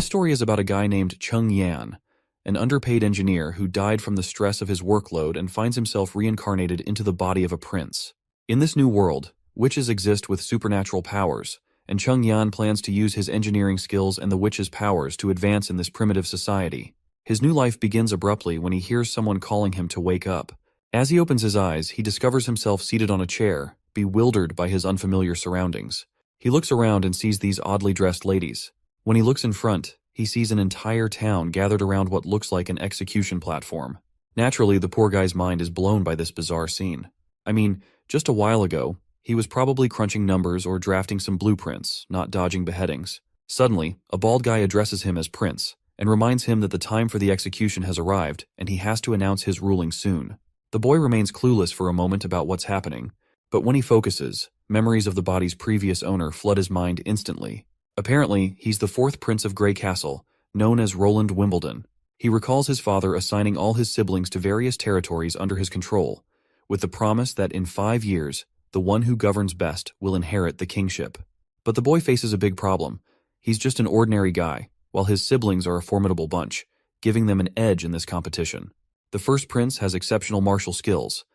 This story is about a guy named Chung Yan, an underpaid engineer who died from the stress of his workload and finds himself reincarnated into the body of a prince. In this new world, witches exist with supernatural powers, and Chung Yan plans to use his engineering skills and the witch's powers to advance in this primitive society. His new life begins abruptly when he hears someone calling him to wake up. As he opens his eyes, he discovers himself seated on a chair, bewildered by his unfamiliar surroundings. He looks around and sees these oddly dressed ladies. When he looks in front, he sees an entire town gathered around what looks like an execution platform. Naturally, the poor guy's mind is blown by this bizarre scene. I mean, just a while ago, he was probably crunching numbers or drafting some blueprints, not dodging beheadings. Suddenly, a bald guy addresses him as Prince, and reminds him that the time for the execution has arrived and he has to announce his ruling soon. The boy remains clueless for a moment about what's happening, but when he focuses, memories of the body's previous owner flood his mind instantly. Apparently, he's the fourth prince of Grey Castle, known as Roland Wimbledon. He recalls his father assigning all his siblings to various territories under his control, with the promise that in 5 years, the one who governs best will inherit the kingship. But the boy faces a big problem. He's just an ordinary guy, while his siblings are a formidable bunch, giving them an edge in this competition. The first prince has exceptional martial skills.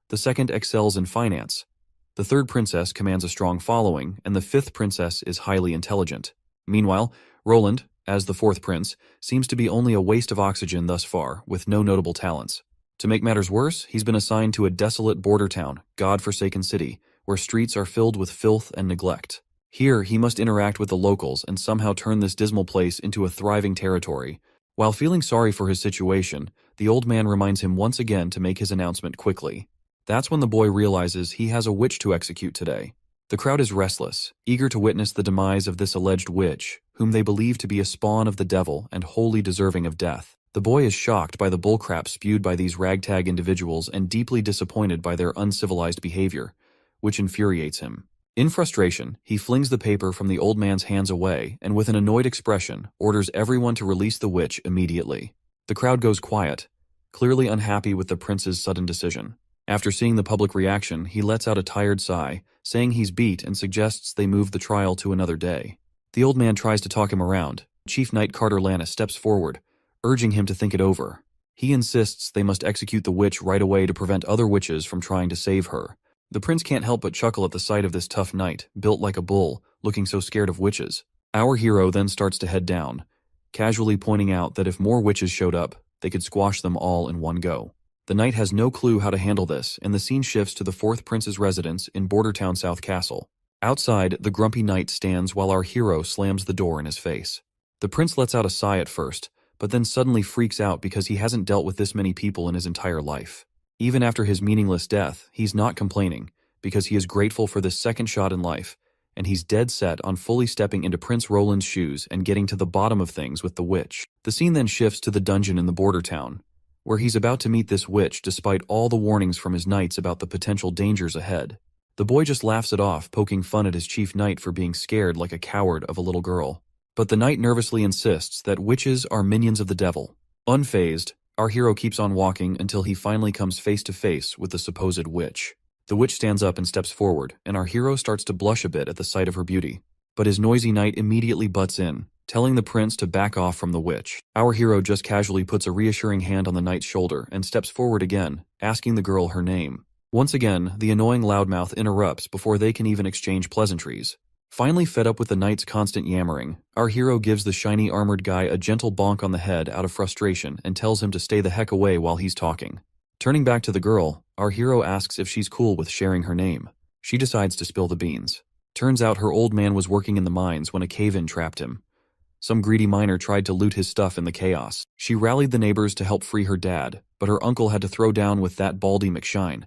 The second excels in finance. The third princess commands a strong following, and the fifth princess is highly intelligent. Meanwhile, Roland, as the fourth prince, seems to be only a waste of oxygen thus far, with no notable talents. To make matters worse, he's been assigned to a desolate border town, God-forsaken city, where streets are filled with filth and neglect. Here, he must interact with the locals and somehow turn this dismal place into a thriving territory. While feeling sorry for his situation, the old man reminds him once again to make his announcement quickly. That's when the boy realizes he has a witch to execute today. The crowd is restless, eager to witness the demise of this alleged witch, whom they believe to be a spawn of the devil and wholly deserving of death. The boy is shocked by the bullcrap spewed by these ragtag individuals and deeply disappointed by their uncivilized behavior, which infuriates him. In frustration, he flings the paper from the old man's hands away and with an annoyed expression, orders everyone to release the witch immediately. The crowd goes quiet, clearly unhappy with the prince's sudden decision. After seeing the public reaction, he lets out a tired sigh, saying he's beat and suggests they move the trial to another day. The old man tries to talk him around. Chief Knight Carter Lannis steps forward, urging him to think it over. He insists they must execute the witch right away to prevent other witches from trying to save her. The prince can't help but chuckle at the sight of this tough knight, built like a bull, looking so scared of witches. Our hero then starts to head down, casually pointing out that if more witches showed up, they could squash them all in one go. The knight has no clue how to handle this, and the scene shifts to the fourth prince's residence in Bordertown South Castle. Outside, the grumpy knight stands while our hero slams the door in his face. The prince lets out a sigh at first, but then suddenly freaks out because he hasn't dealt with this many people in his entire life. Even after his meaningless death, he's not complaining, because he is grateful for this second shot in life, and he's dead set on fully stepping into Prince Roland's shoes and getting to the bottom of things with the witch. The scene then shifts to the dungeon in the border town, where he's about to meet this witch despite all the warnings from his knights about the potential dangers ahead. The boy just laughs it off, poking fun at his chief knight for being scared like a coward of a little girl. But the knight nervously insists that witches are minions of the devil. Unfazed, our hero keeps on walking until he finally comes face to face with the supposed witch. The witch stands up and steps forward, and our hero starts to blush a bit at the sight of her beauty. But his noisy knight immediately butts in, telling the prince to back off from the witch. Our hero just casually puts a reassuring hand on the knight's shoulder and steps forward again, asking the girl her name. Once again, the annoying loudmouth interrupts before they can even exchange pleasantries. Finally fed up with the knight's constant yammering, our hero gives the shiny armored guy a gentle bonk on the head out of frustration and tells him to stay the heck away while he's talking. Turning back to the girl, our hero asks if she's cool with sharing her name. She decides to spill the beans. Turns out her old man was working in the mines when a cave-in trapped him. Some greedy miner tried to loot his stuff in the chaos. She rallied the neighbors to help free her dad, but her uncle had to throw down with that Baldy McShine.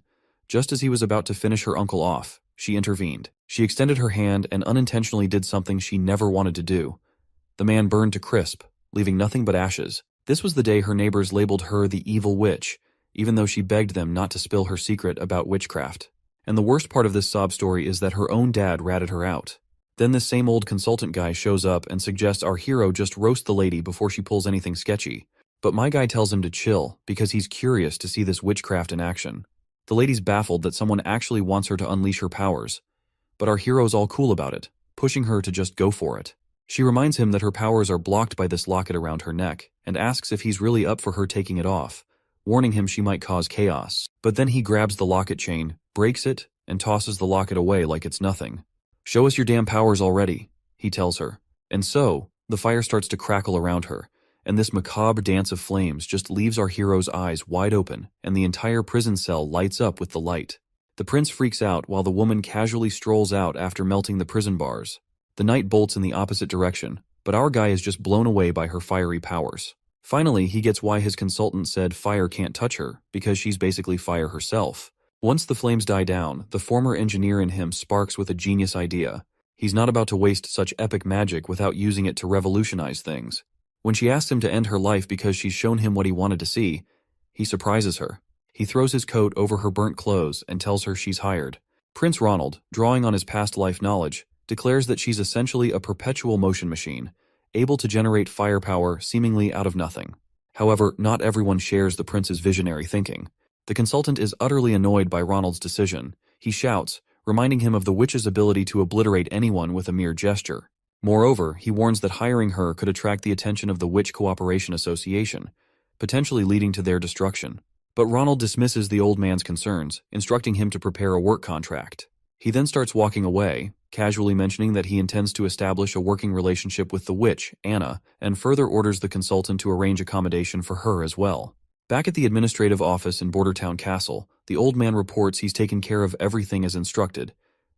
Just as he was about to finish her uncle off, she intervened. She extended her hand and unintentionally did something she never wanted to do. The man burned to crisp, leaving nothing but ashes. This was the day her neighbors labeled her the evil witch, even though she begged them not to spill her secret about witchcraft. And the worst part of this sob story is that her own dad ratted her out. Then this same old consultant guy shows up and suggests our hero just roast the lady before she pulls anything sketchy. But my guy tells him to chill because he's curious to see this witchcraft in action. The lady's baffled that someone actually wants her to unleash her powers, but our hero's all cool about it, pushing her to just go for it. She reminds him that her powers are blocked by this locket around her neck, and asks if he's really up for her taking it off, warning him she might cause chaos. But then he grabs the locket chain, breaks it, and tosses the locket away like it's nothing. "Show us your damn powers already," he tells her. And so, the fire starts to crackle around her, and this macabre dance of flames just leaves our hero's eyes wide open, and the entire prison cell lights up with the light. The prince freaks out while the woman casually strolls out after melting the prison bars. The knight bolts in the opposite direction, but our guy is just blown away by her fiery powers. Finally, he gets why his consultant said fire can't touch her, because she's basically fire herself. Once the flames die down, the former engineer in him sparks with a genius idea. He's not about to waste such epic magic without using it to revolutionize things. When she asks him to end her life because she's shown him what he wanted to see, he surprises her. He throws his coat over her burnt clothes and tells her she's hired. Prince Ronald, drawing on his past life knowledge, declares that she's essentially a perpetual motion machine, able to generate firepower seemingly out of nothing. However, not everyone shares the prince's visionary thinking. The consultant is utterly annoyed by Ronald's decision. He shouts, reminding him of the witch's ability to obliterate anyone with a mere gesture. Moreover, he warns that hiring her could attract the attention of the Witch Cooperation Association, potentially leading to their destruction. But Ronald dismisses the old man's concerns, instructing him to prepare a work contract. He then starts walking away, casually mentioning that he intends to establish a working relationship with the witch, Anna, and further orders the consultant to arrange accommodation for her as well. Back at the administrative office in Bordertown Castle, the old man reports he's taken care of everything as instructed,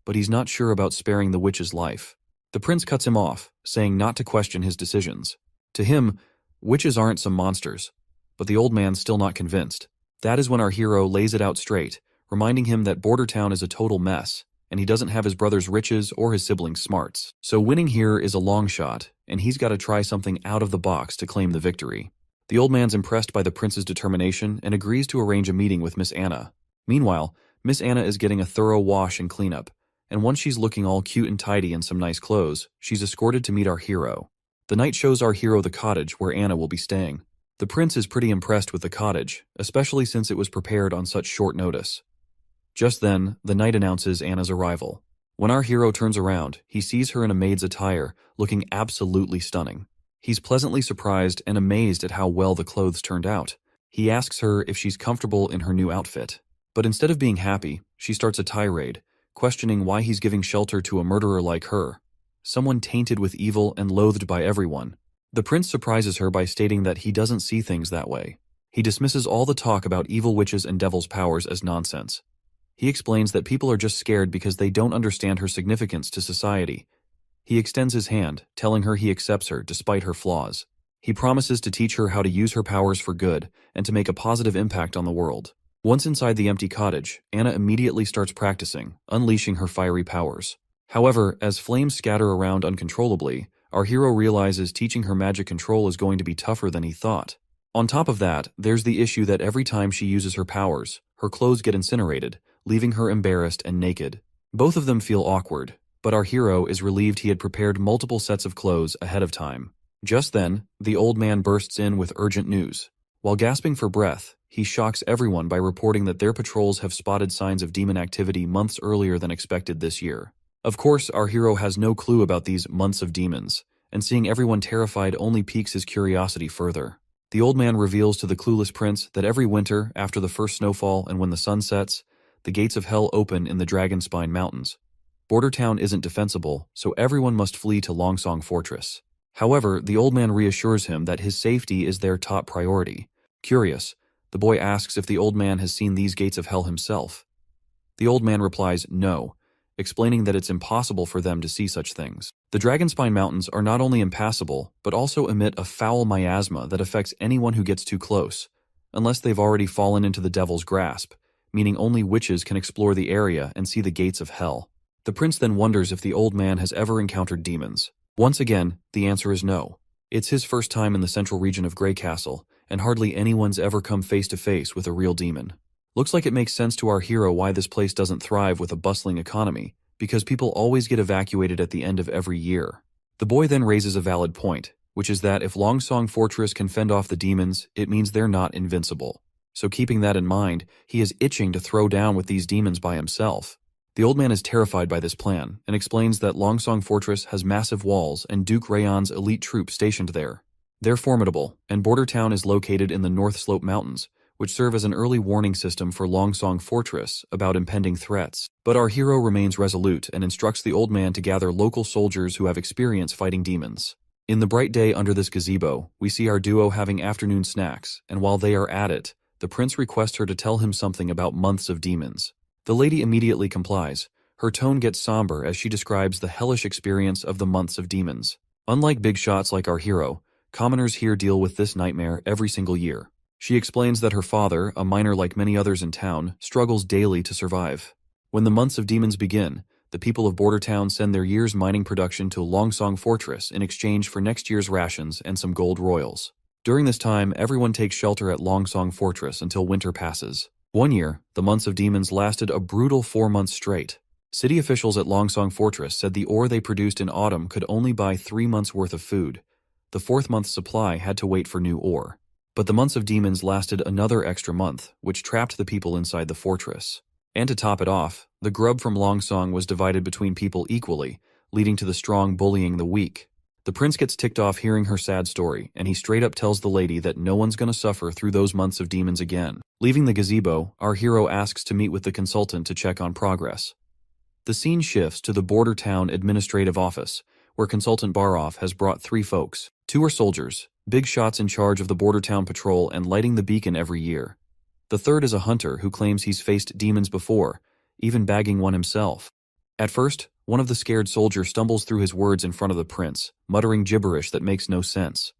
but he's not sure about sparing the witch's life. The prince cuts him off, saying not to question his decisions. To him, witches aren't some monsters, but the old man's still not convinced. That is when our hero lays it out straight, reminding him that Bordertown is a total mess, and he doesn't have his brother's riches or his siblings' smarts. So winning here is a long shot, and he's got to try something out of the box to claim the victory. The old man's impressed by the prince's determination and agrees to arrange a meeting with Miss Anna. Meanwhile, Miss Anna is getting a thorough wash and cleanup, and once she's looking all cute and tidy in some nice clothes, she's escorted to meet our hero. The knight shows our hero the cottage where Anna will be staying. The prince is pretty impressed with the cottage, especially since it was prepared on such short notice. Just then, the knight announces Anna's arrival. When our hero turns around, he sees her in a maid's attire, looking absolutely stunning. He's pleasantly surprised and amazed at how well the clothes turned out. He asks her if she's comfortable in her new outfit. But instead of being happy, she starts a tirade, questioning why he's giving shelter to a murderer like her, someone tainted with evil and loathed by everyone. The prince surprises her by stating that he doesn't see things that way. He dismisses all the talk about evil witches and devil's powers as nonsense. He explains that people are just scared because they don't understand her significance to society. He extends his hand, telling her he accepts her despite her flaws. He promises to teach her how to use her powers for good and to make a positive impact on the world. Once inside the empty cottage, Anna immediately starts practicing, unleashing her fiery powers. However, as flames scatter around uncontrollably, our hero realizes teaching her magic control is going to be tougher than he thought. On top of that, there's the issue that every time she uses her powers, her clothes get incinerated, leaving her embarrassed and naked. Both of them feel awkward, but our hero is relieved he had prepared multiple sets of clothes ahead of time. Just then, the old man bursts in with urgent news. While gasping for breath, he shocks everyone by reporting that their patrols have spotted signs of demon activity months earlier than expected this year. Of course, our hero has no clue about these months of demons, and seeing everyone terrified only piques his curiosity further. The old man reveals to the clueless prince that every winter, after the first snowfall and when the sun sets, the gates of hell open in the Dragonspine Mountains. Bordertown isn't defensible, so everyone must flee to Longsong Fortress. However, the old man reassures him that his safety is their top priority. Curious, the boy asks if the old man has seen these gates of hell himself. The old man replies no, explaining that it's impossible for them to see such things. The Dragonspine Mountains are not only impassable, but also emit a foul miasma that affects anyone who gets too close, unless they've already fallen into the devil's grasp, meaning only witches can explore the area and see the gates of hell. The prince then wonders if the old man has ever encountered demons. Once again, the answer is no. It's his first time in the central region of Grey Castle, and hardly anyone's ever come face to face with a real demon. Looks like it makes sense to our hero why this place doesn't thrive with a bustling economy, because people always get evacuated at the end of every year. The boy then raises a valid point, which is that if Longsong Fortress can fend off the demons, it means they're not invincible. So keeping that in mind, he is itching to throw down with these demons by himself. The old man is terrified by this plan and explains that Longsong Fortress has massive walls and Duke Rayon's elite troops stationed there. They're formidable, and Border Town is located in the North Slope Mountains, which serve as an early warning system for Longsong Fortress about impending threats. But our hero remains resolute and instructs the old man to gather local soldiers who have experience fighting demons. In the bright day under this gazebo, we see our duo having afternoon snacks, and while they are at it, the prince requests her to tell him something about months of demons. The lady immediately complies. Her tone gets somber as she describes the hellish experience of the months of demons. Unlike big shots like our hero, commoners here deal with this nightmare every single year. She explains that her father, a miner like many others in town, struggles daily to survive. When the months of demons begin, the people of Border Town send their year's mining production to Longsong Fortress in exchange for next year's rations and some gold royals. During this time, everyone takes shelter at Longsong Fortress until winter passes. One year, the months of demons lasted a brutal 4 months straight. City officials at Longsong Fortress said the ore they produced in autumn could only buy 3 months' worth of food. The 4th month's supply had to wait for new ore. But the months of demons lasted another extra month, which trapped the people inside the fortress. And to top it off, the grub from Longsong was divided between people equally, leading to the strong bullying the weak. The prince gets ticked off hearing her sad story, and he straight up tells the lady that no one's gonna suffer through those months of demons again. Leaving the gazebo, our hero asks to meet with the consultant to check on progress. The scene shifts to the Border Town Administrative Office, where Consultant Baroff has brought 3 folks. 2 are soldiers, big shots in charge of the Border Town Patrol and lighting the beacon every year. The third is a hunter who claims he's faced demons before, even bagging one himself. At first, one of the scared soldiers stumbles through his words in front of the prince, muttering gibberish that makes no sense.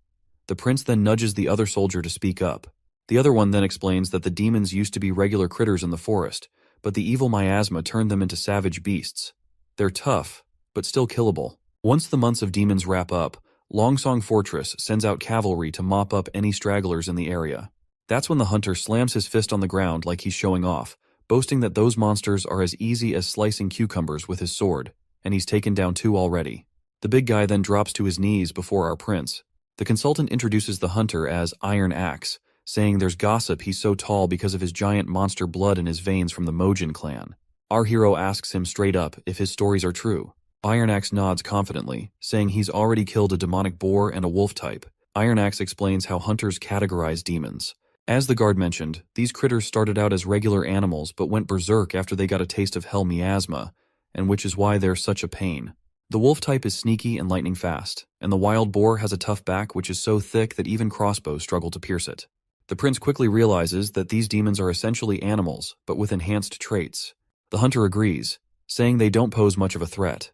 The prince then nudges the other soldier to speak up. The other one then explains that the demons used to be regular critters in the forest, but the evil miasma turned them into savage beasts. They're tough, but still killable. Once the months of demons wrap up, Longsong Fortress sends out cavalry to mop up any stragglers in the area. That's when the hunter slams his fist on the ground like he's showing off, boasting that those monsters are as easy as slicing cucumbers with his sword, and he's taken down 2 already. The big guy then drops to his knees before our prince. The consultant introduces the hunter as Iron Axe, saying there's gossip he's so tall because of his giant monster blood in his veins from the Mojin clan. Our hero asks him straight up if his stories are true. Iron Axe nods confidently, saying he's already killed a demonic boar and a wolf type. Iron Axe explains how hunters categorize demons. As the guard mentioned, these critters started out as regular animals but went berserk after they got a taste of hell miasma, and which is why they're such a pain. The wolf type is sneaky and lightning fast, and the wild boar has a tough back which is so thick that even crossbows struggle to pierce it. The prince quickly realizes that these demons are essentially animals, but with enhanced traits. The hunter agrees, saying they don't pose much of a threat.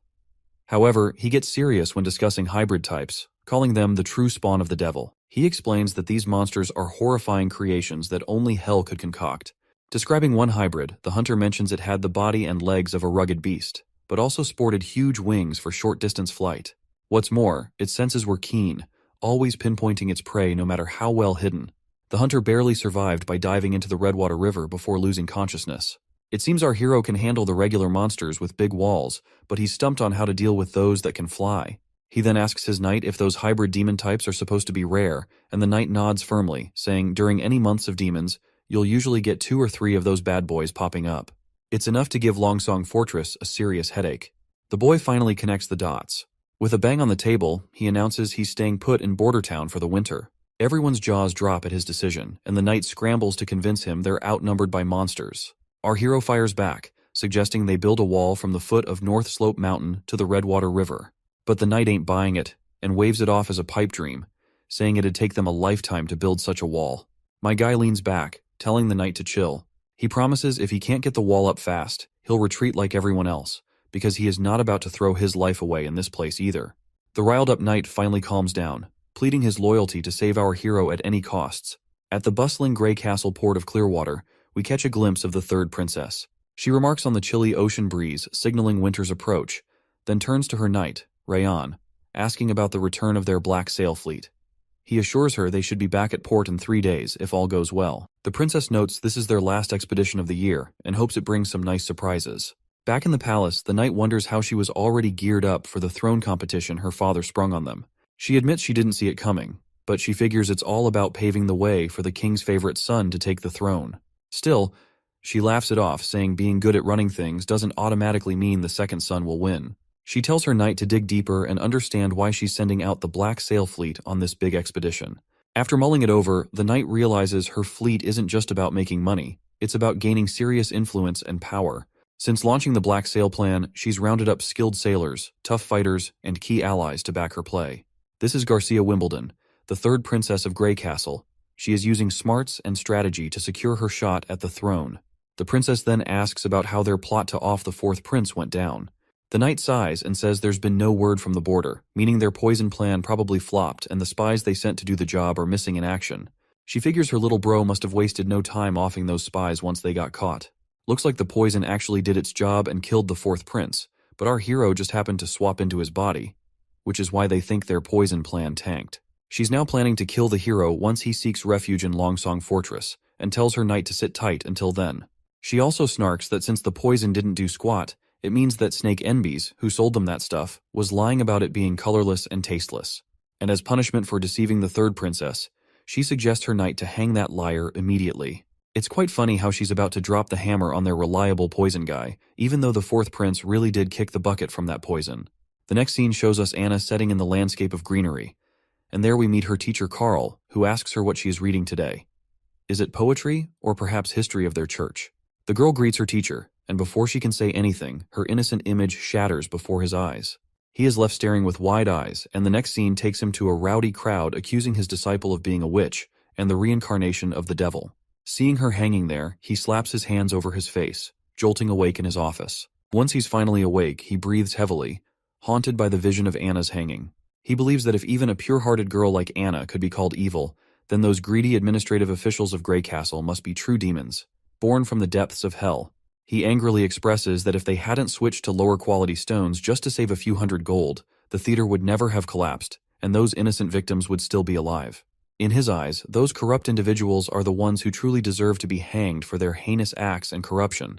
However, he gets serious when discussing hybrid types, calling them the true spawn of the devil. He explains that these monsters are horrifying creations that only hell could concoct. Describing one hybrid, the hunter mentions it had the body and legs of a rugged beast, but also sported huge wings for short-distance flight. What's more, its senses were keen, always pinpointing its prey no matter how well hidden. The hunter barely survived by diving into the Redwater River before losing consciousness. It seems our hero can handle the regular monsters with big walls, but he's stumped on how to deal with those that can fly. He then asks his knight if those hybrid demon types are supposed to be rare, and the knight nods firmly, saying during any months of demons, you'll usually get 2 or 3 of those bad boys popping up. It's enough to give Longsong Fortress a serious headache. The boy finally connects the dots. With a bang on the table, he announces he's staying put in Border Town for the winter. Everyone's jaws drop at his decision, and the knight scrambles to convince him they're outnumbered by monsters. Our hero fires back, suggesting they build a wall from the foot of North Slope Mountain to the Redwater River. But the knight ain't buying it, and waves it off as a pipe dream, saying it'd take them a lifetime to build such a wall. My guy leans back, telling the knight to chill. He promises if he can't get the wall up fast, he'll retreat like everyone else, because he is not about to throw his life away in this place either. The riled-up knight finally calms down, pleading his loyalty to save our hero at any costs. At the bustling gray castle port of Clearwater, we catch a glimpse of the third princess. She remarks on the chilly ocean breeze, signaling winter's approach, then turns to her knight, Rayon, asking about the return of their black sail fleet. He assures her they should be back at port in 3 days if all goes well. The princess notes this is their last expedition of the year and hopes it brings some nice surprises. Back in the palace, the knight wonders how she was already geared up for the throne competition her father sprung on them. She admits she didn't see it coming, but she figures it's all about paving the way for the king's favorite son to take the throne. Still, She laughs it off, saying being good at running things doesn't automatically mean the second son will win. She tells her knight to dig deeper and understand why she's sending out the Black Sail Fleet on this big expedition. After mulling it over, the knight realizes her fleet isn't just about making money, it's about gaining serious influence and power. Since launching the Black Sail plan, she's rounded up skilled sailors, tough fighters, and key allies to back her play. This is Garcia Wimbledon, the third princess of Grey Castle. She is using smarts and strategy to secure her shot at the throne. The princess then asks about how their plot to off the fourth prince went down. The knight sighs and says there's been no word from the border, meaning their poison plan probably flopped and the spies they sent to do the job are missing in action. She figures her little bro must have wasted no time offing those spies once they got caught. Looks like the poison actually did its job and killed the fourth prince, but our hero just happened to swap into his body, which is why they think their poison plan tanked. She's now planning to kill the hero once he seeks refuge in Longsong Fortress, and tells her knight to sit tight until then. She also snarks that since the poison didn't do squat, it means that Snake Enbies, who sold them that stuff, was lying about it being colorless and tasteless. And as punishment for deceiving the third princess, she suggests her knight to hang that liar immediately. It's quite funny how she's about to drop the hammer on their reliable poison guy, even though the fourth prince really did kick the bucket from that poison. The next scene shows us Anna setting in the landscape of greenery, and there we meet her teacher Carl, who asks her what she is reading today. Is it poetry, or perhaps history of their church? The girl greets her teacher, and before she can say anything, her innocent image shatters before his eyes. He is left staring with wide eyes, and the next scene takes him to a rowdy crowd accusing his disciple of being a witch and the reincarnation of the devil. Seeing her hanging there, he slaps his hands over his face, jolting awake in his office. Once he's finally awake, he breathes heavily, haunted by the vision of Anna's hanging. He believes that if even a pure-hearted girl like Anna could be called evil, then those greedy administrative officials of Grey Castle must be true demons, born from the depths of hell. He angrily expresses that if they hadn't switched to lower-quality stones just to save a few hundred gold, the theater would never have collapsed, and those innocent victims would still be alive. In his eyes, those corrupt individuals are the ones who truly deserve to be hanged for their heinous acts and corruption.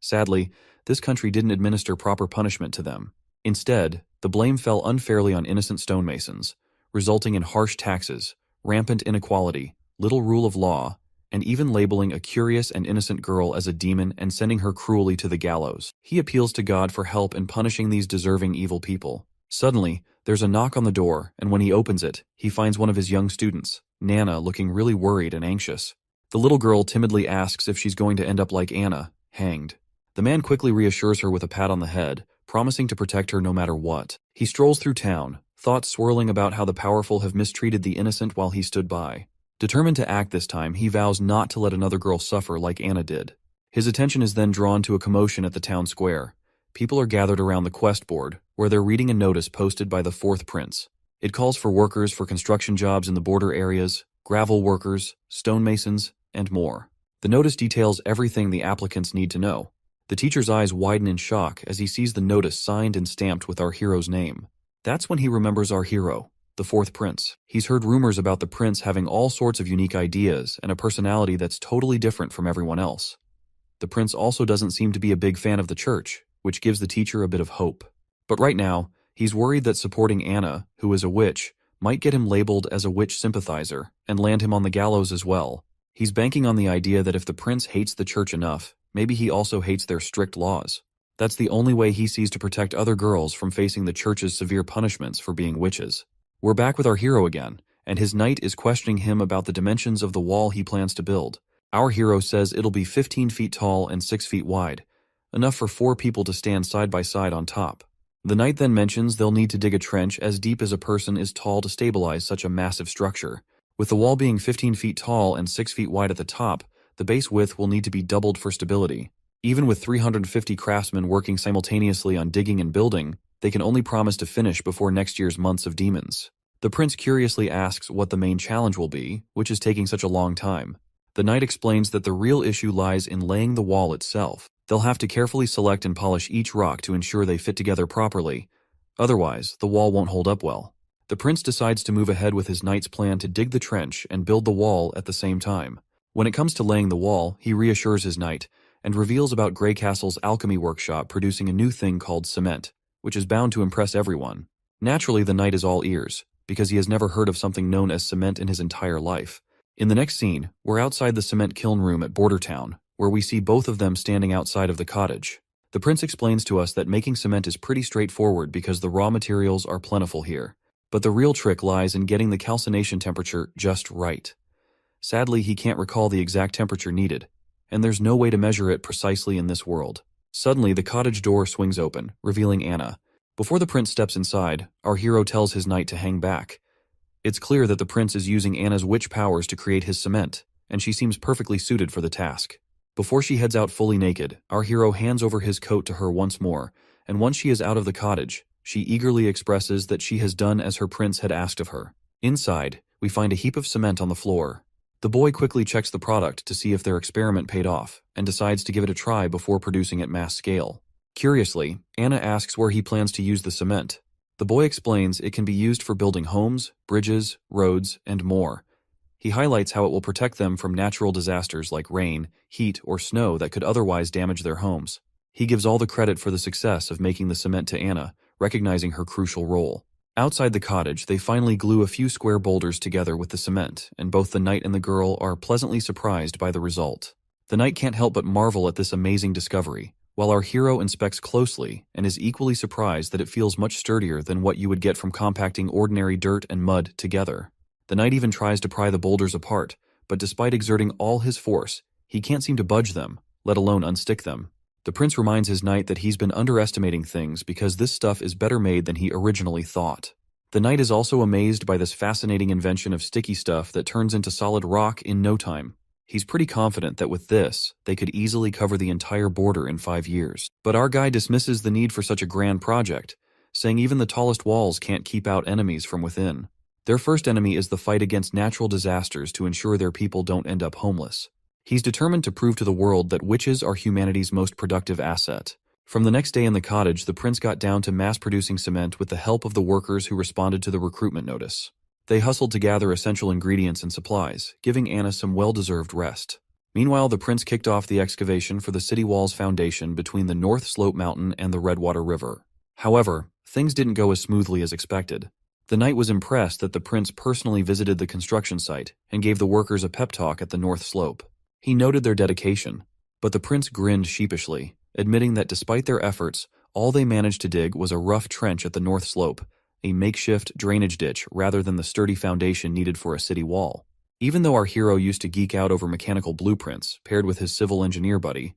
Sadly, this country didn't administer proper punishment to them. Instead, the blame fell unfairly on innocent stonemasons, resulting in harsh taxes, rampant inequality, little rule of law, and even labeling a curious and innocent girl as a demon and sending her cruelly to the gallows. He appeals to God for help in punishing these deserving evil people. Suddenly, there's a knock on the door, and when he opens it, he finds one of his young students, Nana, looking really worried and anxious. The little girl timidly asks if she's going to end up like Anna, hanged. The man quickly reassures her with a pat on the head, promising to protect her no matter what. He strolls through town, thoughts swirling about how the powerful have mistreated the innocent while he stood by. Determined to act this time, he vows not to let another girl suffer like Anna did. His attention is then drawn to a commotion at the town square. People are gathered around the quest board, where they're reading a notice posted by the fourth prince. It calls for workers for construction jobs in the border areas, gravel workers, stonemasons, and more. The notice details everything the applicants need to know. The teacher's eyes widen in shock as he sees the notice signed and stamped with our hero's name. That's when he remembers our hero, the fourth prince. He's heard rumors about the prince having all sorts of unique ideas and a personality that's totally different from everyone else. The prince also doesn't seem to be a big fan of the church, which gives the teacher a bit of hope. But right now, he's worried that supporting Anna, who is a witch, might get him labeled as a witch sympathizer and land him on the gallows as well. He's banking on the idea that if the prince hates the church enough, maybe he also hates their strict laws. That's the only way he sees to protect other girls from facing the church's severe punishments for being witches. We're back with our hero again, and his knight is questioning him about the dimensions of the wall he plans to build. Our hero says it'll be 15 feet tall and 6 feet wide, enough for 4 people to stand side by side on top. The knight then mentions they'll need to dig a trench as deep as a person is tall to stabilize such a massive structure. With the wall being 15 feet tall and 6 feet wide at the top, the base width will need to be doubled for stability. Even with 350 craftsmen working simultaneously on digging and building, they can only promise to finish before next year's months of demons. The prince curiously asks what the main challenge will be, which is taking such a long time. The knight explains that the real issue lies in laying the wall itself. They'll have to carefully select and polish each rock to ensure they fit together properly. Otherwise, the wall won't hold up well. The prince decides to move ahead with his knight's plan to dig the trench and build the wall at the same time. When it comes to laying the wall, he reassures his knight and reveals about Grey Castle's alchemy workshop producing a new thing called cement, which is bound to impress everyone. Naturally, the knight is all ears, because he has never heard of something known as cement in his entire life. In the next scene, we're outside the cement kiln room at Border Town, where we see both of them standing outside of the cottage. The prince explains to us that making cement is pretty straightforward because the raw materials are plentiful here. But the real trick lies in getting the calcination temperature just right. Sadly, he can't recall the exact temperature needed, and there's no way to measure it precisely in this world. Suddenly, the cottage door swings open, revealing Anna. Before the prince steps inside, our hero tells his knight to hang back. It's clear that the prince is using Anna's witch powers to create his cement, and she seems perfectly suited for the task. Before she heads out fully naked, our hero hands over his coat to her once more, and once she is out of the cottage, she eagerly expresses that she has done as her prince had asked of her. Inside, we find a heap of cement on the floor. The boy quickly checks the product to see if their experiment paid off, and decides to give it a try before producing at mass scale. Curiously, Anna asks where he plans to use the cement. The boy explains it can be used for building homes, bridges, roads, and more. He highlights how it will protect them from natural disasters like rain, heat, or snow that could otherwise damage their homes. He gives all the credit for the success of making the cement to Anna, recognizing her crucial role. Outside the cottage, they finally glue a few square boulders together with the cement, and both the knight and the girl are pleasantly surprised by the result. The knight can't help but marvel at this amazing discovery, while our hero inspects closely and is equally surprised that it feels much sturdier than what you would get from compacting ordinary dirt and mud together. The knight even tries to pry the boulders apart, but despite exerting all his force, he can't seem to budge them, let alone unstick them. The prince reminds his knight that he's been underestimating things because this stuff is better made than he originally thought. The knight is also amazed by this fascinating invention of sticky stuff that turns into solid rock in no time. He's pretty confident that with this, they could easily cover the entire border in 5 years. But our guy dismisses the need for such a grand project, saying even the tallest walls can't keep out enemies from within. Their first enemy is the fight against natural disasters to ensure their people don't end up homeless. He's determined to prove to the world that witches are humanity's most productive asset. From the next day in the cottage, the prince got down to mass-producing cement with the help of the workers who responded to the recruitment notice. They hustled to gather essential ingredients and supplies, giving Anna some well-deserved rest. Meanwhile, the prince kicked off the excavation for the city wall's foundation between the North Slope Mountain and the Redwater River. However, things didn't go as smoothly as expected. The knight was impressed that the prince personally visited the construction site and gave the workers a pep talk at the North Slope. He noted their dedication, but the prince grinned sheepishly, admitting that despite their efforts, all they managed to dig was a rough trench at the North Slope, a makeshift drainage ditch rather than the sturdy foundation needed for a city wall. Even though our hero used to geek out over mechanical blueprints, paired with his civil engineer buddy,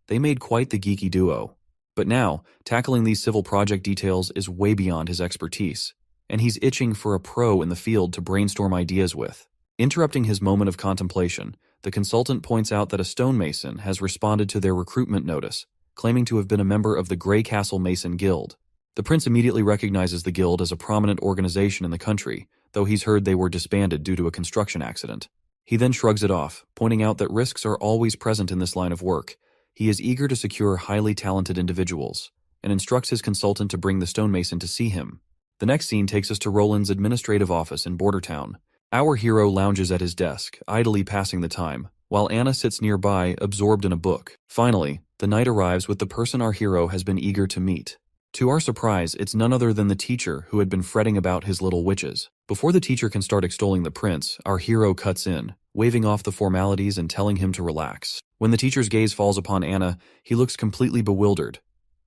they made quite the geeky duo. But now, tackling these civil project details is way beyond his expertise, and he's itching for a pro in the field to brainstorm ideas with. Interrupting his moment of contemplation, the consultant points out that a stonemason has responded to their recruitment notice, claiming to have been a member of the Grey Castle Mason Guild. The prince immediately recognizes the guild as a prominent organization in the country, though he's heard they were disbanded due to a construction accident. He then shrugs it off, pointing out that risks are always present in this line of work. He is eager to secure highly talented individuals, and instructs his consultant to bring the stonemason to see him. The next scene takes us to Roland's administrative office in Bordertown. Our hero lounges at his desk, idly passing the time, while Anna sits nearby, absorbed in a book. Finally, the knight arrives with the person our hero has been eager to meet. To our surprise, it's none other than the teacher who had been fretting about his little witches. Before the teacher can start extolling the prince, our hero cuts in, waving off the formalities and telling him to relax. When the teacher's gaze falls upon Anna, he looks completely bewildered,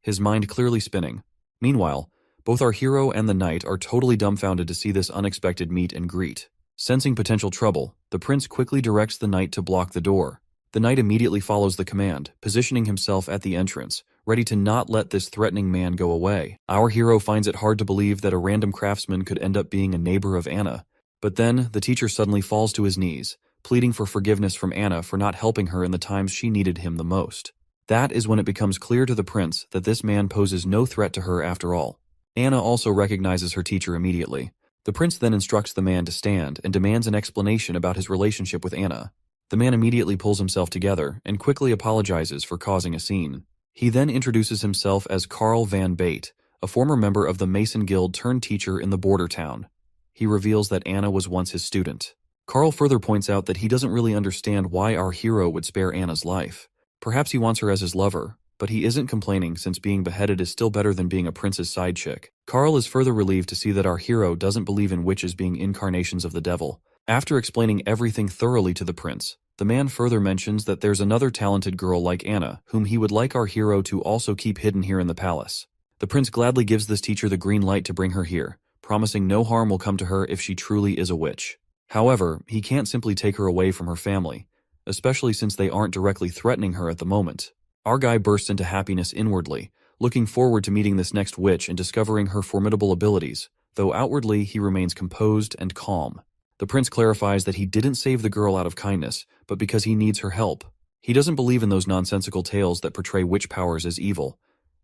his mind clearly spinning. Meanwhile, both our hero and the knight are totally dumbfounded to see this unexpected meet and greet. Sensing potential trouble, the prince quickly directs the knight to block the door. The knight immediately follows the command, positioning himself at the entrance, ready to not let this threatening man go away. Our hero finds it hard to believe that a random craftsman could end up being a neighbor of Anna. But then, the teacher suddenly falls to his knees, pleading for forgiveness from Anna for not helping her in the times she needed him the most. That is when it becomes clear to the prince that this man poses no threat to her after all. Anna also recognizes her teacher immediately. The prince then instructs the man to stand and demands an explanation about his relationship with Anna. The man immediately pulls himself together and quickly apologizes for causing a scene. He then introduces himself as Carl Van Bate, a former member of the Mason Guild turned teacher in the border town. He reveals that Anna was once his student. Carl further points out that he doesn't really understand why our hero would spare Anna's life. Perhaps he wants her as his lover, but he isn't complaining since being beheaded is still better than being a prince's side chick. Carl is further relieved to see that our hero doesn't believe in witches being incarnations of the devil. After explaining everything thoroughly to the prince, The man further mentions that there's another talented girl like Anna, whom he would like our hero to also keep hidden here in the palace. The prince gladly gives this teacher the green light to bring her here, promising no harm will come to her if she truly is a witch. However, he can't simply take her away from her family, especially since they aren't directly threatening her at the moment. Our guy bursts into happiness inwardly, looking forward to meeting this next witch and discovering her formidable abilities, though outwardly he remains composed and calm. The prince clarifies that he didn't save the girl out of kindness, but because he needs her help. He doesn't believe in those nonsensical tales that portray witch powers as evil.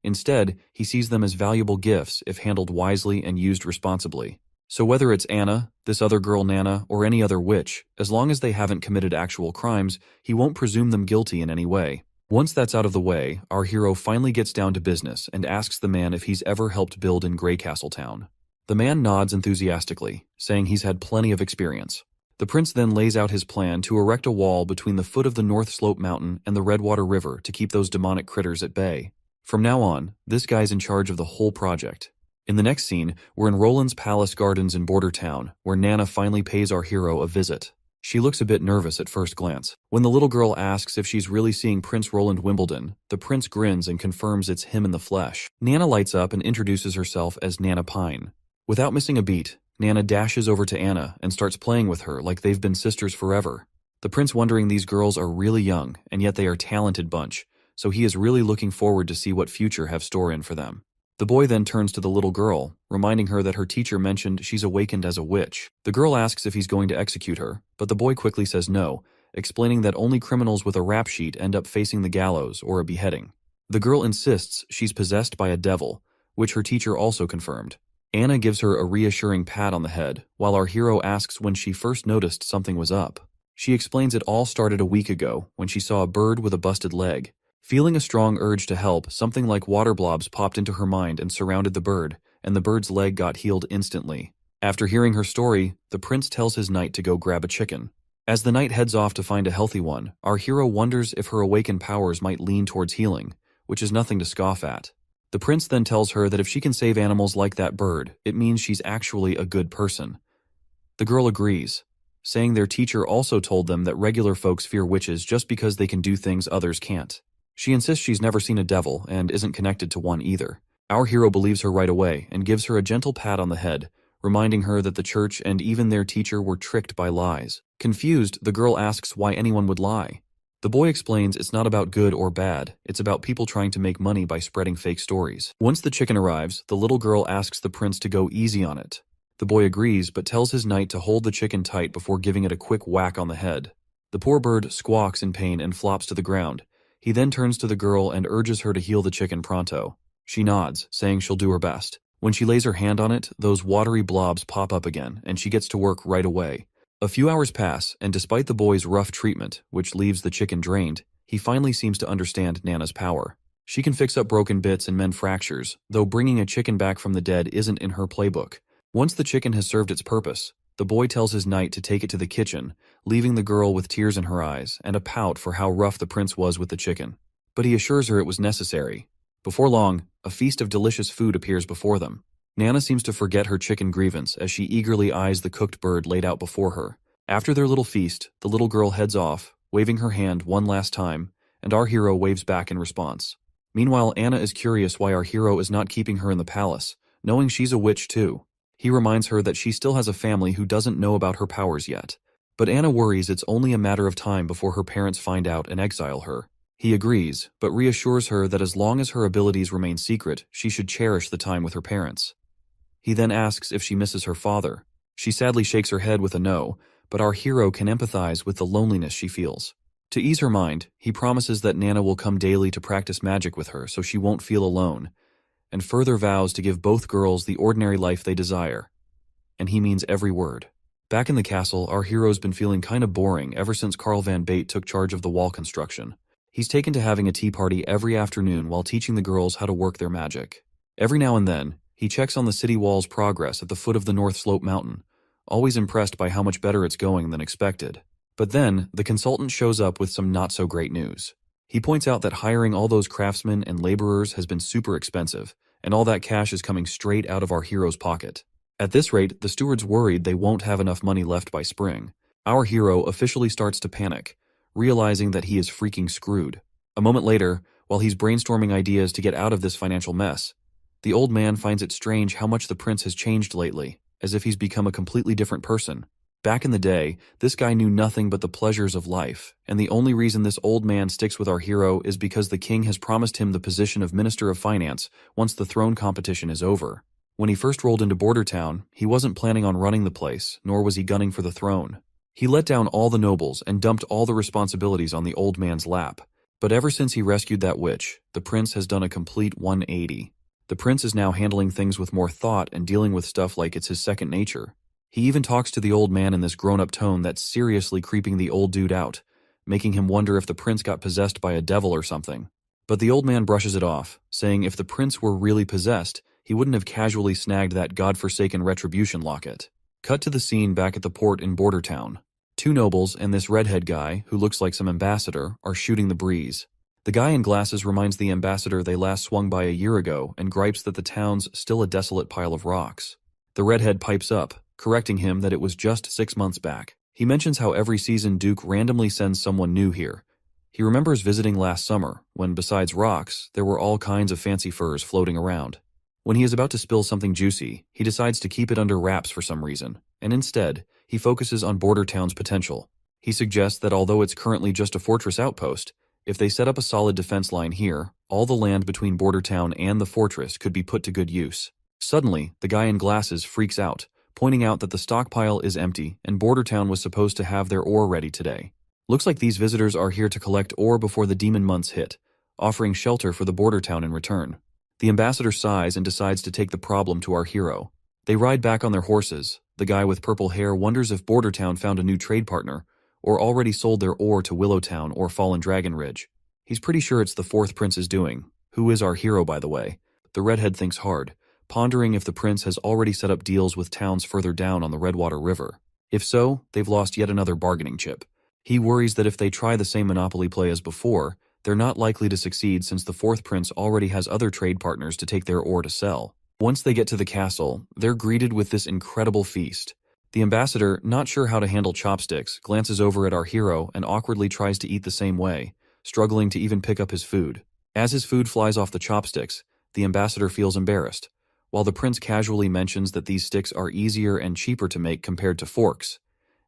Instead, he sees them as valuable gifts if handled wisely and used responsibly. So whether it's Anna, this other girl Nana, or any other witch, as long as they haven't committed actual crimes, he won't presume them guilty in any way. Once that's out of the way, our hero finally gets down to business and asks the man if he's ever helped build in Grey Castle Town. The man nods enthusiastically, saying he's had plenty of experience. The prince then lays out his plan to erect a wall between the foot of the North Slope Mountain and the Redwater River to keep those demonic critters at bay. From now on, this guy's in charge of the whole project. In the next scene, we're in Roland's Palace Gardens in Border Town, where Nana finally pays our hero a visit. She looks a bit nervous at first glance. When the little girl asks if she's really seeing Prince Roland Wimbledon, the prince grins and confirms it's him in the flesh. Nana lights up and introduces herself as Nana Pine. Without missing a beat, Nana dashes over to Anna and starts playing with her like they've been sisters forever. The prince wondering these girls are really young, and yet they are a talented bunch, so he is really looking forward to see what future have store in for them. The boy then turns to the little girl, reminding her that her teacher mentioned she's awakened as a witch. The girl asks if he's going to execute her, but the boy quickly says no, explaining that only criminals with a rap sheet end up facing the gallows or a beheading. The girl insists she's possessed by a devil, which her teacher also confirmed. Anna gives her a reassuring pat on the head, while our hero asks when she first noticed something was up. She explains it all started a week ago, when she saw a bird with a busted leg. Feeling a strong urge to help, something like water blobs popped into her mind and surrounded the bird, and the bird's leg got healed instantly. After hearing her story, the prince tells his knight to go grab a chicken. As the knight heads off to find a healthy one, our hero wonders if her awakened powers might lean towards healing, which is nothing to scoff at. The prince then tells her that if she can save animals like that bird, it means she's actually a good person. The girl agrees, saying their teacher also told them that regular folks fear witches just because they can do things others can't. She insists she's never seen a devil and isn't connected to one either. Our hero believes her right away and gives her a gentle pat on the head, reminding her that the church and even their teacher were tricked by lies. Confused, the girl asks why anyone would lie. The boy explains it's not about good or bad, it's about people trying to make money by spreading fake stories. Once the chicken arrives, the little girl asks the prince to go easy on it. The boy agrees, but tells his knight to hold the chicken tight before giving it a quick whack on the head. The poor bird squawks in pain and flops to the ground. He then turns to the girl and urges her to heal the chicken pronto. She nods, saying she'll do her best. When she lays her hand on it, those watery blobs pop up again, and she gets to work right away. A few hours pass, and despite the boy's rough treatment, which leaves the chicken drained, he finally seems to understand Nana's power. She can fix up broken bits and mend fractures, though bringing a chicken back from the dead isn't in her playbook. Once the chicken has served its purpose, the boy tells his knight to take it to the kitchen, leaving the girl with tears in her eyes and a pout for how rough the prince was with the chicken. But he assures her it was necessary. Before long, a feast of delicious food appears before them. Nana seems to forget her chicken grievance as she eagerly eyes the cooked bird laid out before her. After their little feast, the little girl heads off, waving her hand one last time, and our hero waves back in response. Meanwhile, Anna is curious why our hero is not keeping her in the palace, knowing she's a witch too. He reminds her that she still has a family who doesn't know about her powers yet. But Anna worries it's only a matter of time before her parents find out and exile her. He agrees, but reassures her that as long as her abilities remain secret, she should cherish the time with her parents. He then asks if she misses her father. She sadly shakes her head with a no, but our hero can empathize with the loneliness she feels. To ease her mind, he promises that Nana will come daily to practice magic with her so she won't feel alone, and further vows to give both girls the ordinary life they desire. And he means every word. Back in the castle, our hero's been feeling kinda boring ever since Carl Van Bate took charge of the wall construction. He's taken to having a tea party every afternoon while teaching the girls how to work their magic. Every now and then, he checks on the city wall's progress at the foot of the North Slope Mountain, always impressed by how much better it's going than expected. But then, the consultant shows up with some not-so-great news. He points out that hiring all those craftsmen and laborers has been super expensive, and all that cash is coming straight out of our hero's pocket. At this rate, the steward's worried they won't have enough money left by spring. Our hero officially starts to panic, realizing that he is freaking screwed. A moment later, while he's brainstorming ideas to get out of this financial mess, the old man finds it strange how much the prince has changed lately, as if he's become a completely different person. Back in the day, this guy knew nothing but the pleasures of life, and the only reason this old man sticks with our hero is because the king has promised him the position of Minister of Finance once the throne competition is over. When he first rolled into Border Town, he wasn't planning on running the place, nor was he gunning for the throne. He let down all the nobles and dumped all the responsibilities on the old man's lap. But ever since he rescued that witch, the prince has done a complete 180. The prince is now handling things with more thought and dealing with stuff like it's his second nature. He even talks to the old man in this grown-up tone that's seriously creeping the old dude out, making him wonder if the prince got possessed by a devil or something. But the old man brushes it off, saying if the prince were really possessed, he wouldn't have casually snagged that godforsaken retribution locket. Cut to the scene back at the port in Border Town. Two nobles and this redhead guy, who looks like some ambassador, are shooting the breeze. The guy in glasses reminds the ambassador they last swung by a year ago and gripes that the town's still a desolate pile of rocks. The redhead pipes up, correcting him that it was just 6 months back. He mentions how every season Duke randomly sends someone new here. He remembers visiting last summer, when besides rocks, there were all kinds of fancy furs floating around. When he is about to spill something juicy, he decides to keep it under wraps for some reason, and instead, he focuses on Border Town's potential. He suggests that although it's currently just a fortress outpost, if they set up a solid defense line here, all the land between Border Town and the fortress could be put to good use. Suddenly, the guy in glasses freaks out, pointing out that the stockpile is empty and Border Town was supposed to have their ore ready today. Looks like these visitors are here to collect ore before the demon months hit, offering shelter for the Border Town in return. The ambassador sighs and decides to take the problem to our hero. They ride back on their horses. The guy with purple hair wonders if Border Town found a new trade partner, or already sold their ore to Willowtown or Fallen Dragon Ridge. He's pretty sure it's the fourth prince's doing, who is our hero by the way. The redhead thinks hard, pondering if the prince has already set up deals with towns further down on the Redwater River. If so, they've lost yet another bargaining chip. He worries that if they try the same monopoly play as before, they're not likely to succeed since the fourth prince already has other trade partners to take their ore to sell. Once they get to the castle, they're greeted with this incredible feast. The ambassador, not sure how to handle chopsticks, glances over at our hero and awkwardly tries to eat the same way, struggling to even pick up his food. As his food flies off the chopsticks, the ambassador feels embarrassed, while the prince casually mentions that these sticks are easier and cheaper to make compared to forks,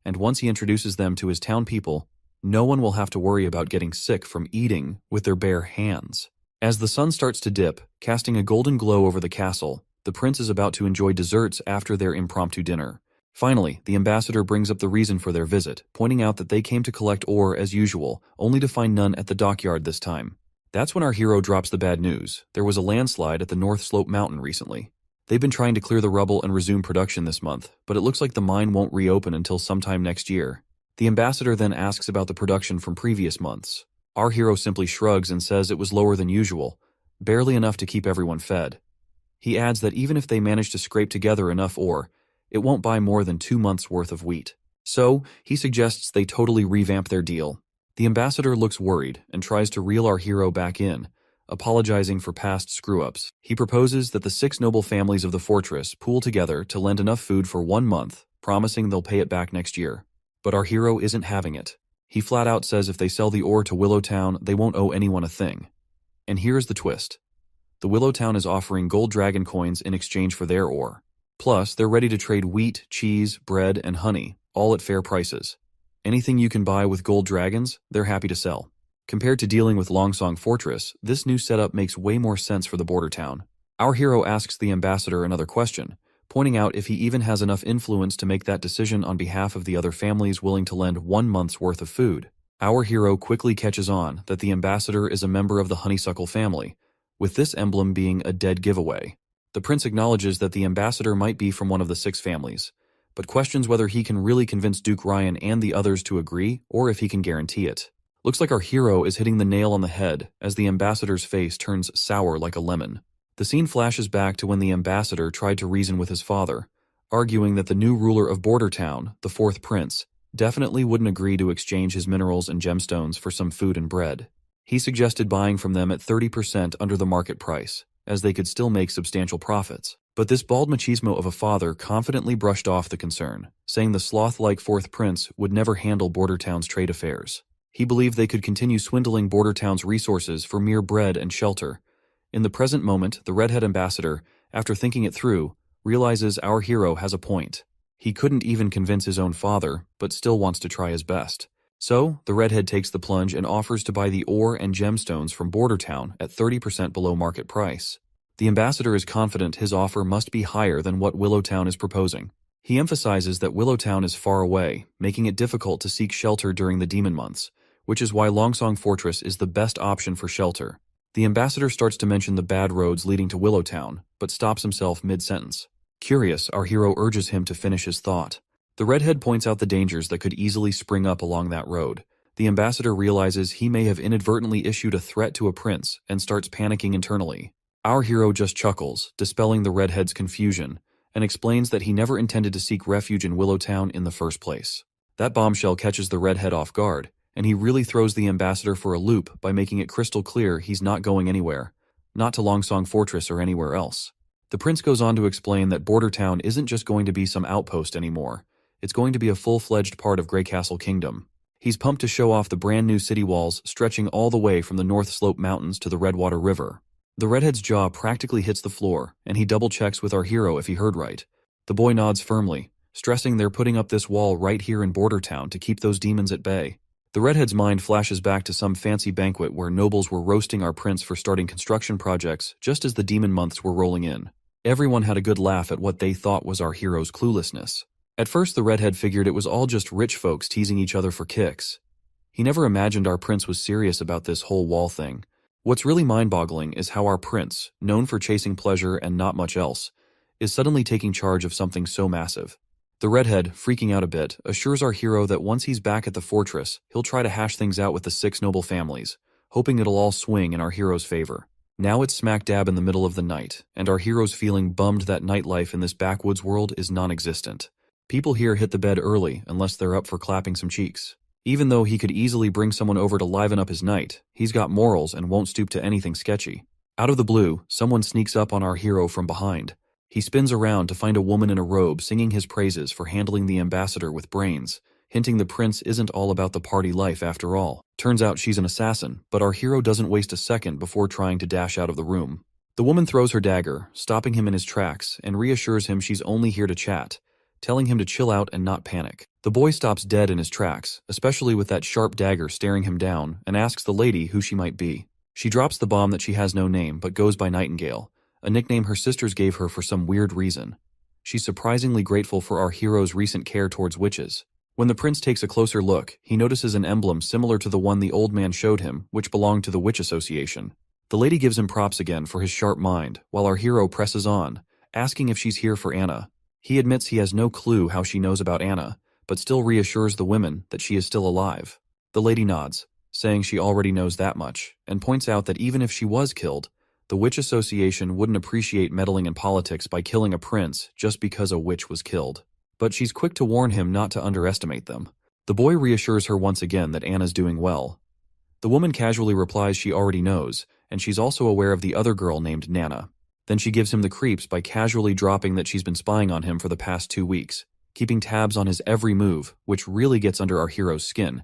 and once he introduces them to his town people, no one will have to worry about getting sick from eating with their bare hands. As the sun starts to dip, casting a golden glow over the castle, the prince is about to enjoy desserts after their impromptu dinner. Finally, the ambassador brings up the reason for their visit, pointing out that they came to collect ore as usual, only to find none at the dockyard this time. That's when our hero drops the bad news. There was a landslide at the North Slope Mountain recently. They've been trying to clear the rubble and resume production this month, but it looks like the mine won't reopen until sometime next year. The ambassador then asks about the production from previous months. Our hero simply shrugs and says it was lower than usual, barely enough to keep everyone fed. He adds that even if they manage to scrape together enough ore, it won't buy more than 2 months' worth of wheat. So, he suggests they totally revamp their deal. The ambassador looks worried and tries to reel our hero back in, apologizing for past screw-ups. He proposes that the 6 noble families of the fortress pool together to lend enough food for 1 month, promising they'll pay it back next year. But our hero isn't having it. He flat out says if they sell the ore to Willowtown, they won't owe anyone a thing. And here's the twist. The Willowtown is offering gold dragon coins in exchange for their ore. Plus, they're ready to trade wheat, cheese, bread, and honey, all at fair prices. Anything you can buy with gold dragons, they're happy to sell. Compared to dealing with Longsong Fortress, this new setup makes way more sense for the border town. Our hero asks the ambassador another question, pointing out if he even has enough influence to make that decision on behalf of the other families willing to lend 1 month's worth of food. Our hero quickly catches on that the ambassador is a member of the honeysuckle family, with this emblem being a dead giveaway. The prince acknowledges that the ambassador might be from one of the 6 families, but questions whether he can really convince Duke Ryan and the others to agree, or if he can guarantee it. Looks like our hero is hitting the nail on the head as the ambassador's face turns sour like a lemon. The scene flashes back to when the ambassador tried to reason with his father, arguing that the new ruler of Border Town, the 4th prince, definitely wouldn't agree to exchange his minerals and gemstones for some food and bread. He suggested buying from them at 30% under the market price, as they could still make substantial profits. But this bald machismo of a father confidently brushed off the concern, saying the sloth-like 4th prince would never handle Border Town's trade affairs. He believed they could continue swindling border towns' resources for mere bread and shelter. In the present moment, the redhead ambassador, after thinking it through, realizes our hero has a point. He couldn't even convince his own father, but still wants to try his best. So, the redhead takes the plunge and offers to buy the ore and gemstones from Border Town at 30% below market price. The ambassador is confident his offer must be higher than what Willowtown is proposing. He emphasizes that Willowtown is far away, making it difficult to seek shelter during the demon months, which is why Longsong Fortress is the best option for shelter. The ambassador starts to mention the bad roads leading to Willowtown, but stops himself mid-sentence. Curious, our hero urges him to finish his thought. The redhead points out the dangers that could easily spring up along that road. The ambassador realizes he may have inadvertently issued a threat to a prince and starts panicking internally. Our hero just chuckles, dispelling the redhead's confusion, and explains that he never intended to seek refuge in Willowtown in the first place. That bombshell catches the redhead off guard, and he really throws the ambassador for a loop by making it crystal clear he's not going anywhere, not to Longsong Fortress or anywhere else. The prince goes on to explain that Border Town isn't just going to be some outpost anymore. It's going to be a full-fledged part of Grey Castle Kingdom. He's pumped to show off the brand new city walls stretching all the way from the North Slope Mountains to the Redwater River. The redhead's jaw practically hits the floor, and he double-checks with our hero if he heard right. The boy nods firmly, stressing they're putting up this wall right here in Border Town to keep those demons at bay. The redhead's mind flashes back to some fancy banquet where nobles were roasting our prince for starting construction projects just as the demon months were rolling in. Everyone had a good laugh at what they thought was our hero's cluelessness. At first, the redhead figured it was all just rich folks teasing each other for kicks. He never imagined our prince was serious about this whole wall thing. What's really mind-boggling is how our prince, known for chasing pleasure and not much else, is suddenly taking charge of something so massive. The redhead, freaking out a bit, assures our hero that once he's back at the fortress, he'll try to hash things out with the 6 noble families, hoping it'll all swing in our hero's favor. Now it's smack dab in the middle of the night, and our hero's feeling bummed that nightlife in this backwoods world is non-existent. People here hit the bed early unless they're up for clapping some cheeks. Even though he could easily bring someone over to liven up his night, he's got morals and won't stoop to anything sketchy. Out of the blue, someone sneaks up on our hero from behind. He spins around to find a woman in a robe singing his praises for handling the ambassador with brains, hinting the prince isn't all about the party life after all. Turns out she's an assassin, but our hero doesn't waste a second before trying to dash out of the room. The woman throws her dagger, stopping him in his tracks, and reassures him she's only here to chat, telling him to chill out and not panic. The boy stops dead in his tracks, especially with that sharp dagger staring him down, and asks the lady who she might be. She drops the bomb that she has no name but goes by Nightingale, a nickname her sisters gave her for some weird reason. She's surprisingly grateful for our hero's recent care towards witches. When the prince takes a closer look, he notices an emblem similar to the one the old man showed him, which belonged to the Witch Association. The lady gives him props again for his sharp mind, while our hero presses on, asking if she's here for Anna. He admits he has no clue how she knows about Anna, but still reassures the women that she is still alive. The lady nods, saying she already knows that much, and points out that even if she was killed, the Witch Association wouldn't appreciate meddling in politics by killing a prince just because a witch was killed. But she's quick to warn him not to underestimate them. The boy reassures her once again that Anna's doing well. The woman casually replies she already knows, and she's also aware of the other girl named Nana. Then she gives him the creeps by casually dropping that she's been spying on him for the past 2 weeks, keeping tabs on his every move, which really gets under our hero's skin.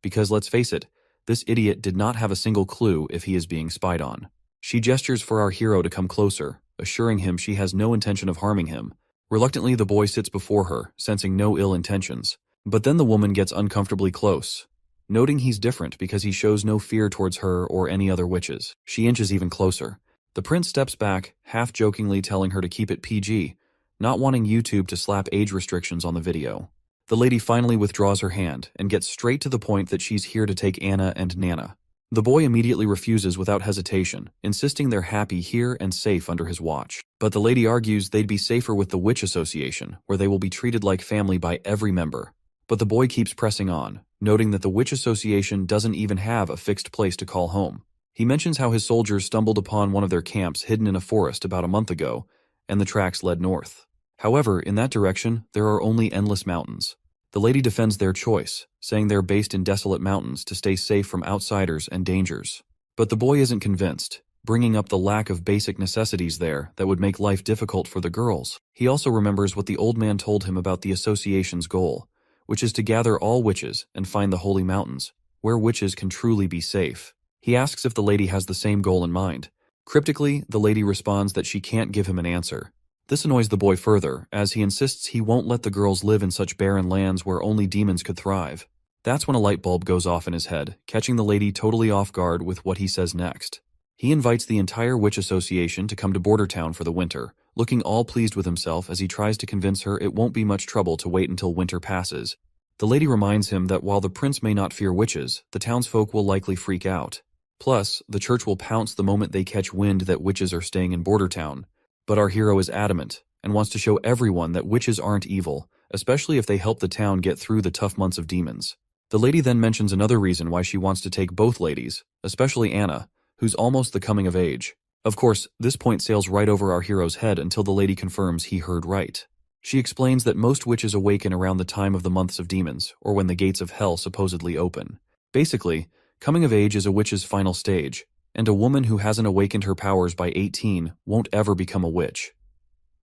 Because let's face it, this idiot did not have a single clue if he is being spied on. She gestures for our hero to come closer, assuring him she has no intention of harming him. Reluctantly, the boy sits before her, sensing no ill intentions. But then the woman gets uncomfortably close. Noting he's different because he shows no fear towards her or any other witches, she inches even closer. The prince steps back, half-jokingly telling her to keep it PG, not wanting YouTube to slap age restrictions on the video. The lady finally withdraws her hand and gets straight to the point that she's here to take Anna and Nana. The boy immediately refuses without hesitation, insisting they're happy here and safe under his watch. But the lady argues they'd be safer with the Witch Association, where they will be treated like family by every member. But the boy keeps pressing on, noting that the Witch Association doesn't even have a fixed place to call home. He mentions how his soldiers stumbled upon one of their camps hidden in a forest about a month ago, and the tracks led north. However, in that direction, there are only endless mountains. The lady defends their choice, saying they're based in desolate mountains to stay safe from outsiders and dangers. But the boy isn't convinced, bringing up the lack of basic necessities there that would make life difficult for the girls. He also remembers what the old man told him about the association's goal, which is to gather all witches and find the holy mountains, where witches can truly be safe. He asks if the lady has the same goal in mind. Cryptically, the lady responds that she can't give him an answer. This annoys the boy further, as he insists he won't let the girls live in such barren lands where only demons could thrive. That's when a light bulb goes off in his head, catching the lady totally off guard with what he says next. He invites the entire witch association to come to Border Town for the winter, looking all pleased with himself as he tries to convince her it won't be much trouble to wait until winter passes. The lady reminds him that while the prince may not fear witches, the townsfolk will likely freak out. Plus, the church will pounce the moment they catch wind that witches are staying in Border Town. But our hero is adamant, and wants to show everyone that witches aren't evil, especially if they help the town get through the tough months of demons. The lady then mentions another reason why she wants to take both ladies, especially Anna, who's almost the coming of age. Of course, this point sails right over our hero's head until the lady confirms he heard right. She explains that most witches awaken around the time of the months of demons, or when the gates of hell supposedly open. Basically, coming of age is a witch's final stage, and a woman who hasn't awakened her powers by 18 won't ever become a witch.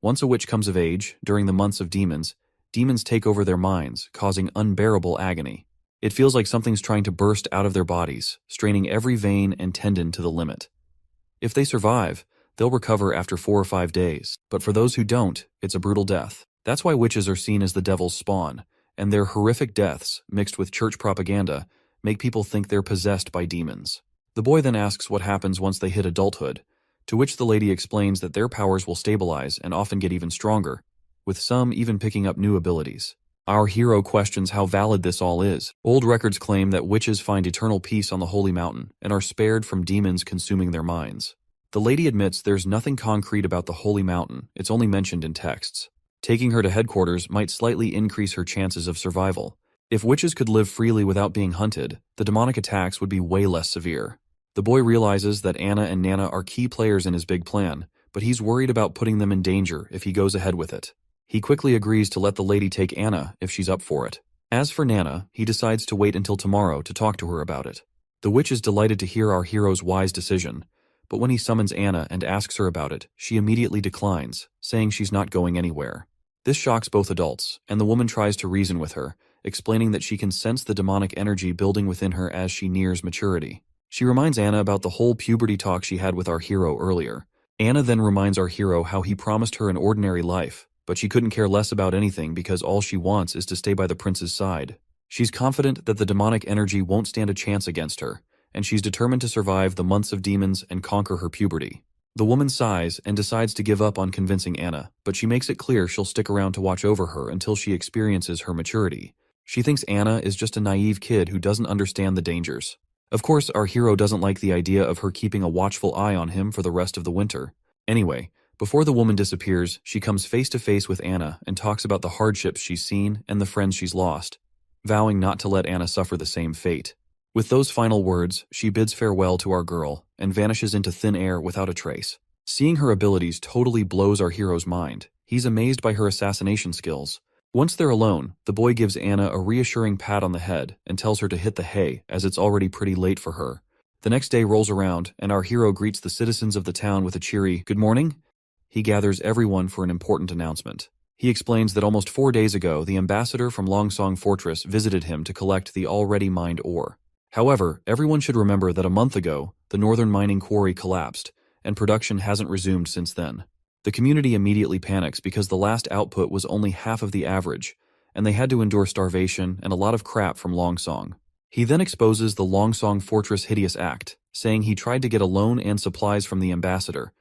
Once a witch comes of age, during the months of demons, demons take over their minds, causing unbearable agony. It feels like something's trying to burst out of their bodies, straining every vein and tendon to the limit. If they survive, they'll recover after 4 or 5 days, but for those who don't, it's a brutal death. That's why witches are seen as the devil's spawn, and their horrific deaths, mixed with church propaganda, make people think they're possessed by demons. The boy then asks what happens once they hit adulthood, to which the lady explains that their powers will stabilize and often get even stronger, with some even picking up new abilities. Our hero questions how valid this all is. Old records claim that witches find eternal peace on the holy mountain and are spared from demons consuming their minds. The lady admits there's nothing concrete about the holy mountain, it's only mentioned in texts. Taking her to headquarters might slightly increase her chances of survival. If witches could live freely without being hunted, the demonic attacks would be way less severe. The boy realizes that Anna and Nana are key players in his big plan, but he's worried about putting them in danger if he goes ahead with it. He quickly agrees to let the lady take Anna if she's up for it. As for Nana, he decides to wait until tomorrow to talk to her about it. The witch is delighted to hear our hero's wise decision, but when he summons Anna and asks her about it, she immediately declines, saying she's not going anywhere. This shocks both adults, and the woman tries to reason with her, explaining that she can sense the demonic energy building within her as she nears maturity. She reminds Anna about the whole puberty talk she had with our hero earlier. Anna then reminds our hero how he promised her an ordinary life, but she couldn't care less about anything because all she wants is to stay by the prince's side. She's confident that the demonic energy won't stand a chance against her, and she's determined to survive the months of demons and conquer her puberty. The woman sighs and decides to give up on convincing Anna, but she makes it clear she'll stick around to watch over her until she experiences her maturity. She thinks Anna is just a naive kid who doesn't understand the dangers. Of course, our hero doesn't like the idea of her keeping a watchful eye on him for the rest of the winter. Anyway, before the woman disappears, she comes face to face with Anna and talks about the hardships she's seen and the friends she's lost, vowing not to let Anna suffer the same fate. With those final words, she bids farewell to our girl and vanishes into thin air without a trace. Seeing her abilities totally blows our hero's mind. He's amazed by her assassination skills. Once they're alone, the boy gives Anna a reassuring pat on the head and tells her to hit the hay as it's already pretty late for her. The next day rolls around and our hero greets the citizens of the town with a cheery, "Good morning." He gathers everyone for an important announcement. He explains that almost 4 days ago, the ambassador from Longsong Fortress visited him to collect the already mined ore. However, everyone should remember that a month ago, the northern mining quarry collapsed, and production hasn't resumed since then. The community immediately panics because the last output was only half of the average, and they had to endure starvation and a lot of crap from Longsong. He then exposes the Longsong Fortress hideous act, saying he tried to get a loan and supplies from the ambassador,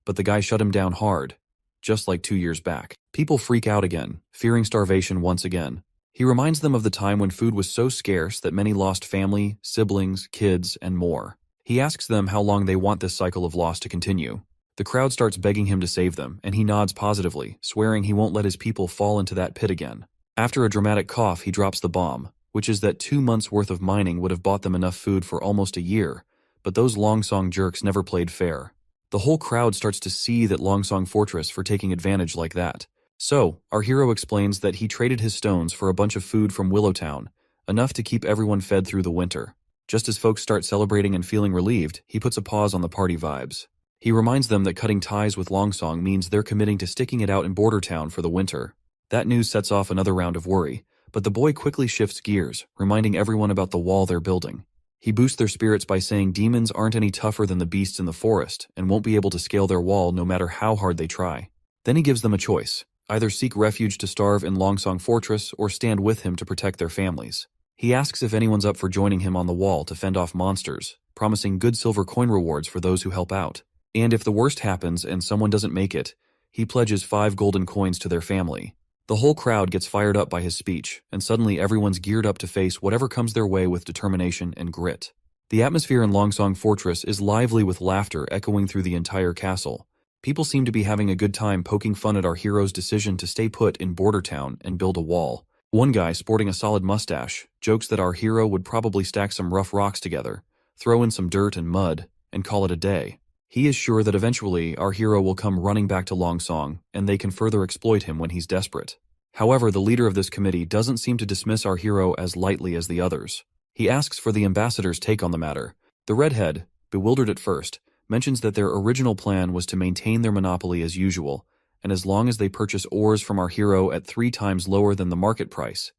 but the guy shut him down hard, just like 2 years back. People freak out again, fearing starvation once again. He reminds them of the time when food was so scarce that many lost family, siblings, kids, and more. He asks them how long they want this cycle of loss to continue. The crowd starts begging him to save them, and he nods positively, swearing he won't let his people fall into that pit again. After a dramatic cough, he drops the bomb, which is that 2 months' worth of mining would have bought them enough food for almost a year, but those Longsong jerks never played fair. The whole crowd starts to see that Longsong Fortress for taking advantage like that. So, our hero explains that he traded his stones for a bunch of food from Willowtown, enough to keep everyone fed through the winter. Just as folks start celebrating and feeling relieved, he puts a pause on the party vibes. He reminds them that cutting ties with Longsong means they're committing to sticking it out in Border Town for the winter. That news sets off another round of worry, but the boy quickly shifts gears, reminding everyone about the wall they're building. He boosts their spirits by saying demons aren't any tougher than the beasts in the forest and won't be able to scale their wall no matter how hard they try. Then he gives them a choice: either seek refuge to starve in Longsong Fortress or stand with him to protect their families. He asks if anyone's up for joining him on the wall to fend off monsters, promising good silver coin rewards for those who help out. And if the worst happens and someone doesn't make it, he pledges 5 golden coins to their family. The whole crowd gets fired up by his speech, and suddenly everyone's geared up to face whatever comes their way with determination and grit. The atmosphere in Longsong Fortress is lively with laughter echoing through the entire castle. People seem to be having a good time poking fun at our hero's decision to stay put in Border Town and build a wall. One guy, sporting a solid mustache, jokes that our hero would probably stack some rough rocks together, throw in some dirt and mud, and call it a day. He is sure that eventually our hero will come running back to Longsong, and they can further exploit him when he's desperate. However, the leader of this committee doesn't seem to dismiss our hero as lightly as the others. He asks for the ambassador's take on the matter. The redhead, bewildered at first, mentions that their original plan was to maintain their monopoly as usual, and as long as they purchase ores from our hero at 3 times lower than the market price,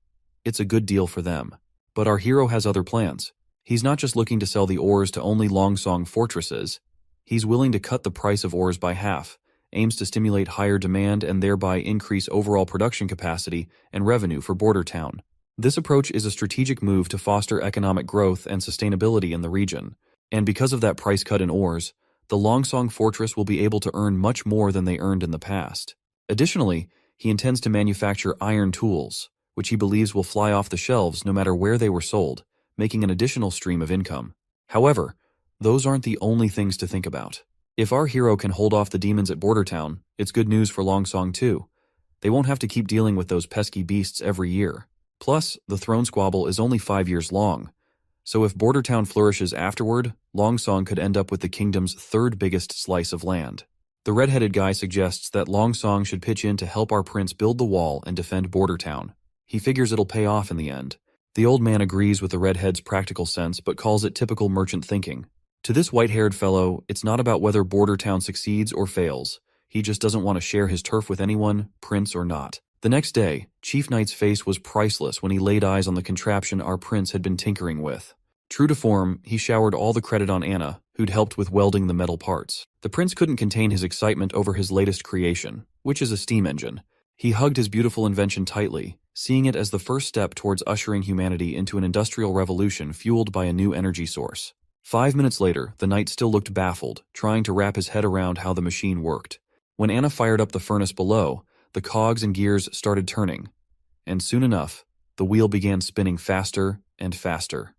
it's a good deal for them. But our hero has other plans. He's not just looking to sell the ores to only Longsong fortresses. He's willing to cut the price of ores by half, aims to stimulate higher demand and thereby increase overall production capacity and revenue for Border Town. This approach is a strategic move to foster economic growth and sustainability in the region. And because of that price cut in ores, the Longsong Fortress will be able to earn much more than they earned in the past. Additionally, he intends to manufacture iron tools, which he believes will fly off the shelves no matter where they were sold, making an additional stream of income. However, those aren't the only things to think about. If our hero can hold off the demons at Border Town, it's good news for Longsong too. They won't have to keep dealing with those pesky beasts every year. Plus, the throne squabble is only 5 years long. So if Border Town flourishes afterward, Longsong could end up with the kingdom's 3rd biggest slice of land. The red-headed guy suggests that Longsong should pitch in to help our prince build the wall and defend Border Town. He figures it'll pay off in the end. The old man agrees with the redhead's practical sense but calls it typical merchant thinking. To this white-haired fellow, it's not about whether Border Town succeeds or fails. He just doesn't want to share his turf with anyone, prince or not. The next day, Chief Knight's face was priceless when he laid eyes on the contraption our prince had been tinkering with. True to form, he showered all the credit on Anna, who'd helped with welding the metal parts. The prince couldn't contain his excitement over his latest creation, which is a steam engine. He hugged his beautiful invention tightly, seeing it as the first step towards ushering humanity into an industrial revolution fueled by a new energy source. 5 minutes later, the knight still looked baffled, trying to wrap his head around how the machine worked. When Anna fired up the furnace below, the cogs and gears started turning, and soon enough, the wheel began spinning faster and faster.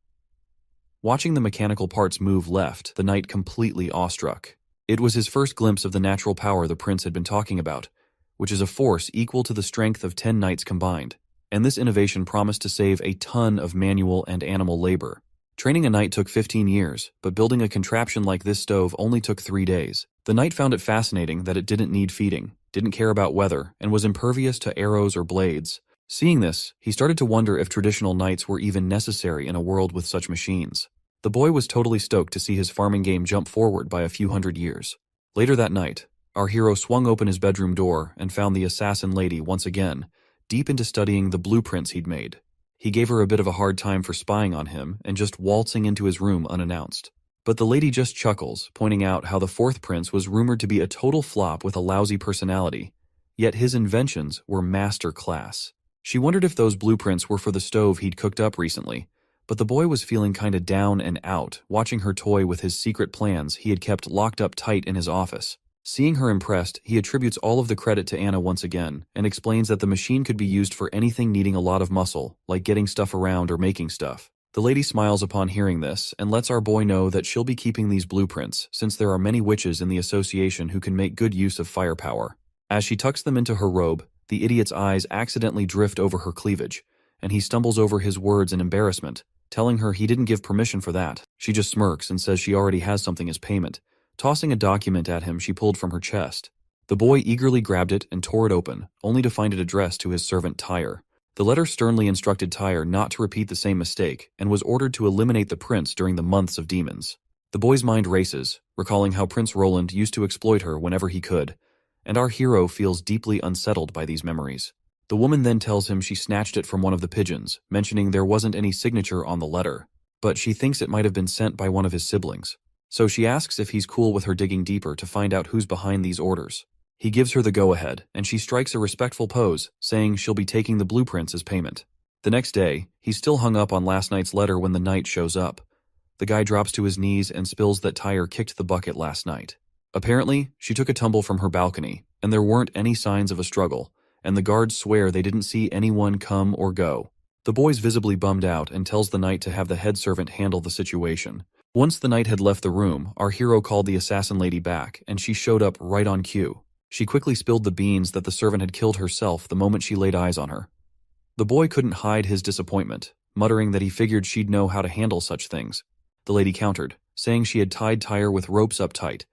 Watching the mechanical parts move left, the knight completely awestruck. It was his first glimpse of the natural power the prince had been talking about, which is a force equal to the strength of 10 knights combined, and this innovation promised to save a ton of manual and animal labor. Training a knight took 15 years, but building a contraption like this stove only took 3 days. The knight found it fascinating that it didn't need feeding, didn't care about weather, and was impervious to arrows or blades. Seeing this, he started to wonder if traditional knights were even necessary in a world with such machines. The boy was totally stoked to see his farming game jump forward by a few hundred years. Later that night, our hero swung open his bedroom door and found the assassin lady once again, deep into studying the blueprints he'd made. He gave her a bit of a hard time for spying on him and just waltzing into his room unannounced. But the lady just chuckles, pointing out how the 4th prince was rumored to be a total flop with a lousy personality, yet his inventions were master class. She wondered if those blueprints were for the stove he'd cooked up recently, but the boy was feeling kinda down and out, watching her toy with his secret plans he had kept locked up tight in his office. Seeing her impressed, he attributes all of the credit to Anna once again, and explains that the machine could be used for anything needing a lot of muscle, like getting stuff around or making stuff. The lady smiles upon hearing this, and lets our boy know that she'll be keeping these blueprints, since there are many witches in the association who can make good use of firepower. As she tucks them into her robe, the idiot's eyes accidentally drift over her cleavage, and he stumbles over his words in embarrassment, telling her he didn't give permission for that. She just smirks and says she already has something as payment, tossing a document at him she pulled from her chest. The boy eagerly grabbed it and tore it open, only to find it addressed to his servant Tyre. The letter sternly instructed Tyre not to repeat the same mistake and was ordered to eliminate the prince during the months of demons. The boy's mind races, recalling how Prince Roland used to exploit her whenever he could, and our hero feels deeply unsettled by these memories. The woman then tells him she snatched it from one of the pigeons, mentioning there wasn't any signature on the letter, but she thinks it might have been sent by one of his siblings. So she asks if he's cool with her digging deeper to find out who's behind these orders. He gives her the go-ahead, and she strikes a respectful pose, saying she'll be taking the blueprints as payment. The next day, he's still hung up on last night's letter when the knight shows up. The guy drops to his knees and spills that Tyre kicked the bucket last night. Apparently, she took a tumble from her balcony, and there weren't any signs of a struggle, and the guards swear they didn't see anyone come or go. The boy's visibly bummed out and tells the knight to have the head servant handle the situation. Once the knight had left the room, our hero called the assassin lady back, and she showed up right on cue. She quickly spilled the beans that the servant had killed herself the moment she laid eyes on her. The boy couldn't hide his disappointment, muttering that he figured she'd know how to handle such things. The lady countered, saying she had tied Tyre with ropes up tight,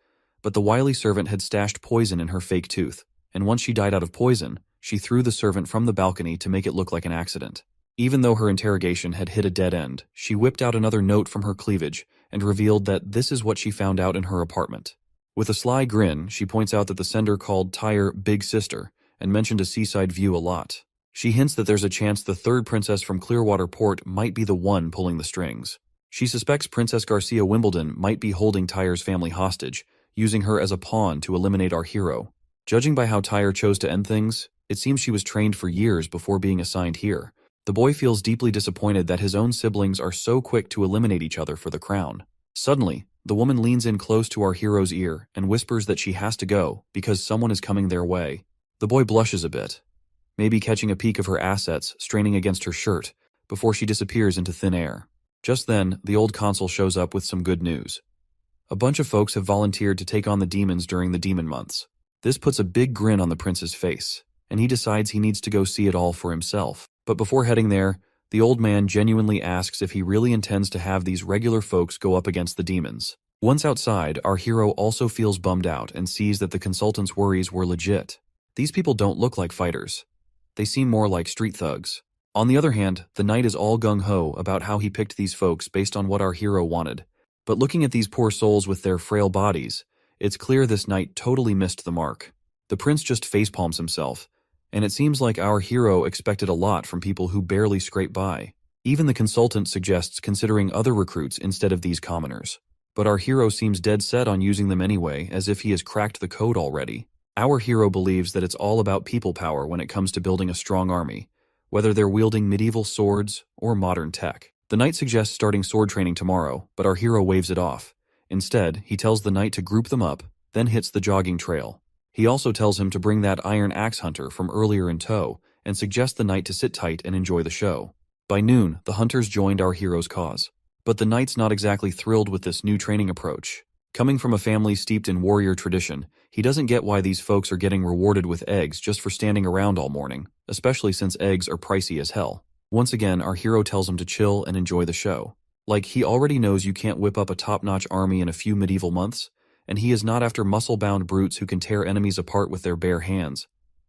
but the wily servant had stashed poison in her fake tooth, and once she died out of poison, she threw the servant from the balcony to make it look like an accident. Even though her interrogation had hit a dead end, she whipped out another note from her cleavage and revealed that this is what she found out in her apartment. With a sly grin, she points out that the sender called Tyre Big Sister and mentioned a seaside view a lot. She hints that there's a chance the third princess from Clearwater Port might be the one pulling the strings. She suspects Princess Garcia Wimbledon might be holding Tyre's family hostage, using her as a pawn to eliminate our hero. Judging by how Tyre chose to end things, it seems she was trained for years before being assigned here. The boy feels deeply disappointed that his own siblings are so quick to eliminate each other for the crown. Suddenly, the woman leans in close to our hero's ear and whispers that she has to go because someone is coming their way. The boy blushes a bit, maybe catching a peek of her assets straining against her shirt, before she disappears into thin air. Just then, the old consul shows up with some good news. A bunch of folks have volunteered to take on the demons during the demon months. This puts a big grin on the prince's face, and he decides he needs to go see it all for himself. But before heading there, the old man genuinely asks if he really intends to have these regular folks go up against the demons. Once outside, our hero also feels bummed out and sees that the consultant's worries were legit. These people don't look like fighters. They seem more like street thugs. On the other hand, the knight is all gung-ho about how he picked these folks based on what our hero wanted. But looking at these poor souls with their frail bodies, it's clear this knight totally missed the mark. The prince just facepalms himself, and it seems like our hero expected a lot from people who barely scrape by. Even the consultant suggests considering other recruits instead of these commoners. But our hero seems dead set on using them anyway, as if he has cracked the code already. Our hero believes that it's all about people power when it comes to building a strong army, whether they're wielding medieval swords or modern tech. The knight suggests starting sword training tomorrow, but our hero waves it off. Instead, he tells the knight to group them up, then hits the jogging trail. He also tells him to bring that iron axe hunter from earlier in tow, and suggests the knight to sit tight and enjoy the show. By noon, the hunters joined our hero's cause. But the knight's not exactly thrilled with this new training approach. Coming from a family steeped in warrior tradition, he doesn't get why these folks are getting rewarded with eggs just for standing around all morning, especially since eggs are pricey as hell. Once again, our hero tells him to chill and enjoy the show. Like, he already knows you can't whip up a top-notch army in a few medieval months, and he is not after muscle-bound brutes who can tear enemies apart with their bare hands.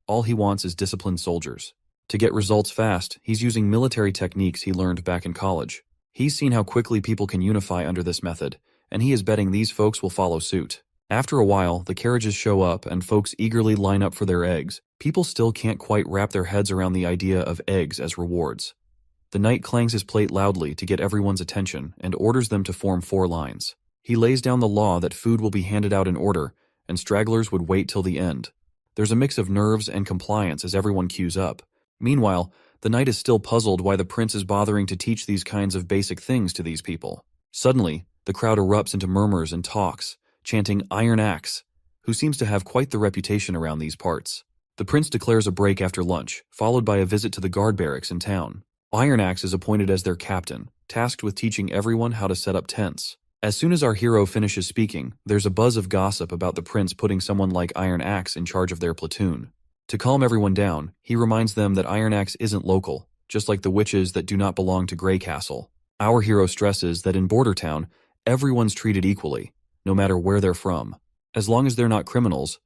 All he wants is disciplined soldiers. To get results fast, he's using military techniques he learned back in college. He's seen how quickly people can unify under this method, and he is betting these folks will follow suit. After a while, the carriages show up and folks eagerly line up for their eggs. People still can't quite wrap their heads around the idea of eggs as rewards. The knight clangs his plate loudly to get everyone's attention and orders them to form 4 lines. He lays down the law that food will be handed out in order, and stragglers would wait till the end. There's a mix of nerves and compliance as everyone queues up. Meanwhile, the knight is still puzzled why the prince is bothering to teach these kinds of basic things to these people. Suddenly, the crowd erupts into murmurs and talks, chanting Iron Axe, who seems to have quite the reputation around these parts. The prince declares a break after lunch, followed by a visit to the guard barracks in town. Iron Axe is appointed as their captain, tasked with teaching everyone how to set up tents. As soon as our hero finishes speaking, there's a buzz of gossip about the prince putting someone like Iron Axe in charge of their platoon. To calm everyone down, he reminds them that Iron Axe isn't local, just like the witches that do not belong to Grey Castle. Our hero stresses that in Border Town, everyone's treated equally, no matter where they're from. As long as they're not criminals,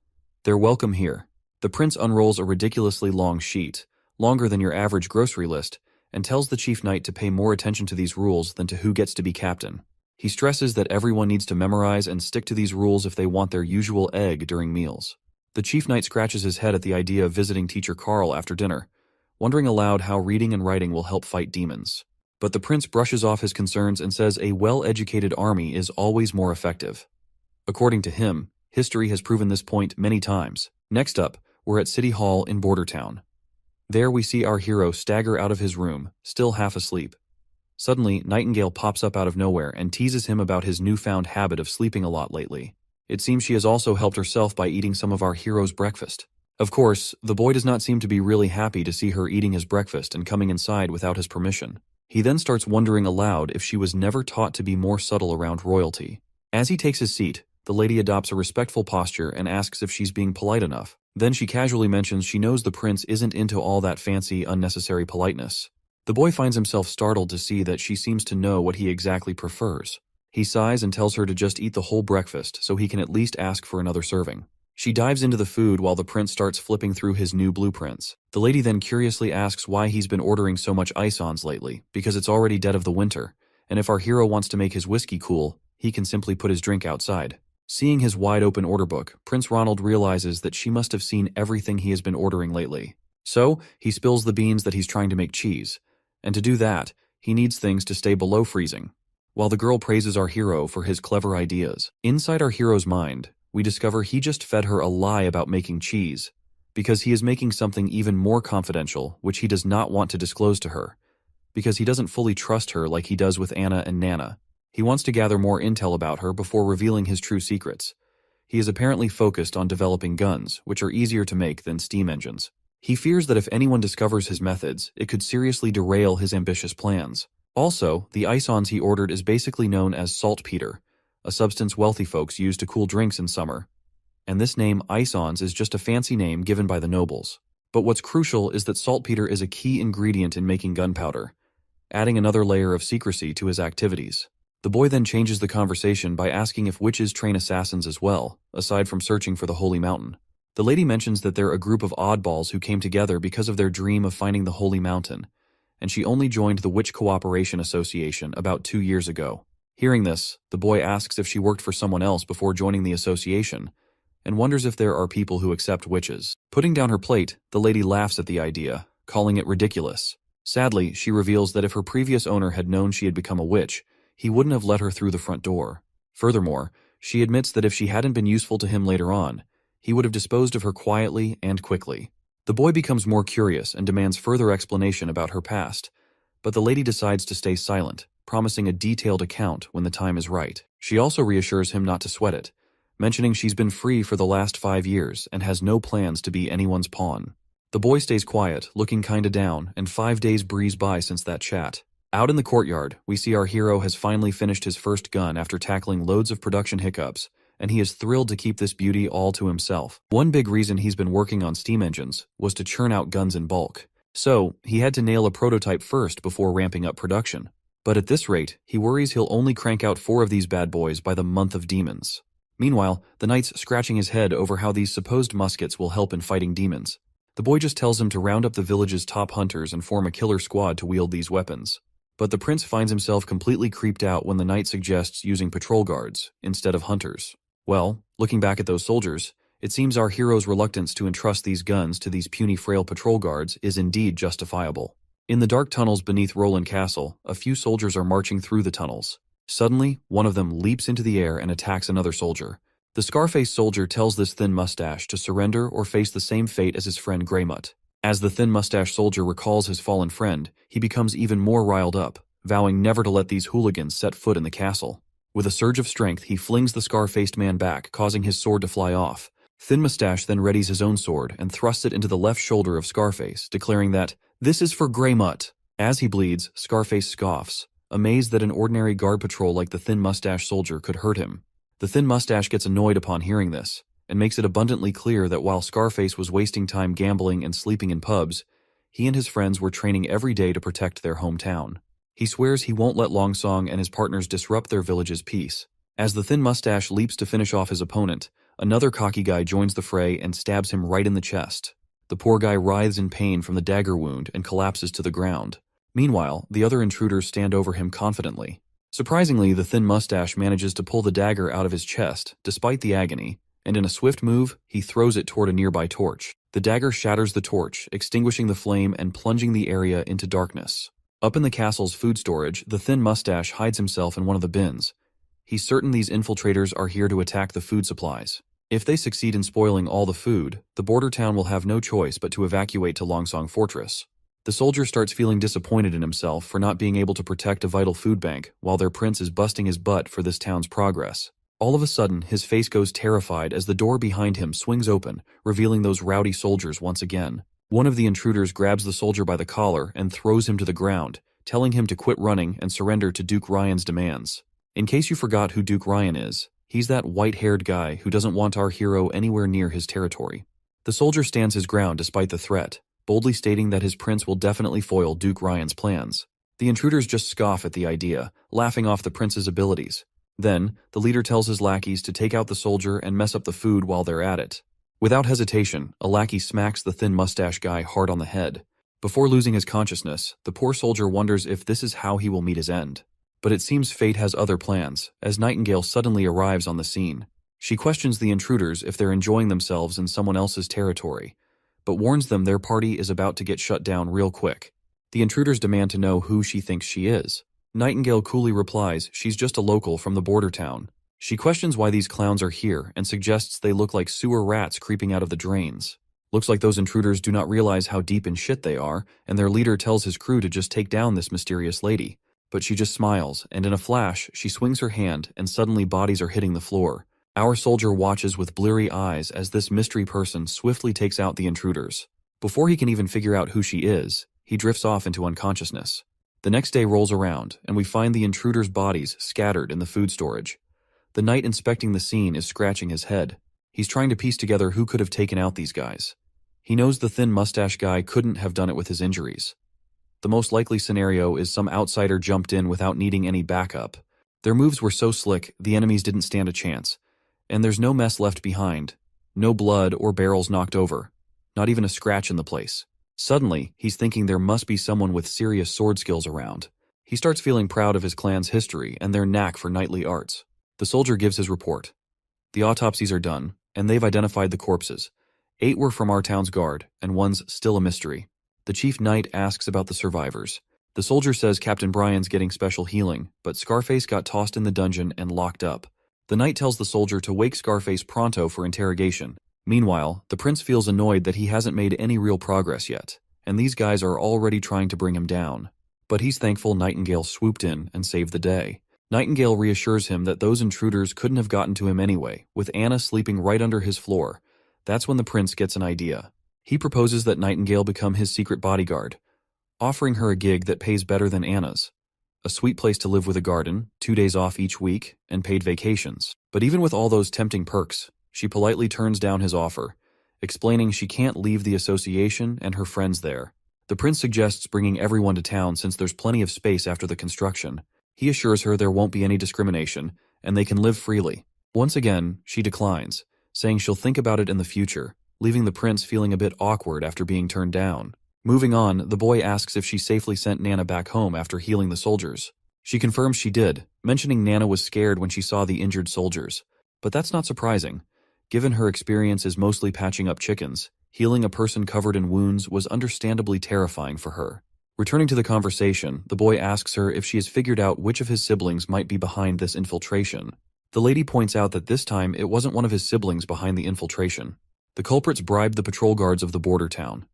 they're welcome here. The prince unrolls a ridiculously long sheet, longer than your average grocery list, and tells the chief knight to pay more attention to these rules than to who gets to be captain. He stresses that everyone needs to memorize and stick to these rules if they want their usual egg during meals. The chief knight scratches his head at the idea of visiting Teacher Carl after dinner, wondering aloud how reading and writing will help fight demons. But the prince brushes off his concerns and says a well-educated army is always more effective. According to him, history has proven this point many times. Next up, we're at City Hall in Border Town. There we see our hero stagger out of his room, still half asleep. Suddenly, Nightingale pops up out of nowhere and teases him about his newfound habit of sleeping a lot lately. It seems she has also helped herself by eating some of our hero's breakfast. Of course, the boy does not seem to be really happy to see her eating his breakfast and coming inside without his permission. He then starts wondering aloud if she was never taught to be more subtle around royalty. As he takes his seat, the lady adopts a respectful posture and asks if she's being polite enough. Then she casually mentions she knows the prince isn't into all that fancy, unnecessary politeness. The boy finds himself startled to see that she seems to know what he exactly prefers. He sighs and tells her to just eat the whole breakfast so he can at least ask for another serving. She dives into the food while the prince starts flipping through his new blueprints. The lady then curiously asks why he's been ordering so much ice-ons lately, because it's already dead of the winter, and if our hero wants to make his whiskey cool, he can simply put his drink outside. Seeing his wide-open order book, Prince Ronald realizes that she must have seen everything he has been ordering lately. So, he spills the beans that he's trying to make cheese. And to do that, he needs things to stay below freezing. While the girl praises our hero for his clever ideas, inside our hero's mind, we discover he just fed her a lie about making cheese, because he is making something even more confidential, which he does not want to disclose to her, because he doesn't fully trust her like he does with Anna and Nana. He wants to gather more intel about her before revealing his true secrets. He is apparently focused on developing guns, which are easier to make than steam engines. He fears that if anyone discovers his methods, it could seriously derail his ambitious plans. Also, the ice-ons he ordered is basically known as saltpeter, a substance wealthy folks use to cool drinks in summer. And this name, ice-ons, is just a fancy name given by the nobles. But what's crucial is that saltpeter is a key ingredient in making gunpowder, adding another layer of secrecy to his activities. The boy then changes the conversation by asking if witches train assassins as well, aside from searching for the Holy Mountain. The lady mentions that they're a group of oddballs who came together because of their dream of finding the Holy Mountain, and she only joined the Witch Cooperation Association about 2 years ago. Hearing this, the boy asks if she worked for someone else before joining the association, and wonders if there are people who accept witches. Putting down her plate, the lady laughs at the idea, calling it ridiculous. Sadly, she reveals that if her previous owner had known she had become a witch, he wouldn't have let her through the front door. Furthermore, she admits that if she hadn't been useful to him later on, he would have disposed of her quietly and quickly. The boy becomes more curious and demands further explanation about her past, but the lady decides to stay silent, promising a detailed account when the time is right. She also reassures him not to sweat it, mentioning she's been free for the last 5 years and has no plans to be anyone's pawn. The boy stays quiet, looking kinda down, and 5 days breeze by since that chat. Out in the courtyard, we see our hero has finally finished his first gun after tackling loads of production hiccups, and he is thrilled to keep this beauty all to himself. One big reason he's been working on steam engines was to churn out guns in bulk, so he had to nail a prototype first before ramping up production. But at this rate, he worries he'll only crank out 4 of these bad boys by the month of demons. Meanwhile, the knight's scratching his head over how these supposed muskets will help in fighting demons. The boy just tells him to round up the village's top hunters and form a killer squad to wield these weapons. But the prince finds himself completely creeped out when the knight suggests using patrol guards instead of hunters. Well, looking back at those soldiers, it seems our hero's reluctance to entrust these guns to these puny frail patrol guards is indeed justifiable. In the dark tunnels beneath Roland Castle, a few soldiers are marching through the tunnels. Suddenly, one of them leaps into the air and attacks another soldier. The scar-faced soldier tells this thin mustache to surrender or face the same fate as his friend Greymutt. As the thin mustache soldier recalls his fallen friend, he becomes even more riled up, vowing never to let these hooligans set foot in the castle. With a surge of strength, he flings the scar-faced man back, causing his sword to fly off. Thin Mustache then readies his own sword and thrusts it into the left shoulder of Scarface, declaring that, "This is for Greymutt." As he bleeds, Scarface scoffs, amazed that an ordinary guard patrol like the Thin Mustache soldier could hurt him. The Thin Mustache gets annoyed upon hearing this, and makes it abundantly clear that while Scarface was wasting time gambling and sleeping in pubs, he and his friends were training every day to protect their hometown. He swears he won't let Longsong and his partners disrupt their village's peace. As the Thin Mustache leaps to finish off his opponent, another cocky guy joins the fray and stabs him right in the chest. The poor guy writhes in pain from the dagger wound and collapses to the ground. Meanwhile, the other intruders stand over him confidently. Surprisingly, the Thin Mustache manages to pull the dagger out of his chest, despite the agony, and in a swift move, he throws it toward a nearby torch. The dagger shatters the torch, extinguishing the flame and plunging the area into darkness. Up in the castle's food storage, the thin mustache hides himself in one of the bins. He's certain these infiltrators are here to attack the food supplies. If they succeed in spoiling all the food, the border town will have no choice but to evacuate to Longsong Fortress. The soldier starts feeling disappointed in himself for not being able to protect a vital food bank while their prince is busting his butt for this town's progress. All of a sudden, his face goes terrified as the door behind him swings open, revealing those rowdy soldiers once again. One of the intruders grabs the soldier by the collar and throws him to the ground, telling him to quit running and surrender to Duke Ryan's demands. In case you forgot who Duke Ryan is, he's that white-haired guy who doesn't want our hero anywhere near his territory. The soldier stands his ground despite the threat, boldly stating that his prince will definitely foil Duke Ryan's plans. The intruders just scoff at the idea, laughing off the prince's abilities. Then, the leader tells his lackeys to take out the soldier and mess up the food while they're at it. Without hesitation, a lackey smacks the thin mustache guy hard on the head. Before losing his consciousness, the poor soldier wonders if this is how he will meet his end. But it seems fate has other plans, as Nightingale suddenly arrives on the scene. She questions the intruders if they're enjoying themselves in someone else's territory, but warns them their party is about to get shut down real quick. The intruders demand to know who she thinks she is. Nightingale coolly replies she's just a local from the border town. She questions why these clowns are here and suggests they look like sewer rats creeping out of the drains. Looks like those intruders do not realize how deep in shit they are, and their leader tells his crew to just take down this mysterious lady. But she just smiles, and in a flash, she swings her hand, and suddenly bodies are hitting the floor. Our soldier watches with bleary eyes as this mystery person swiftly takes out the intruders. Before he can even figure out who she is, he drifts off into unconsciousness. The next day rolls around, and we find the intruders' bodies scattered in the food storage. The knight inspecting the scene is scratching his head. He's trying to piece together who could have taken out these guys. He knows the thin mustache guy couldn't have done it with his injuries. The most likely scenario is some outsider jumped in without needing any backup. Their moves were so slick, the enemies didn't stand a chance. And there's no mess left behind. No blood or barrels knocked over. Not even a scratch in the place. Suddenly, he's thinking there must be someone with serious sword skills around. He starts feeling proud of his clan's history and their knack for knightly arts. The soldier gives his report. The autopsies are done, and they've identified the corpses. 8 were from our town's guard, and 1's still a mystery. The chief knight asks about the survivors. The soldier says Captain Brian's getting special healing, but Scarface got tossed in the dungeon and locked up. The knight tells the soldier to wake Scarface pronto for interrogation. Meanwhile, the prince feels annoyed that he hasn't made any real progress yet, and these guys are already trying to bring him down. But he's thankful Nightingale swooped in and saved the day. Nightingale reassures him that those intruders couldn't have gotten to him anyway, with Anna sleeping right under his floor. That's when the prince gets an idea. He proposes that Nightingale become his secret bodyguard, offering her a gig that pays better than Anna's. A sweet place to live with a garden, 2 days off each week, and paid vacations. But even with all those tempting perks, she politely turns down his offer, explaining she can't leave the association and her friends there. The prince suggests bringing everyone to town since there's plenty of space after the construction. He assures her there won't be any discrimination, and they can live freely. Once again, she declines, saying she'll think about it in the future, leaving the prince feeling a bit awkward after being turned down. Moving on, the boy asks if she safely sent Nana back home after healing the soldiers. She confirms she did, mentioning Nana was scared when she saw the injured soldiers. But that's not surprising. Given her experience is mostly patching up chickens, healing a person covered in wounds was understandably terrifying for her. Returning to the conversation, the boy asks her if she has figured out which of his siblings might be behind this infiltration. The lady points out that this time it wasn't one of his siblings behind the infiltration. The culprits bribed the patrol guards of the border town.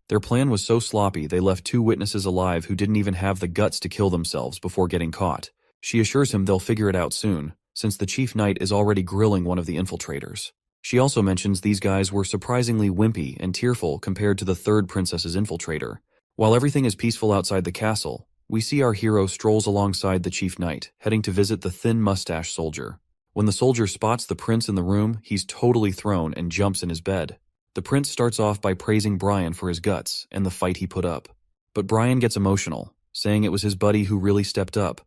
Their plan was so sloppy they left 2 witnesses alive who didn't even have the guts to kill themselves before getting caught. She assures him they'll figure it out soon, since the chief knight is already grilling one of the infiltrators. She also mentions these guys were surprisingly wimpy and tearful compared to the 3rd princess's infiltrator. While everything is peaceful outside the castle, we see our hero strolls alongside the chief knight, heading to visit the thin mustache soldier. When the soldier spots the prince in the room, he's totally thrown and jumps in his bed. The prince starts off by praising Brian for his guts and the fight he put up. But Brian gets emotional, saying it was his buddy who really stepped up,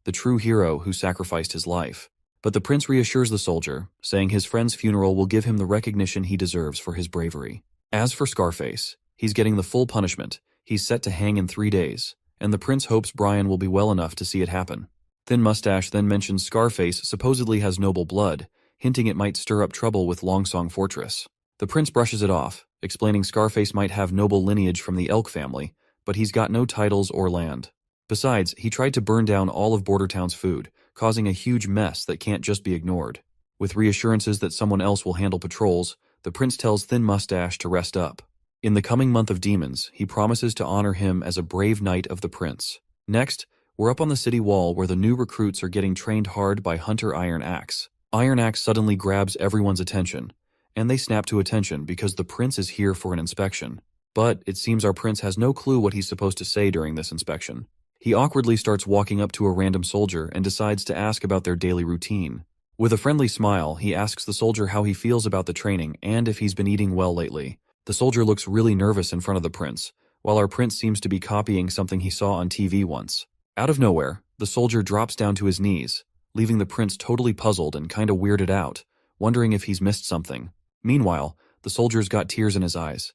the true hero who sacrificed his life. But the prince reassures the soldier, saying his friend's funeral will give him the recognition he deserves for his bravery. As for Scarface, he's getting the full punishment. He's set to hang in 3 days, and the prince hopes Brian will be well enough to see it happen. Thin Mustache then mentions Scarface supposedly has noble blood, hinting it might stir up trouble with Longsong Fortress. The prince brushes it off, explaining Scarface might have noble lineage from the Elk family, but he's got no titles or land. Besides, he tried to burn down all of Bordertown's food, causing a huge mess that can't just be ignored. With reassurances that someone else will handle patrols, the prince tells Thin Mustache to rest up. In the coming month of demons, he promises to honor him as a brave knight of the prince. Next, we're up on the city wall where the new recruits are getting trained hard by Hunter Iron Axe. Iron Axe suddenly grabs everyone's attention, and they snap to attention because the prince is here for an inspection. But it seems our prince has no clue what he's supposed to say during this inspection. He awkwardly starts walking up to a random soldier and decides to ask about their daily routine. With a friendly smile, he asks the soldier how he feels about the training and if he's been eating well lately. The soldier looks really nervous in front of the prince, while our prince seems to be copying something he saw on TV once. Out of nowhere, the soldier drops down to his knees, leaving the prince totally puzzled and kinda weirded out, wondering if he's missed something. Meanwhile, the soldier's got tears in his eyes.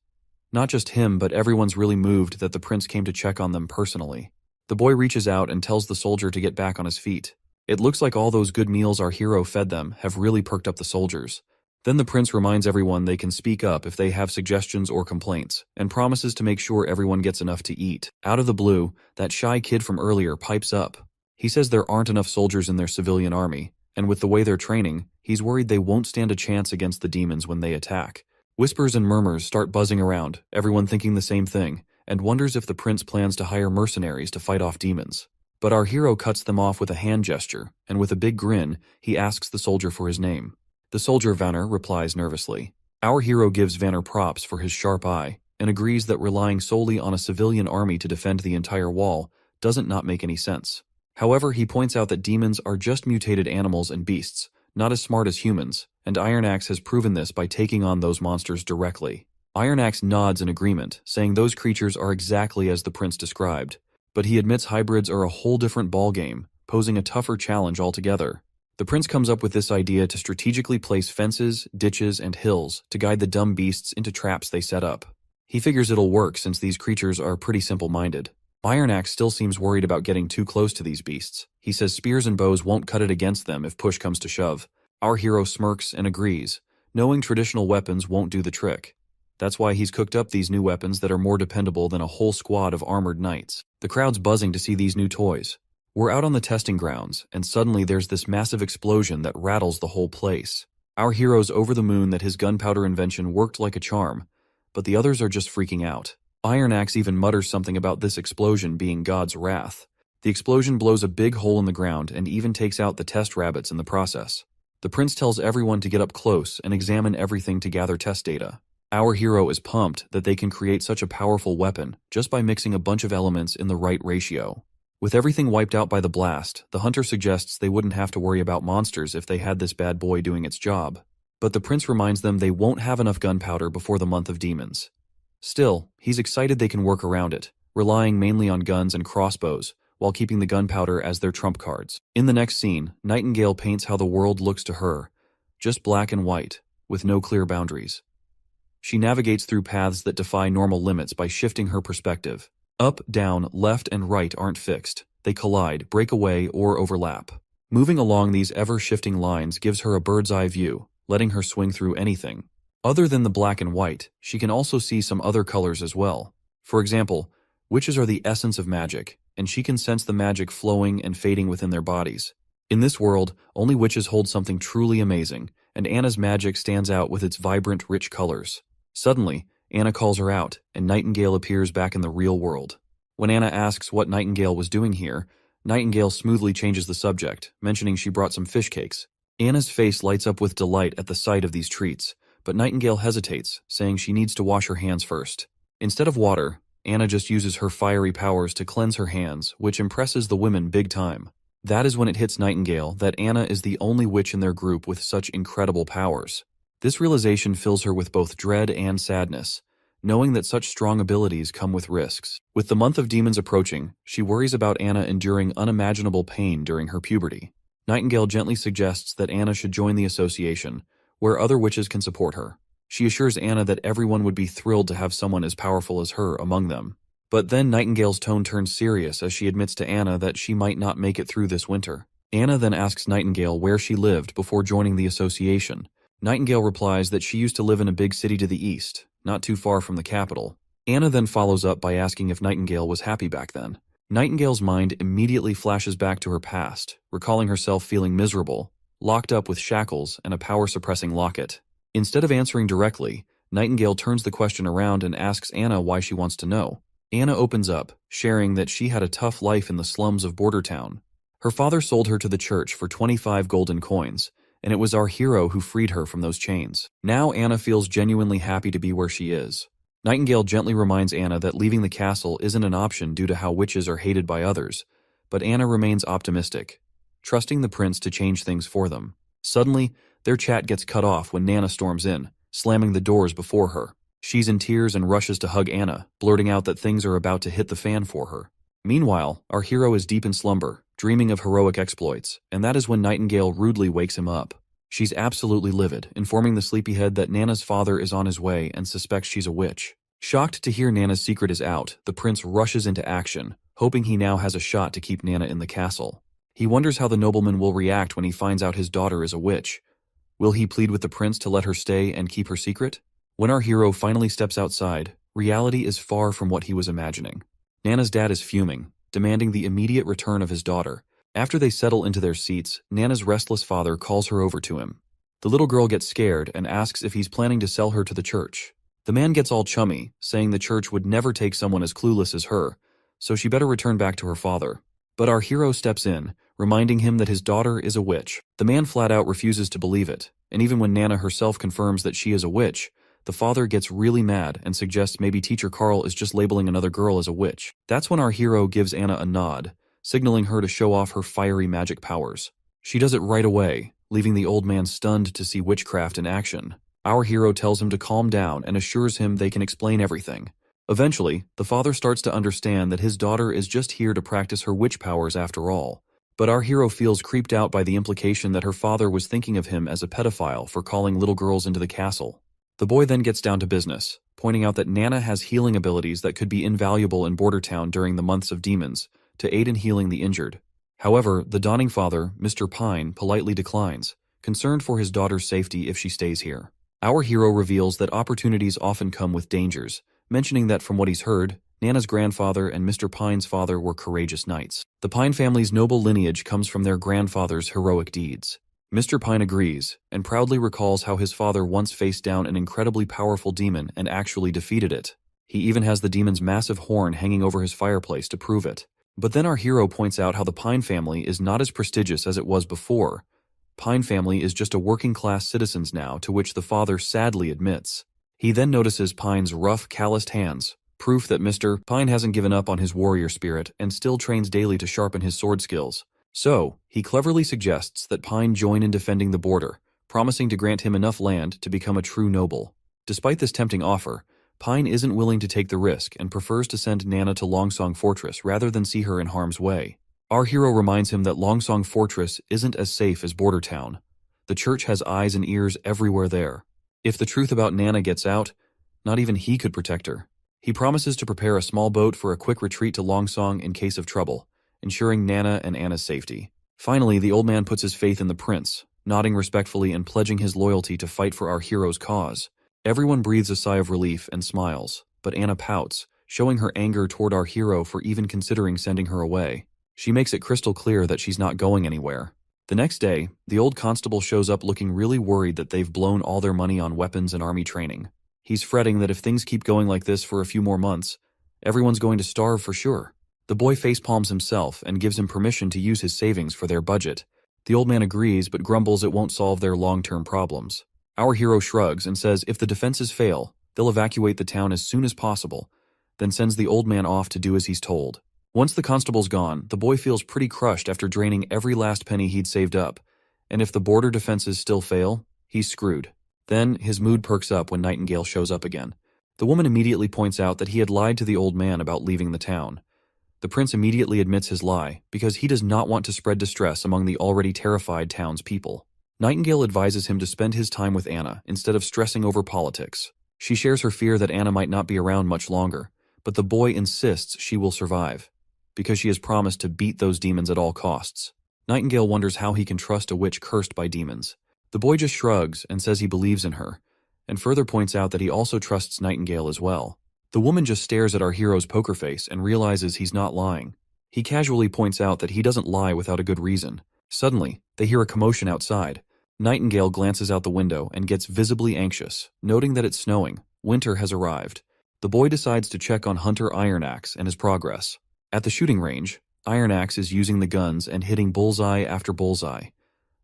Not just him, but everyone's really moved that the prince came to check on them personally. The boy reaches out and tells the soldier to get back on his feet. It looks like all those good meals our hero fed them have really perked up the soldiers. Then the prince reminds everyone they can speak up if they have suggestions or complaints, and promises to make sure everyone gets enough to eat. Out of the blue, that shy kid from earlier pipes up. He says there aren't enough soldiers in their civilian army, and with the way they're training, he's worried they won't stand a chance against the demons when they attack. Whispers and murmurs start buzzing around, everyone thinking the same thing, and wonders if the prince plans to hire mercenaries to fight off demons. But our hero cuts them off with a hand gesture, and with a big grin, he asks the soldier for his name. The soldier Vanner replies nervously. Our hero gives Vanner props for his sharp eye, and agrees that relying solely on a civilian army to defend the entire wall doesn't not make any sense. However, he points out that demons are just mutated animals and beasts, not as smart as humans, and Iron Axe has proven this by taking on those monsters directly. Iron Axe nods in agreement, saying those creatures are exactly as the prince described, but he admits hybrids are a whole different ballgame, posing a tougher challenge altogether. The prince comes up with this idea to strategically place fences, ditches, and hills to guide the dumb beasts into traps they set up. He figures it'll work since these creatures are pretty simple-minded. Iron Axe still seems worried about getting too close to these beasts. He says spears and bows won't cut it against them if push comes to shove. Our hero smirks and agrees, knowing traditional weapons won't do the trick. That's why he's cooked up these new weapons that are more dependable than a whole squad of armored knights. The crowd's buzzing to see these new toys. We're out on the testing grounds, and suddenly there's this massive explosion that rattles the whole place. Our hero's over the moon that his gunpowder invention worked like a charm, but the others are just freaking out. Iron Axe even mutters something about this explosion being God's wrath. The explosion blows a big hole in the ground and even takes out the test rabbits in the process. The prince tells everyone to get up close and examine everything to gather test data. Our hero is pumped that they can create such a powerful weapon just by mixing a bunch of elements in the right ratio. With everything wiped out by the blast, the hunter suggests they wouldn't have to worry about monsters if they had this bad boy doing its job. But the prince reminds them they won't have enough gunpowder before the month of demons. Still, he's excited they can work around it, relying mainly on guns and crossbows, while keeping the gunpowder as their trump cards. In the next scene, Nightingale paints how the world looks to her, just black and white, with no clear boundaries. She navigates through paths that defy normal limits by shifting her perspective. Up, down, left, and right aren't fixed. They collide, break away, or overlap. Moving along these ever-shifting lines gives her a bird's-eye view, letting her swing through anything. Other than the black and white, she can also see some other colors as well. For example, witches are the essence of magic, and she can sense the magic flowing and fading within their bodies. In this world, only witches hold something truly amazing, and Anna's magic stands out with its vibrant, rich colors. Suddenly, Anna calls her out, and Nightingale appears back in the real world. When Anna asks what Nightingale was doing here, Nightingale smoothly changes the subject, mentioning she brought some fish cakes. Anna's face lights up with delight at the sight of these treats, but Nightingale hesitates, saying she needs to wash her hands first. Instead of water, Anna just uses her fiery powers to cleanse her hands, which impresses the women big time. That is when it hits Nightingale that Anna is the only witch in their group with such incredible powers. This realization fills her with both dread and sadness, knowing that such strong abilities come with risks. With the month of demons approaching, she worries about Anna enduring unimaginable pain during her puberty. Nightingale gently suggests that Anna should join the association, where other witches can support her. She assures Anna that everyone would be thrilled to have someone as powerful as her among them. But then Nightingale's tone turns serious as she admits to Anna that she might not make it through this winter. Anna then asks Nightingale where she lived before joining the association, Nightingale replies that she used to live in a big city to the east, not too far from the capital. Anna then follows up by asking if Nightingale was happy back then. Nightingale's mind immediately flashes back to her past, recalling herself feeling miserable, locked up with shackles and a power-suppressing locket. Instead of answering directly, Nightingale turns the question around and asks Anna why she wants to know. Anna opens up, sharing that she had a tough life in the slums of Border Town. Her father sold her to the church for 25 golden coins, and it was our hero who freed her from those chains. Now Anna feels genuinely happy to be where she is. Nightingale gently reminds Anna that leaving the castle isn't an option due to how witches are hated by others, but Anna remains optimistic, trusting the prince to change things for them. Suddenly, their chat gets cut off when Nana storms in, slamming the doors before her. She's in tears and rushes to hug Anna, blurting out that things are about to hit the fan for her. Meanwhile, our hero is deep in slumber, dreaming of heroic exploits, and that is when Nightingale rudely wakes him up. She's absolutely livid, informing the sleepyhead that Nana's father is on his way and suspects she's a witch. Shocked to hear Nana's secret is out, the prince rushes into action, hoping he now has a shot to keep Nana in the castle. He wonders how the nobleman will react when he finds out his daughter is a witch. Will he plead with the prince to let her stay and keep her secret? When our hero finally steps outside, reality is far from what he was imagining. Nana's dad is fuming, demanding the immediate return of his daughter. After they settle into their seats, Nana's restless father calls her over to him. The little girl gets scared and asks if he's planning to sell her to the church. The man gets all chummy, saying the church would never take someone as clueless as her, so she better return back to her father. But our hero steps in, reminding him that his daughter is a witch. The man flat out refuses to believe it, and even when Nana herself confirms that she is a witch, the father gets really mad and suggests maybe Teacher Carl is just labeling another girl as a witch. That's when our hero gives Anna a nod, signaling her to show off her fiery magic powers. She does it right away, leaving the old man stunned to see witchcraft in action. Our hero tells him to calm down and assures him they can explain everything. Eventually, the father starts to understand that his daughter is just here to practice her witch powers after all. But our hero feels creeped out by the implication that her father was thinking of him as a pedophile for calling little girls into the castle. The boy then gets down to business, pointing out that Nana has healing abilities that could be invaluable in Border Town during the months of demons, to aid in healing the injured. However, the dawning father, Mr. Pine, politely declines, concerned for his daughter's safety if she stays here. Our hero reveals that opportunities often come with dangers, mentioning that from what he's heard, Nana's grandfather and Mr. Pine's father were courageous knights. The Pine family's noble lineage comes from their grandfather's heroic deeds. Mr. Pine agrees, and proudly recalls how his father once faced down an incredibly powerful demon and actually defeated it. He even has the demon's massive horn hanging over his fireplace to prove it. But then our hero points out how the Pine family is not as prestigious as it was before. Pine family is just a working-class citizens now, to which the father sadly admits. He then notices Pine's rough, calloused hands, proof that Mr. Pine hasn't given up on his warrior spirit and still trains daily to sharpen his sword skills. So, he cleverly suggests that Pine join in defending the border, promising to grant him enough land to become a true noble. Despite this tempting offer, Pine isn't willing to take the risk and prefers to send Nana to Longsong Fortress rather than see her in harm's way. Our hero reminds him that Longsong Fortress isn't as safe as Border Town. The church has eyes and ears everywhere there. If the truth about Nana gets out, not even he could protect her. He promises to prepare a small boat for a quick retreat to Longsong in case of trouble, ensuring Nana and Anna's safety. Finally, the old man puts his faith in the prince, nodding respectfully and pledging his loyalty to fight for our hero's cause. Everyone breathes a sigh of relief and smiles, but Anna pouts, showing her anger toward our hero for even considering sending her away. She makes it crystal clear that she's not going anywhere. The next day, the old constable shows up looking really worried that they've blown all their money on weapons and army training. He's fretting that if things keep going like this for a few more months, everyone's going to starve for sure. The boy facepalms himself and gives him permission to use his savings for their budget. The old man agrees but grumbles it won't solve their long-term problems. Our hero shrugs and says if the defenses fail, they'll evacuate the town as soon as possible, then sends the old man off to do as he's told. Once the constable's gone, the boy feels pretty crushed after draining every last penny he'd saved up, and if the border defenses still fail, he's screwed. Then, his mood perks up when Nightingale shows up again. The woman immediately points out that he had lied to the old man about leaving the town. The prince immediately admits his lie, because he does not want to spread distress among the already terrified townspeople. Nightingale advises him to spend his time with Anna instead of stressing over politics. She shares her fear that Anna might not be around much longer, but the boy insists she will survive, because she has promised to beat those demons at all costs. Nightingale wonders how he can trust a witch cursed by demons. The boy just shrugs and says he believes in her, and further points out that he also trusts Nightingale as well. The woman just stares at our hero's poker face and realizes he's not lying. He casually points out that he doesn't lie without a good reason. Suddenly, they hear a commotion outside. Nightingale glances out the window and gets visibly anxious, noting that it's snowing. Winter has arrived. The boy decides to check on Hunter Ironaxe and his progress. At the shooting range, Ironaxe is using the guns and hitting bullseye after bullseye.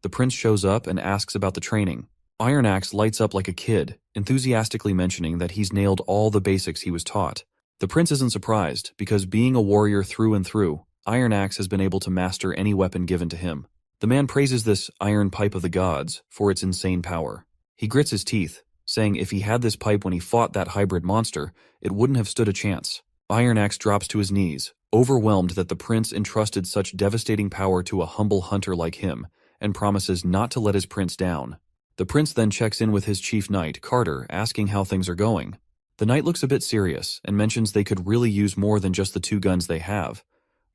The prince shows up and asks about the training. Ironaxe lights up like a kid, enthusiastically mentioning that he's nailed all the basics he was taught. The prince isn't surprised, because being a warrior through and through, Ironaxe has been able to master any weapon given to him. The man praises this iron pipe of the gods for its insane power. He grits his teeth, saying if he had this pipe when he fought that hybrid monster, it wouldn't have stood a chance. Ironaxe drops to his knees, overwhelmed that the prince entrusted such devastating power to a humble hunter like him, and promises not to let his prince down. The prince then checks in with his chief knight, Carter, asking how things are going. The knight looks a bit serious and mentions they could really use more than just the 2 guns they have.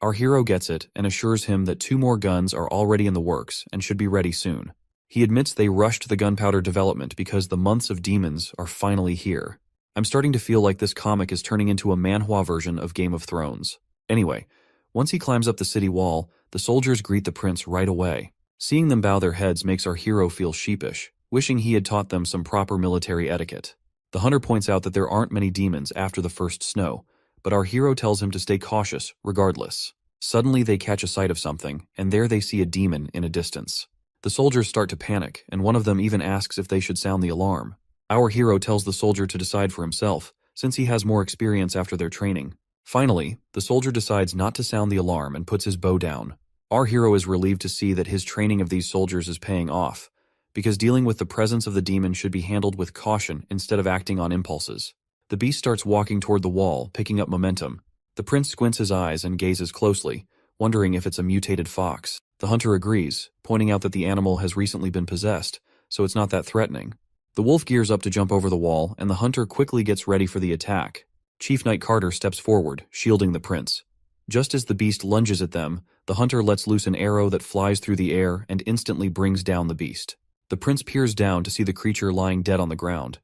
Our hero gets it and assures him that 2 more guns are already in the works and should be ready soon. He admits they rushed the gunpowder development because the months of demons are finally here. I'm starting to feel like this comic is turning into a manhwa version of Game of Thrones. Anyway, once he climbs up the city wall, the soldiers greet the prince right away. Seeing them bow their heads makes our hero feel sheepish, wishing he had taught them some proper military etiquette. The hunter points out that there aren't many demons after the first snow, but our hero tells him to stay cautious regardless. Suddenly they catch a sight of something, and there they see a demon in a distance. The soldiers start to panic, and one of them even asks if they should sound the alarm. Our hero tells the soldier to decide for himself, since he has more experience after their training. Finally, the soldier decides not to sound the alarm and puts his bow down. Our hero is relieved to see that his training of these soldiers is paying off, because dealing with the presence of the demon should be handled with caution instead of acting on impulses. The beast starts walking toward the wall, picking up momentum. The prince squints his eyes and gazes closely, wondering if it's a mutated fox. The hunter agrees, pointing out that the animal has recently been possessed, so it's not that threatening. The wolf gears up to jump over the wall, and the hunter quickly gets ready for the attack. Chief Knight Carter steps forward, shielding the prince. Just as the beast lunges at them, the hunter lets loose an arrow that flies through the air and instantly brings down the beast. The prince peers down to see the creature lying dead on the ground.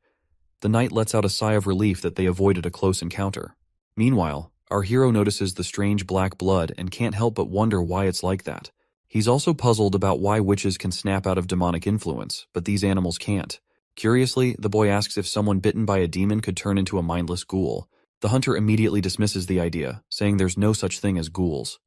The knight lets out a sigh of relief that they avoided a close encounter. Meanwhile, our hero notices the strange black blood and can't help but wonder why it's like that. He's also puzzled about why witches can snap out of demonic influence, but these animals can't. Curiously, the boy asks if someone bitten by a demon could turn into a mindless ghoul. The hunter immediately dismisses the idea, saying there's no such thing as ghouls.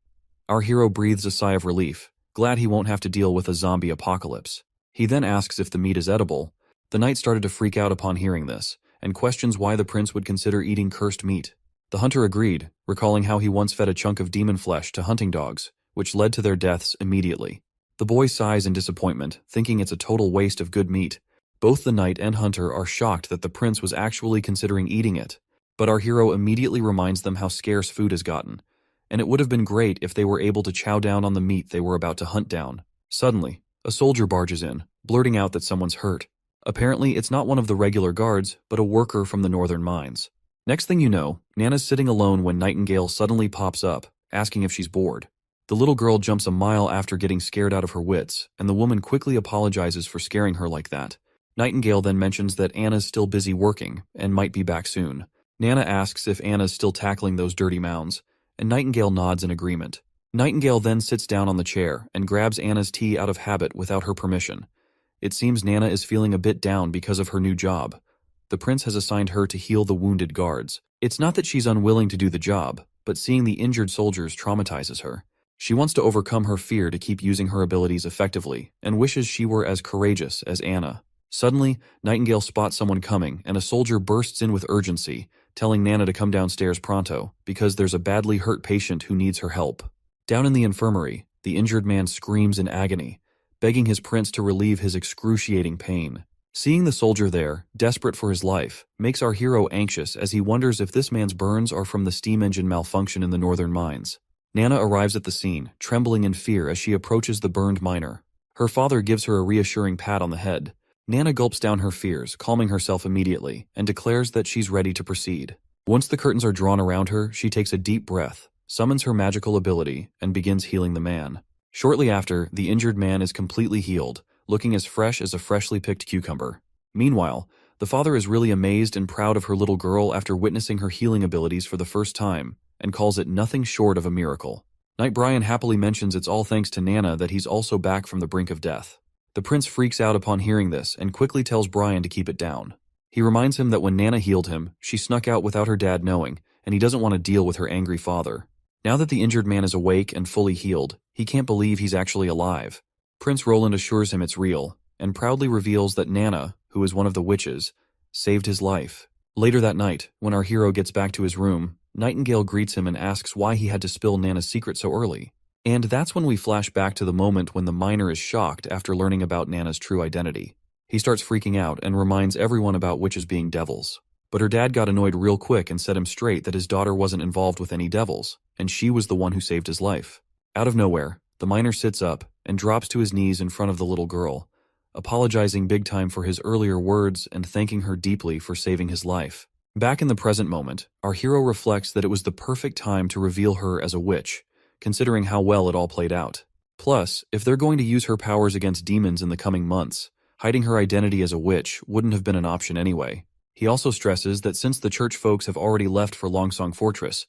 Our hero breathes a sigh of relief, glad he won't have to deal with a zombie apocalypse. He then asks if the meat is edible. The knight started to freak out upon hearing this, and questions why the prince would consider eating cursed meat. The hunter agreed, recalling how he once fed a chunk of demon flesh to hunting dogs, which led to their deaths immediately. The boy sighs in disappointment, thinking it's a total waste of good meat. Both the knight and hunter are shocked that the prince was actually considering eating it, but our hero immediately reminds them how scarce food has gotten, and it would have been great if they were able to chow down on the meat they were about to hunt down. Suddenly, a soldier barges in, blurting out that someone's hurt. Apparently, it's not one of the regular guards, but a worker from the northern mines. Next thing you know, Nana's sitting alone when Nightingale suddenly pops up, asking if she's bored. The little girl jumps a mile after getting scared out of her wits, and the woman quickly apologizes for scaring her like that. Nightingale then mentions that Anna's still busy working, and might be back soon. Nana asks if Anna's still tackling those dirty mounds, and Nightingale nods in agreement. Nightingale then sits down on the chair and grabs Anna's tea out of habit without her permission. It seems Nana is feeling a bit down because of her new job. The prince has assigned her to heal the wounded guards. It's not that she's unwilling to do the job, but seeing the injured soldiers traumatizes her. She wants to overcome her fear to keep using her abilities effectively, and wishes she were as courageous as Anna. Suddenly, Nightingale spots someone coming, and a soldier bursts in with urgency, telling Nana to come downstairs pronto, because there's a badly hurt patient who needs her help. Down in the infirmary, the injured man screams in agony, begging his prince to relieve his excruciating pain. Seeing the soldier there, desperate for his life, makes our hero anxious as he wonders if this man's burns are from the steam engine malfunction in the northern mines. Nana arrives at the scene, trembling in fear as she approaches the burned miner. Her father gives her a reassuring pat on the head. Nana gulps down her fears, calming herself immediately, and declares that she's ready to proceed. Once the curtains are drawn around her, she takes a deep breath, summons her magical ability, and begins healing the man. Shortly after, the injured man is completely healed, looking as fresh as a freshly picked cucumber. Meanwhile, the father is really amazed and proud of her little girl after witnessing her healing abilities for the first time, and calls it nothing short of a miracle. Knight Brian happily mentions it's all thanks to Nana that he's also back from the brink of death. The prince freaks out upon hearing this and quickly tells Brian to keep it down. He reminds him that when Nana healed him, she snuck out without her dad knowing, and he doesn't want to deal with her angry father. Now that the injured man is awake and fully healed, he can't believe he's actually alive. Prince Roland assures him it's real, and proudly reveals that Nana, who is one of the witches, saved his life. Later that night, when our hero gets back to his room, Nightingale greets him and asks why he had to spill Nana's secret so early. And that's when we flash back to the moment when the miner is shocked after learning about Nana's true identity. He starts freaking out and reminds everyone about witches being devils. But her dad got annoyed real quick and set him straight that his daughter wasn't involved with any devils, and she was the one who saved his life. Out of nowhere, the miner sits up and drops to his knees in front of the little girl, apologizing big time for his earlier words and thanking her deeply for saving his life. Back in the present moment, our hero reflects that it was the perfect time to reveal her as a witch, considering how well it all played out. Plus, if they're going to use her powers against demons in the coming months, hiding her identity as a witch wouldn't have been an option anyway. He also stresses that since the church folks have already left for Longsong Fortress,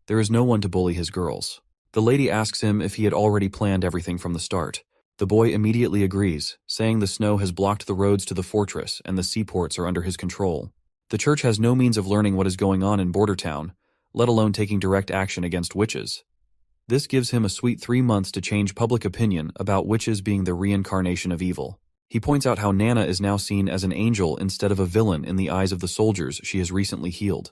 there is no one to bully his girls. The lady asks him if he had already planned everything from the start. The boy immediately agrees, saying the snow has blocked the roads to the fortress and the seaports are under his control. The church has no means of learning what is going on in Border Town, let alone taking direct action against witches. This gives him a sweet 3 months to change public opinion about witches being the reincarnation of evil. He points out how Nana is now seen as an angel instead of a villain in the eyes of the soldiers she has recently healed.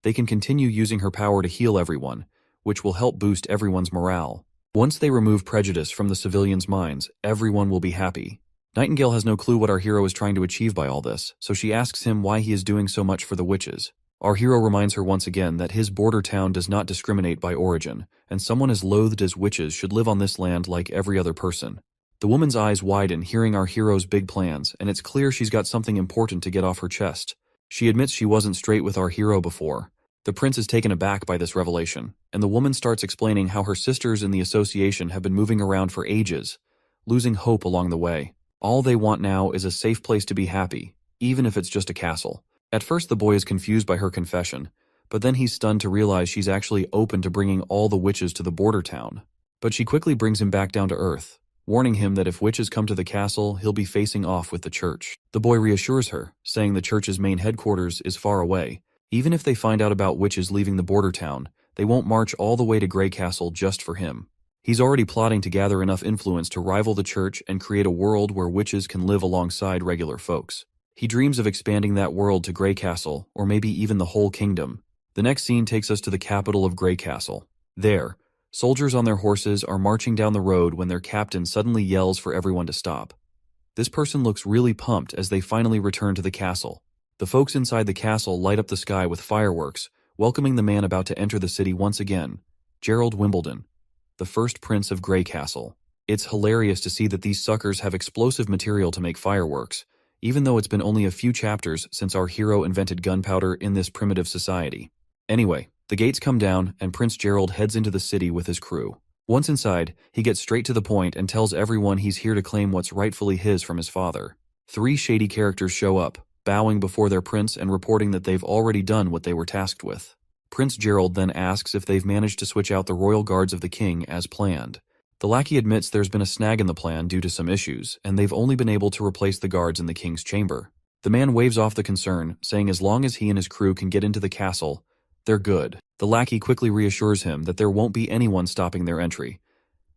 They can continue using her power to heal everyone, which will help boost everyone's morale. Once they remove prejudice from the civilians' minds, everyone will be happy. Nightingale has no clue what our hero is trying to achieve by all this, so she asks him why he is doing so much for the witches. Our hero reminds her once again that his border town does not discriminate by origin, and someone as loathed as witches should live on this land like every other person. The woman's eyes widen hearing our hero's big plans, and it's clear she's got something important to get off her chest. She admits she wasn't straight with our hero before. The prince is taken aback by this revelation, and the woman starts explaining how her sisters in the association have been moving around for ages, losing hope along the way. All they want now is a safe place to be happy, even if it's just a castle. At first the boy is confused by her confession, but then he's stunned to realize she's actually open to bringing all the witches to the border town. But she quickly brings him back down to earth, warning him that if witches come to the castle, he'll be facing off with the church. The boy reassures her, saying the church's main headquarters is far away. Even if they find out about witches leaving the border town, they won't march all the way to Grey Castle just for him. He's already plotting to gather enough influence to rival the church and create a world where witches can live alongside regular folks. He dreams of expanding that world to Grey Castle, or maybe even the whole kingdom. The next scene takes us to the capital of Grey Castle. There, soldiers on their horses are marching down the road when their captain suddenly yells for everyone to stop. This person looks really pumped as they finally return to the castle. The folks inside the castle light up the sky with fireworks, welcoming the man about to enter the city once again, Gerald Wimbledon, the first prince of Grey Castle. It's hilarious to see that these suckers have explosive material to make fireworks, even though it's been only a few chapters since our hero invented gunpowder in this primitive society. Anyway, the gates come down and Prince Gerald heads into the city with his crew. Once inside, he gets straight to the point and tells everyone he's here to claim what's rightfully his from his father. 3 shady characters show up, bowing before their prince and reporting that they've already done what they were tasked with. Prince Gerald then asks if they've managed to switch out the royal guards of the king as planned. The lackey admits there's been a snag in the plan due to some issues, and they've only been able to replace the guards in the king's chamber. The man waves off the concern, saying as long as he and his crew can get into the castle, they're good. The lackey quickly reassures him that there won't be anyone stopping their entry.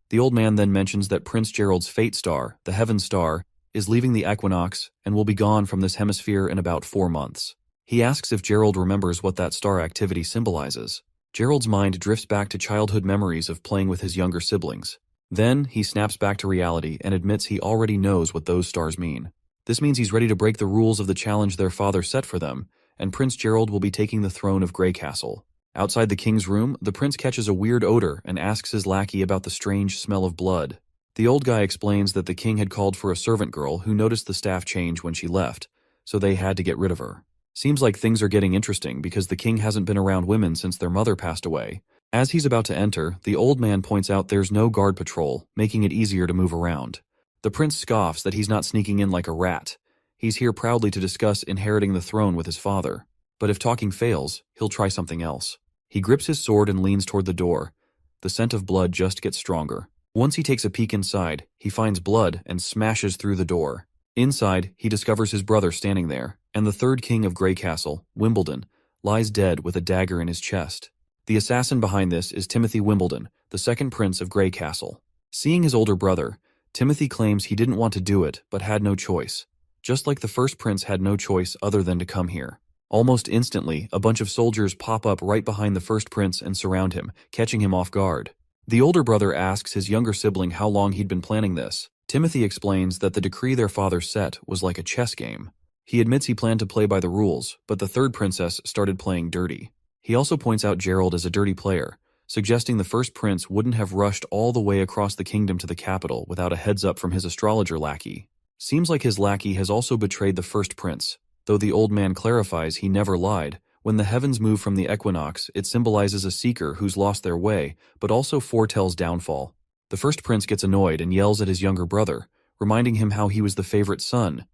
The old man then mentions that Prince Gerald's fate star, the Heaven Star, is leaving the equinox and will be gone from this hemisphere in about 4 months. He asks if Gerald remembers what that star activity symbolizes. Gerald's mind drifts back to childhood memories of playing with his younger siblings. Then, he snaps back to reality and admits he already knows what those stars mean. This means he's ready to break the rules of the challenge their father set for them, and Prince Gerald will be taking the throne of Grey Castle. Outside the king's room, the prince catches a weird odor and asks his lackey about the strange smell of blood. The old guy explains that the king had called for a servant girl who noticed the staff change when she left, so they had to get rid of her. Seems like things are getting interesting because the king hasn't been around women since their mother passed away. As he's about to enter, the old man points out there's no guard patrol, making it easier to move around. The prince scoffs that he's not sneaking in like a rat. He's here proudly to discuss inheriting the throne with his father. But if talking fails, he'll try something else. He grips his sword and leans toward the door. The scent of blood just gets stronger. Once he takes a peek inside, he finds blood and smashes through the door. Inside, he discovers his brother standing there, and the third king of Grey Castle, Wimbledon, lies dead with a dagger in his chest. The assassin behind this is Timothy Wimbledon, the second prince of Grey Castle. Seeing his older brother, Timothy claims he didn't want to do it, but had no choice. Just like the first prince had no choice other than to come here. Almost instantly, a bunch of soldiers pop up right behind the first prince and surround him, catching him off guard. The older brother asks his younger sibling how long he'd been planning this. Timothy explains that the decree their father set was like a chess game. He admits he planned to play by the rules, but the third princess started playing dirty. He also points out Gerald as a dirty player, suggesting the first prince wouldn't have rushed all the way across the kingdom to the capital without a heads up from his astrologer lackey. Seems like his lackey has also betrayed the first prince, though the old man clarifies he never lied. When the heavens move from the equinox, it symbolizes a seeker who's lost their way, but also foretells downfall. The first prince gets annoyed and yells at his younger brother, reminding him how he was the favorite son,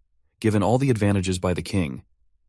given all the advantages by the king.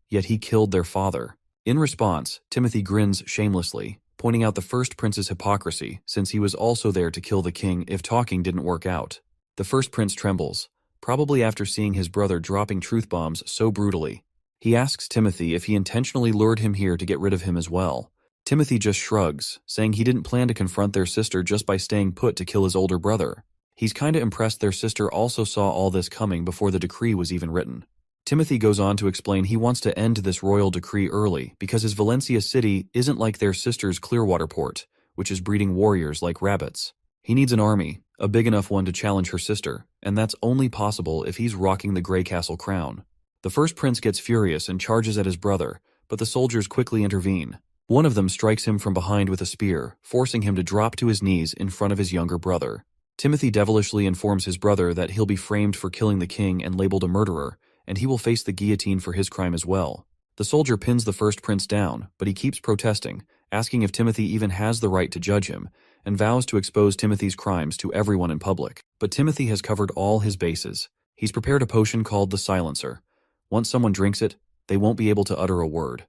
Yet he killed their father. In response, Timothy grins shamelessly, pointing out the first prince's hypocrisy, since he was also there to kill the king if talking didn't work out. The first prince trembles, probably after seeing his brother dropping truth bombs so brutally. He asks Timothy if he intentionally lured him here to get rid of him as well. Timothy just shrugs, saying he didn't plan to confront their sister just by staying put to kill his older brother. He's kinda impressed their sister also saw all this coming before the decree was even written. Timothy goes on to explain he wants to end this royal decree early because his Valencia city isn't like their sister's Clearwater port, which is breeding warriors like rabbits. He needs an army, a big enough one to challenge her sister, and that's only possible if he's rocking the Grey Castle crown. The first prince gets furious and charges at his brother, but the soldiers quickly intervene. One of them strikes him from behind with a spear, forcing him to drop to his knees in front of his younger brother. Timothy devilishly informs his brother that he'll be framed for killing the king and labeled a murderer, and he will face the guillotine for his crime as well. The soldier pins the first prince down, but he keeps protesting, asking if Timothy even has the right to judge him, and vows to expose Timothy's crimes to everyone in public. But Timothy has covered all his bases. He's prepared a potion called the Silencer. Once someone drinks it, they won't be able to utter a word.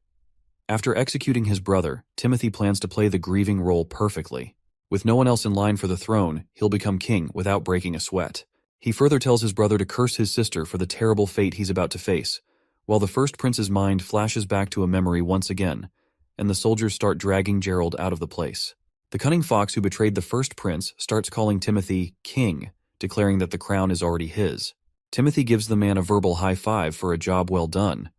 After executing his brother, Timothy plans to play the grieving role perfectly. With no one else in line for the throne, he'll become king without breaking a sweat. He further tells his brother to curse his sister for the terrible fate he's about to face, while the first prince's mind flashes back to a memory once again, and the soldiers start dragging Gerald out of the place. The cunning fox who betrayed the first prince starts calling Timothy king, declaring that the crown is already his. Timothy gives the man a verbal high five for a job well done,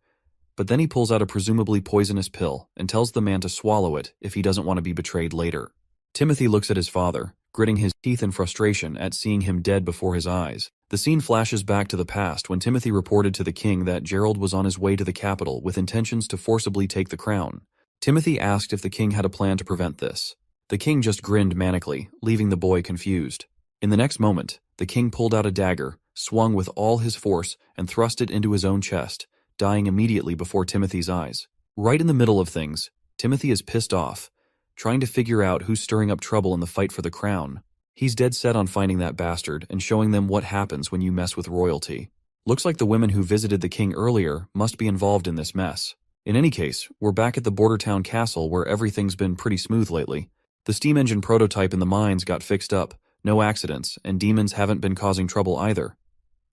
but then he pulls out a presumably poisonous pill and tells the man to swallow it if he doesn't want to be betrayed later. Timothy looks at his father, gritting his teeth in frustration at seeing him dead before his eyes. The scene flashes back to the past when Timothy reported to the king that Gerald was on his way to the capital with intentions to forcibly take the crown. Timothy asked if the king had a plan to prevent this. The king just grinned manically, leaving the boy confused. In the next moment, the king pulled out a dagger, swung with all his force, and thrust it into his own chest, dying immediately before Timothy's eyes. Right in the middle of things, Timothy is pissed off, trying to figure out who's stirring up trouble in the fight for the crown. He's dead set on finding that bastard and showing them what happens when you mess with royalty. Looks like the women who visited the king earlier must be involved in this mess. In any case, we're back at the border town castle where everything's been pretty smooth lately. The steam engine prototype in the mines got fixed up, no accidents, and demons haven't been causing trouble either.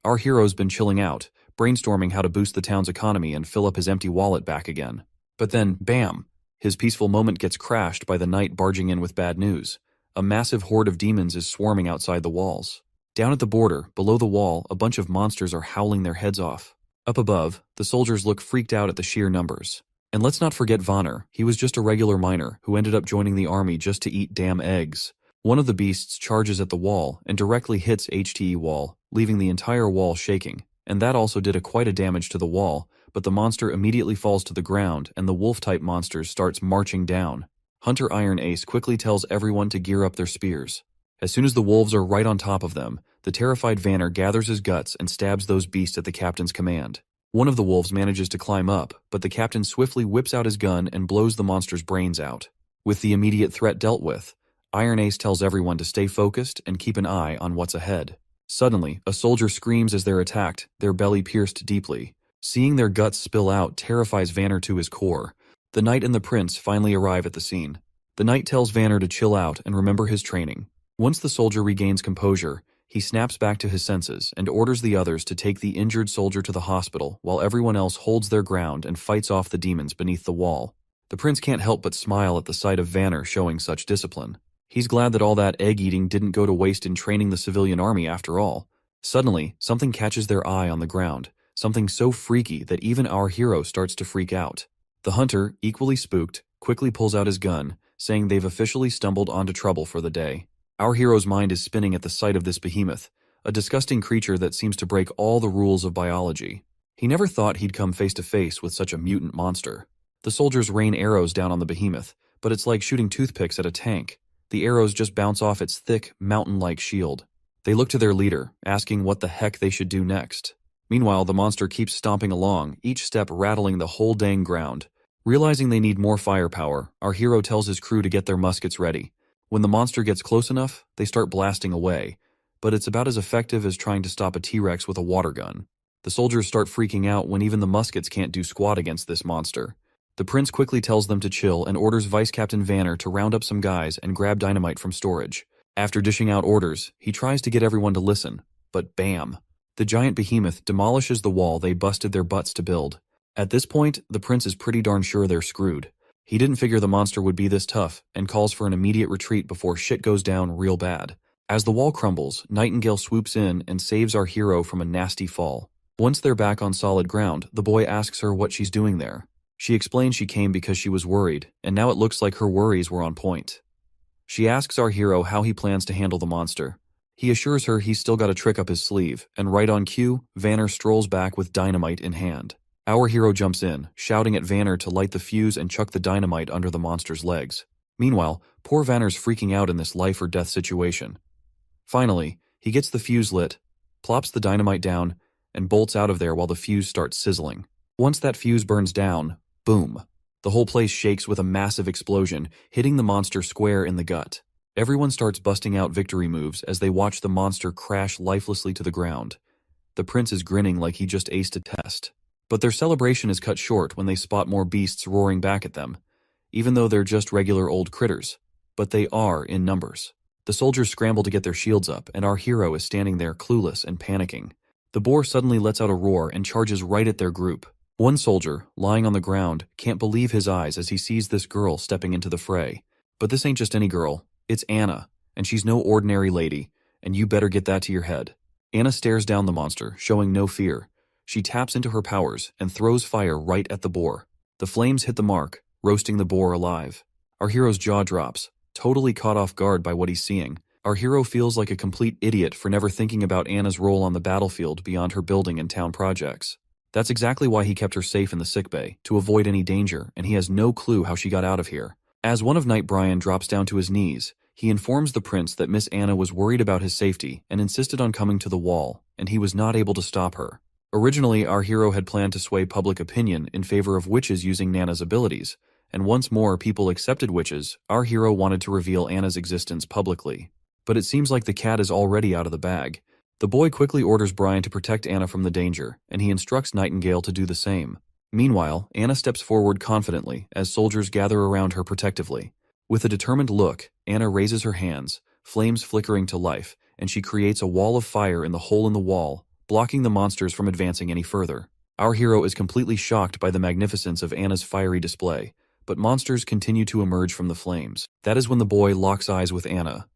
Our hero's been chilling out, brainstorming how to boost the town's economy and fill up his empty wallet back again. But then, bam! His peaceful moment gets crashed by the knight barging in with bad news. A massive horde of demons is swarming outside the walls. Down at the border, below the wall, a bunch of monsters are howling their heads off. Up above, the soldiers look freaked out at the sheer numbers. And let's not forget Vonner. He was just a regular miner who ended up joining the army just to eat damn eggs. One of the beasts charges at the wall and directly hits HTE wall, leaving the entire wall shaking. And that also did quite a damage to the wall, but the monster immediately falls to the ground and the wolf-type monsters starts marching down. Hunter Iron Ace quickly tells everyone to gear up their spears. As soon as the wolves are right on top of them, the terrified Vanner gathers his guts and stabs those beasts at the captain's command. One of the wolves manages to climb up, but the captain swiftly whips out his gun and blows the monster's brains out. With the immediate threat dealt with, Iron Ace tells everyone to stay focused and keep an eye on what's ahead. Suddenly, a soldier screams as they're attacked, their belly pierced deeply. Seeing their guts spill out terrifies Vanner to his core. The knight and the prince finally arrive at the scene. The knight tells Vanner to chill out and remember his training. Once the soldier regains composure, he snaps back to his senses and orders the others to take the injured soldier to the hospital while everyone else holds their ground and fights off the demons beneath the wall. The prince can't help but smile at the sight of Vanner showing such discipline. He's glad that all that egg-eating didn't go to waste in training the civilian army after all. Suddenly, something catches their eye on the ground, something so freaky that even our hero starts to freak out. The hunter, equally spooked, quickly pulls out his gun, saying they've officially stumbled onto trouble for the day. Our hero's mind is spinning at the sight of this behemoth, a disgusting creature that seems to break all the rules of biology. He never thought he'd come face to face with such a mutant monster. The soldiers rain arrows down on the behemoth, but it's like shooting toothpicks at a tank. The arrows just bounce off its thick, mountain-like shield. They look to their leader, asking what the heck they should do next. Meanwhile, the monster keeps stomping along, each step rattling the whole dang ground. Realizing they need more firepower, our hero tells his crew to get their muskets ready. When the monster gets close enough, they start blasting away, but it's about as effective as trying to stop a T-Rex with a water gun. The soldiers start freaking out when even the muskets can't do squat against this monster. The prince quickly tells them to chill and orders Vice Captain Vanner to round up some guys and grab dynamite from storage. After dishing out orders, he tries to get everyone to listen, but bam! The giant behemoth demolishes the wall they busted their butts to build. At this point, the prince is pretty darn sure they're screwed. He didn't figure the monster would be this tough and calls for an immediate retreat before shit goes down real bad. As the wall crumbles, Nightingale swoops in and saves our hero from a nasty fall. Once they're back on solid ground, the boy asks her what she's doing there. She explains she came because she was worried, and now it looks like her worries were on point. She asks our hero how he plans to handle the monster. He assures her he's still got a trick up his sleeve, and right on cue, Vanner strolls back with dynamite in hand. Our hero jumps in, shouting at Vanner to light the fuse and chuck the dynamite under the monster's legs. Meanwhile, poor Vanner's freaking out in this life-or-death situation. Finally, he gets the fuse lit, plops the dynamite down, and bolts out of there while the fuse starts sizzling. Once that fuse burns down, boom! The whole place shakes with a massive explosion, hitting the monster square in the gut. Everyone starts busting out victory moves as they watch the monster crash lifelessly to the ground. The prince is grinning like he just aced a test. But their celebration is cut short when they spot more beasts roaring back at them, even though they're just regular old critters. But they are in numbers. The soldiers scramble to get their shields up, and our hero is standing there clueless and panicking. The boar suddenly lets out a roar and charges right at their group. One soldier, lying on the ground, can't believe his eyes as he sees this girl stepping into the fray. But this ain't just any girl, it's Anna, and she's no ordinary lady, and you better get that to your head. Anna stares down the monster, showing no fear. She taps into her powers and throws fire right at the boar. The flames hit the mark, roasting the boar alive. Our hero's jaw drops, totally caught off guard by what he's seeing. Our hero feels like a complete idiot for never thinking about Anna's role on the battlefield beyond her building and town projects. That's exactly why he kept her safe in the sickbay, to avoid any danger, and he has no clue how she got out of here. As one of Knight Brian drops down to his knees, he informs the prince that Miss Anna was worried about his safety and insisted on coming to the wall, and he was not able to stop her. Originally, our hero had planned to sway public opinion in favor of witches using Nana's abilities, and once more people accepted witches, our hero wanted to reveal Anna's existence publicly. But it seems like the cat is already out of the bag. The boy quickly orders Brian to protect Anna from the danger, and he instructs Nightingale to do the same. Meanwhile, Anna steps forward confidently as soldiers gather around her protectively. With a determined look, Anna raises her hands, flames flickering to life, and she creates a wall of fire in the hole in the wall, blocking the monsters from advancing any further. Our hero is completely shocked by the magnificence of Anna's fiery display, but monsters continue to emerge from the flames. That is when the boy locks eyes with Anna.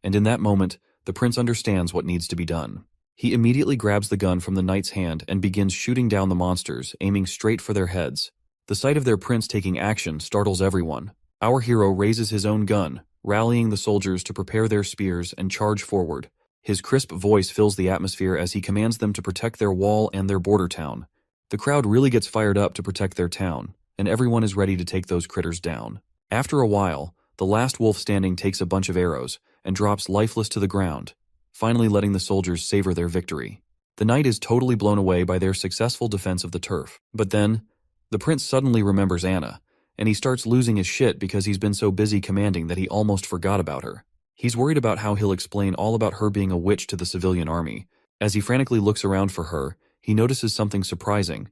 And in that moment, the prince understands what needs to be done. He immediately grabs the gun from the knight's hand and begins shooting down the monsters, aiming straight for their heads. The sight of their prince taking action startles everyone. Our hero raises his own gun, rallying the soldiers to prepare their spears and charge forward. His crisp voice fills the atmosphere as he commands them to protect their wall and their border town. The crowd really gets fired up to protect their town, and everyone is ready to take those critters down. After a while, the last wolf standing takes a bunch of arrows and drops lifeless to the ground, finally letting the soldiers savor their victory. The knight is totally blown away by their successful defense of the turf. But then, the prince suddenly remembers Anna, and he starts losing his shit because he's been so busy commanding that he almost forgot about her. He's worried about how he'll explain all about her being a witch to the civilian army. As he frantically looks around for her, he notices something surprising.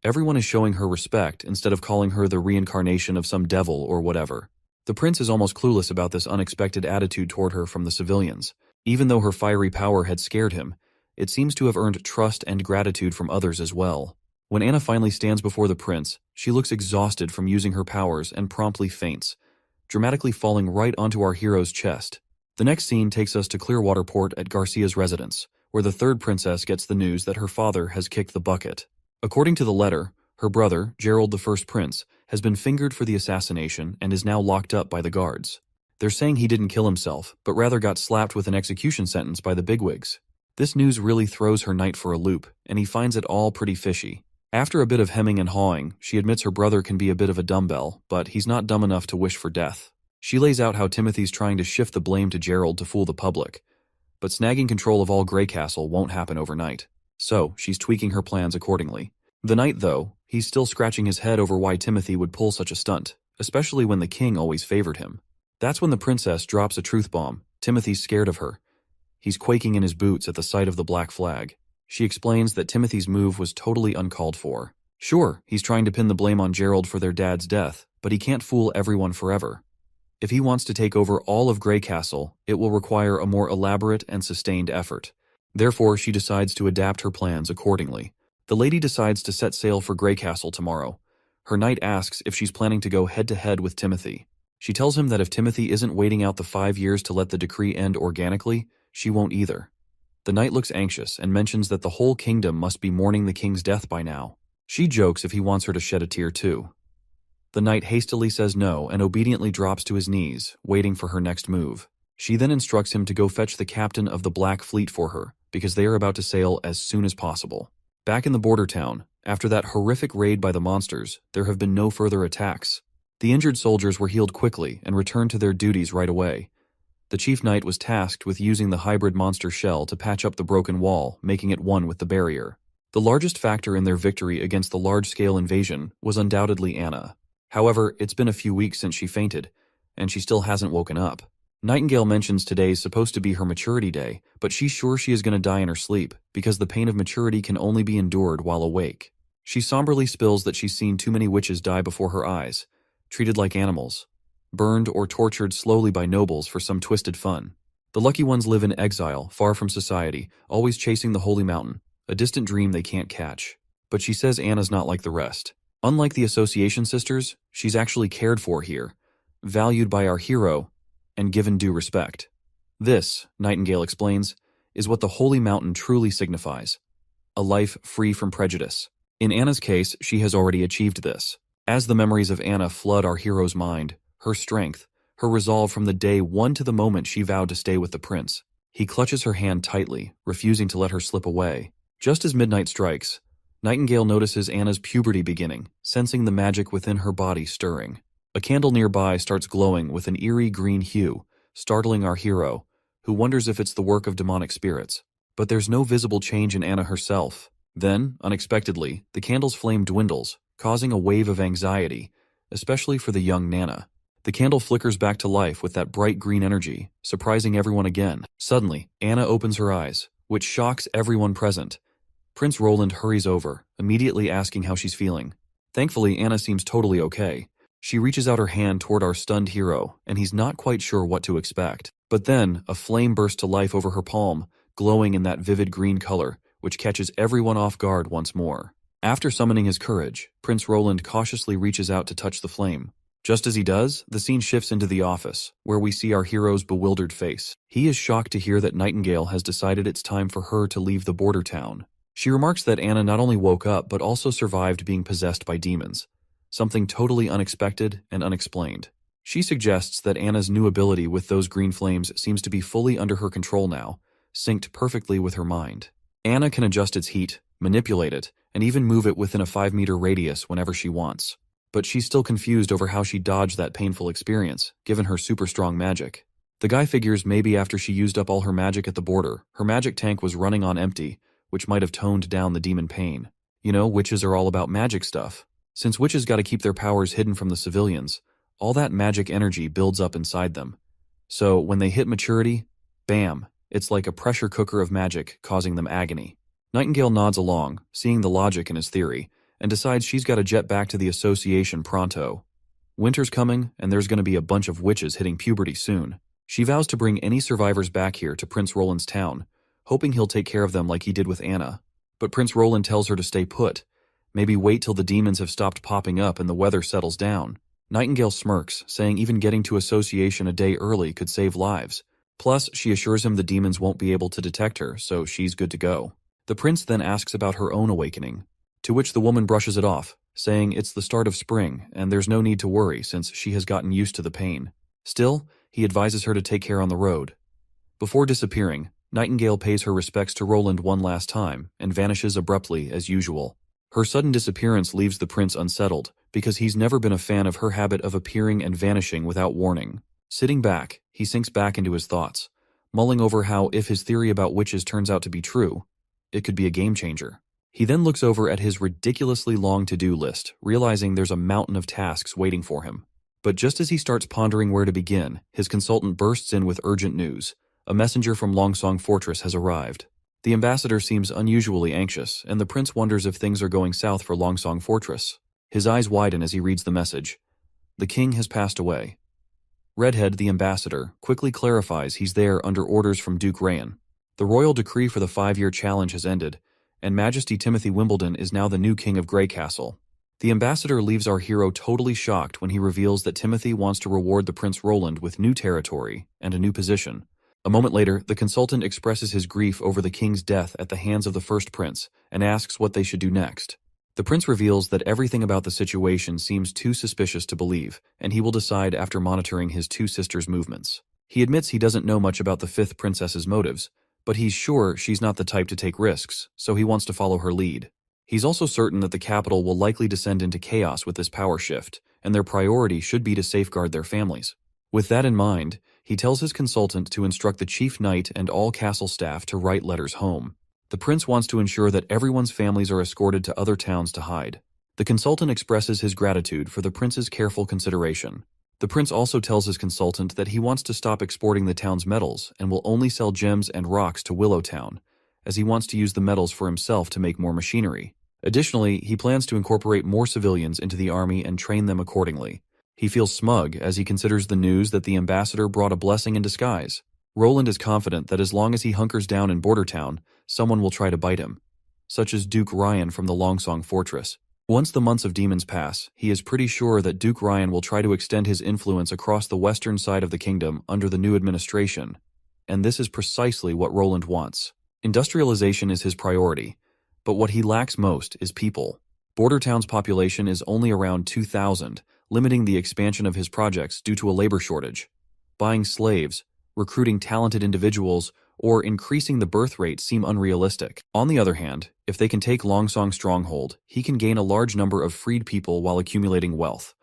Everyone is showing her respect instead of calling her the reincarnation of some devil or whatever. The prince is almost clueless about this unexpected attitude toward her from the civilians. Even though her fiery power had scared him, it seems to have earned trust and gratitude from others as well. When Anna finally stands before the prince, she looks exhausted from using her powers and promptly faints, dramatically falling right onto our hero's chest. The next scene takes us to Clearwater Port at Garcia's residence, where the third princess gets the news that her father has kicked the bucket. According to the letter, her brother, Gerald the First Prince, has been fingered for the assassination and is now locked up by the guards. They're saying he didn't kill himself, but rather got slapped with an execution sentence by the bigwigs. This news really throws her knight for a loop, and he finds it all pretty fishy. After a bit of hemming and hawing, she admits her brother can be a bit of a dumbbell, but he's not dumb enough to wish for death. She lays out how Timothy's trying to shift the blame to Gerald to fool the public, but snagging control of all Grey Castle won't happen overnight. So, she's tweaking her plans accordingly. The knight, though, he's still scratching his head over why Timothy would pull such a stunt, especially when the king always favored him. That's when the princess drops a truth bomb. Timothy's scared of her. He's quaking in his boots at the sight of the black flag. She explains that Timothy's move was totally uncalled for. Sure, he's trying to pin the blame on Gerald for their dad's death, but he can't fool everyone forever. If he wants to take over all of Grey Castle, it will require a more elaborate and sustained effort. Therefore, she decides to adapt her plans accordingly. The lady decides to set sail for Grey Castle tomorrow. Her knight asks if she's planning to go head-to-head with Timothy. She tells him that if Timothy isn't waiting out the 5 years to let the decree end organically, she won't either. The knight looks anxious and mentions that the whole kingdom must be mourning the king's death by now. She jokes if he wants her to shed a tear too. The knight hastily says no and obediently drops to his knees, waiting for her next move. She then instructs him to go fetch the captain of the Black Fleet for her, because they are about to sail as soon as possible. Back in the border town, after that horrific raid by the monsters, there have been no further attacks. The injured soldiers were healed quickly and returned to their duties right away. The chief knight was tasked with using the hybrid monster shell to patch up the broken wall, making it one with the barrier. The largest factor in their victory against the large-scale invasion was undoubtedly Anna. However, it's been a few weeks since she fainted, and she still hasn't woken up. Nightingale mentions today's supposed to be her maturity day, but she's sure she is going to die in her sleep, because the pain of maturity can only be endured while awake. She somberly spills that she's seen too many witches die before her eyes, treated like animals, burned or tortured slowly by nobles for some twisted fun. The lucky ones live in exile, far from society, always chasing the holy mountain, a distant dream they can't catch. But she says Anna's not like the rest. Unlike the Association sisters, she's actually cared for here, valued by our hero, and given due respect. This, Nightingale explains, is what the Holy Mountain truly signifies: a life free from prejudice. In Anna's case, she has already achieved this. As the memories of Anna flood our hero's mind, her strength, her resolve from the day one to the moment she vowed to stay with the prince, he clutches her hand tightly, refusing to let her slip away. Just as midnight strikes, Nightingale notices Anna's puberty beginning, sensing the magic within her body stirring. A candle nearby starts glowing with an eerie green hue, startling our hero, who wonders if it's the work of demonic spirits. But there's no visible change in Anna herself. Then, unexpectedly, the candle's flame dwindles, causing a wave of anxiety, especially for the young Nana. The candle flickers back to life with that bright green energy, surprising everyone again. Suddenly, Anna opens her eyes, which shocks everyone present. Prince Roland hurries over, immediately asking how she's feeling. Thankfully, Anna seems totally okay. She reaches out her hand toward our stunned hero, and he's not quite sure what to expect. But then, a flame bursts to life over her palm, glowing in that vivid green color, which catches everyone off guard once more. After summoning his courage, Prince Roland cautiously reaches out to touch the flame. Just as he does, the scene shifts into the office, where we see our hero's bewildered face. He is shocked to hear that Nightingale has decided it's time for her to leave the border town. She remarks that Anna not only woke up but also survived being possessed by demons, something totally unexpected and unexplained. She suggests that Anna's new ability with those green flames seems to be fully under her control now, synced perfectly with her mind. Anna can adjust its heat, manipulate it, and even move it within a 5-meter radius whenever she wants. But she's still confused over how she dodged that painful experience, given her super strong magic. The guy figures maybe after she used up all her magic at the border, her magic tank was running on empty, which might have toned down the demon pain. You know, witches are all about magic stuff. Since witches gotta keep their powers hidden from the civilians, all that magic energy builds up inside them. So when they hit maturity, bam, it's like a pressure cooker of magic causing them agony. Nightingale nods along, seeing the logic in his theory, and decides she's got to jet back to the association pronto. Winter's coming, and there's going to be a bunch of witches hitting puberty soon. She vows to bring any survivors back here to Prince Roland's town, hoping he'll take care of them like he did with Anna. But Prince Roland tells her to stay put. Maybe wait till the demons have stopped popping up and the weather settles down. Nightingale smirks, saying even getting to association a day early could save lives. Plus, she assures him the demons won't be able to detect her, so she's good to go. The prince then asks about her own awakening, to which the woman brushes it off, saying it's the start of spring and there's no need to worry since she has gotten used to the pain. Still, he advises her to take care on the road. Before disappearing, Nightingale pays her respects to Roland one last time and vanishes abruptly as usual. Her sudden disappearance leaves the prince unsettled because he's never been a fan of her habit of appearing and vanishing without warning. Sitting back, he sinks back into his thoughts, mulling over how if his theory about witches turns out to be true, it could be a game changer. He then looks over at his ridiculously long to-do list, realizing there's a mountain of tasks waiting for him. But just as he starts pondering where to begin, his consultant bursts in with urgent news. A messenger from Longsong Fortress has arrived. The ambassador seems unusually anxious, and the prince wonders if things are going south for Longsong Fortress. His eyes widen as he reads the message. The king has passed away. Redhead, the ambassador, quickly clarifies he's there under orders from Duke Rayan. The royal decree for the 5-year challenge has ended, and Majesty Timothy Wimbledon is now the new king of Grey Castle. The ambassador leaves our hero totally shocked when he reveals that Timothy wants to reward the Prince Roland with new territory and a new position. A moment later, the consultant expresses his grief over the king's death at the hands of the first prince and asks what they should do next. The prince reveals that everything about the situation seems too suspicious to believe, and he will decide after monitoring his two sisters' movements. He admits he doesn't know much about the fifth princess's motives, but he's sure she's not the type to take risks, so he wants to follow her lead. He's also certain that the capital will likely descend into chaos with this power shift, and their priority should be to safeguard their families. With that in mind, he tells his consultant to instruct the chief knight and all castle staff to write letters home. The prince wants to ensure that everyone's families are escorted to other towns to hide. The consultant expresses his gratitude for the prince's careful consideration. The prince also tells his consultant that he wants to stop exporting the town's metals and will only sell gems and rocks to Willowtown, as he wants to use the metals for himself to make more machinery. Additionally, he plans to incorporate more civilians into the army and train them accordingly. He feels smug as he considers the news that the ambassador brought a blessing in disguise. Roland is confident that as long as he hunkers down in Bordertown, someone will try to bite him, such as Duke Rayan from the Longsong Fortress. Once the months of demons pass, he is pretty sure that Duke Rayan will try to extend his influence across the western side of the kingdom under the new administration, and this is precisely what Roland wants. Industrialization is his priority, but what he lacks most is people. Bordertown's population is only around 2,000, limiting the expansion of his projects due to a labor shortage. Buying slaves, recruiting talented individuals, or increasing the birth rate seem unrealistic. On the other hand, if they can take Longsong Stronghold, he can gain a large number of freed people while accumulating wealth.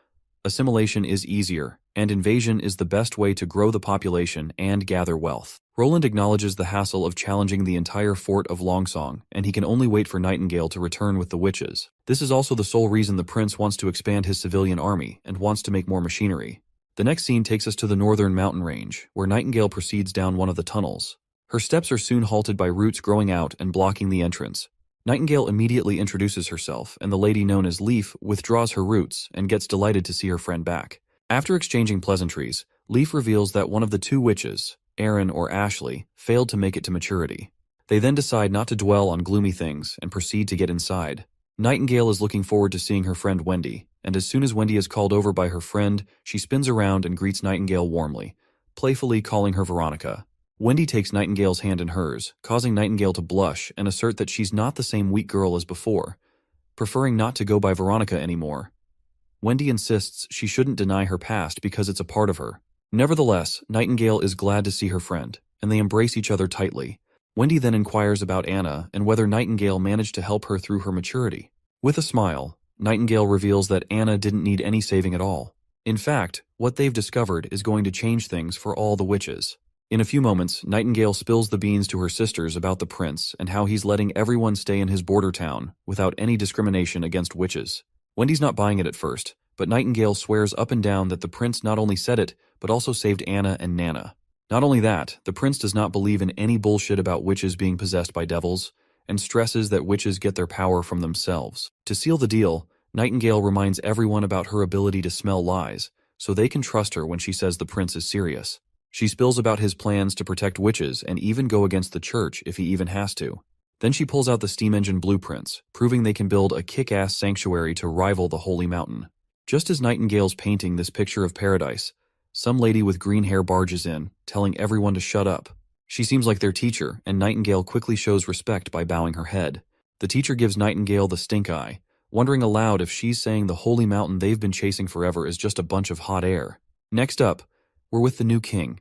Assimilation is easier, and invasion is the best way to grow the population and gather wealth. Roland acknowledges the hassle of challenging the entire fort of Longsong, and he can only wait for Nightingale to return with the witches. This is also the sole reason the prince wants to expand his civilian army and wants to make more machinery. The next scene takes us to the northern mountain range, where Nightingale proceeds down one of the tunnels. Her steps are soon halted by roots growing out and blocking the entrance. Nightingale immediately introduces herself, and the lady known as Leaf withdraws her roots and gets delighted to see her friend back. After exchanging pleasantries, Leaf reveals that one of the two witches, Erin or Ashley, failed to make it to maturity. They then decide not to dwell on gloomy things and proceed to get inside. Nightingale is looking forward to seeing her friend Wendy, and as soon as Wendy is called over by her friend, she spins around and greets Nightingale warmly, playfully calling her Veronica. Wendy takes Nightingale's hand in hers, causing Nightingale to blush and assert that she's not the same weak girl as before, preferring not to go by Veronica anymore. Wendy insists she shouldn't deny her past because it's a part of her. Nevertheless, Nightingale is glad to see her friend, and they embrace each other tightly. Wendy then inquires about Anna and whether Nightingale managed to help her through her maturity. With a smile, Nightingale reveals that Anna didn't need any saving at all. In fact, what they've discovered is going to change things for all the witches. In a few moments, Nightingale spills the beans to her sisters about the prince and how he's letting everyone stay in his border town without any discrimination against witches. Wendy's not buying it at first, but Nightingale swears up and down that the prince not only said it, but also saved Anna and Nana. Not only that, the prince does not believe in any bullshit about witches being possessed by devils, and stresses that witches get their power from themselves. To seal the deal, Nightingale reminds everyone about her ability to smell lies, so they can trust her when she says the prince is serious. She spills about his plans to protect witches and even go against the church if he even has to. Then she pulls out the steam engine blueprints, proving they can build a kick-ass sanctuary to rival the Holy Mountain. Just as Nightingale's painting this picture of paradise, some lady with green hair barges in, telling everyone to shut up. She seems like their teacher, and Nightingale quickly shows respect by bowing her head. The teacher gives Nightingale the stink eye, wondering aloud if she's saying the Holy Mountain they've been chasing forever is just a bunch of hot air. Next up, we're with the new king,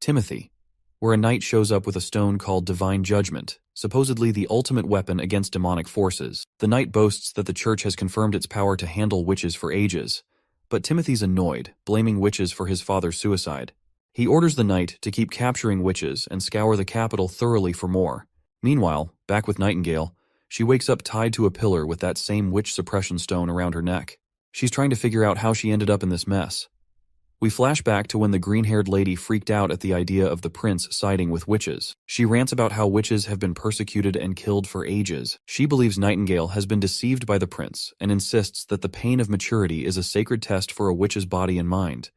Timothy, where a knight shows up with a stone called Divine Judgment, supposedly the ultimate weapon against demonic forces. The knight boasts that the church has confirmed its power to handle witches for ages, but Timothy's annoyed, blaming witches for his father's suicide. He orders the knight to keep capturing witches and scour the capital thoroughly for more. Meanwhile, back with Nightingale, she wakes up tied to a pillar with that same witch suppression stone around her neck. She's trying to figure out how she ended up in this mess. We flash back to when the green-haired lady freaked out at the idea of the prince siding with witches. She rants about how witches have been persecuted and killed for ages. She believes Nightingale has been deceived by the prince and insists that the pain of maturity is a sacred test for a witch's body and mind,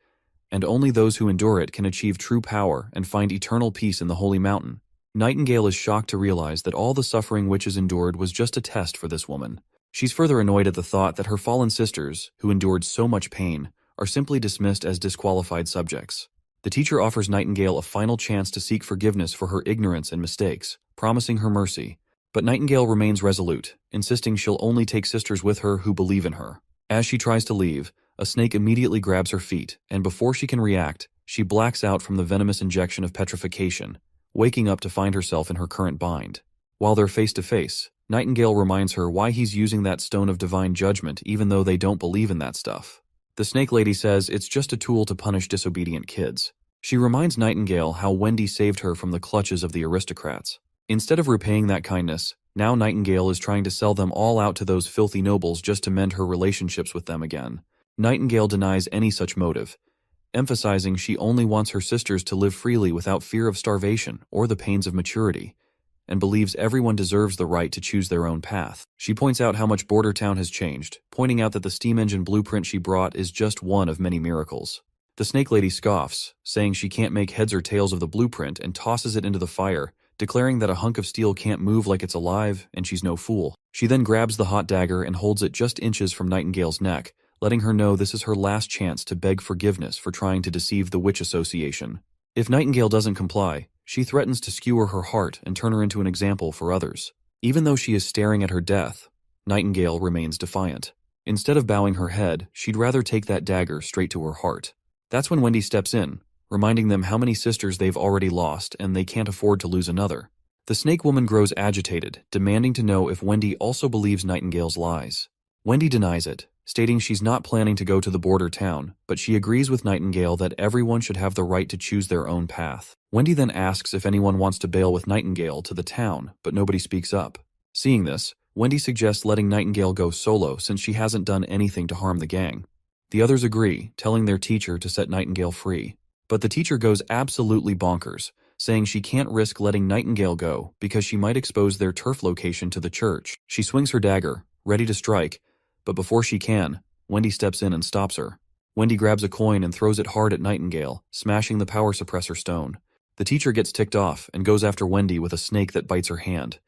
and only those who endure it can achieve true power and find eternal peace in the Holy Mountain. Nightingale is shocked to realize that all the suffering witches endured was just a test for this woman. She's further annoyed at the thought that her fallen sisters, who endured so much pain, are simply dismissed as disqualified subjects. The teacher offers Nightingale a final chance to seek forgiveness for her ignorance and mistakes, promising her mercy. But Nightingale remains resolute, insisting she'll only take sisters with her who believe in her. As she tries to leave, a snake immediately grabs her feet, and before she can react, she blacks out from the venomous injection of petrification, waking up to find herself in her current bind. While they're face to face, Nightingale reminds her why he's using that stone of divine judgment even though they don't believe in that stuff. The snake lady says it's just a tool to punish disobedient kids. She reminds Nightingale how Wendy saved her from the clutches of the aristocrats. Instead of repaying that kindness, now Nightingale is trying to sell them all out to those filthy nobles just to mend her relationships with them again. Nightingale denies any such motive, emphasizing she only wants her sisters to live freely without fear of starvation or the pains of maturity, and believes everyone deserves the right to choose their own path. She points out how much Border Town has changed, pointing out that the steam engine blueprint she brought is just one of many miracles. The snake lady scoffs, saying she can't make heads or tails of the blueprint and tosses it into the fire, declaring that a hunk of steel can't move like it's alive and she's no fool. She then grabs the hot dagger and holds it just inches from Nightingale's neck, letting her know this is her last chance to beg forgiveness for trying to deceive the Witch Association. If Nightingale doesn't comply, she threatens to skewer her heart and turn her into an example for others. Even though she is staring at her death, Nightingale remains defiant. Instead of bowing her head, she'd rather take that dagger straight to her heart. That's when Wendy steps in, reminding them how many sisters they've already lost and they can't afford to lose another. The snake woman grows agitated, demanding to know if Wendy also believes Nightingale's lies. Wendy denies it, stating she's not planning to go to the border town, but she agrees with Nightingale that everyone should have the right to choose their own path. Wendy then asks if anyone wants to bail with Nightingale to the town, but nobody speaks up. Seeing this, Wendy suggests letting Nightingale go solo since she hasn't done anything to harm the gang. The others agree, telling their teacher to set Nightingale free. But the teacher goes absolutely bonkers, saying she can't risk letting Nightingale go because she might expose their turf location to the church. She swings her dagger, ready to strike, but before she can, Wendy steps in and stops her. Wendy grabs a coin and throws it hard at Nightingale, smashing the power suppressor stone. The teacher gets ticked off and goes after Wendy with a snake that bites her hand.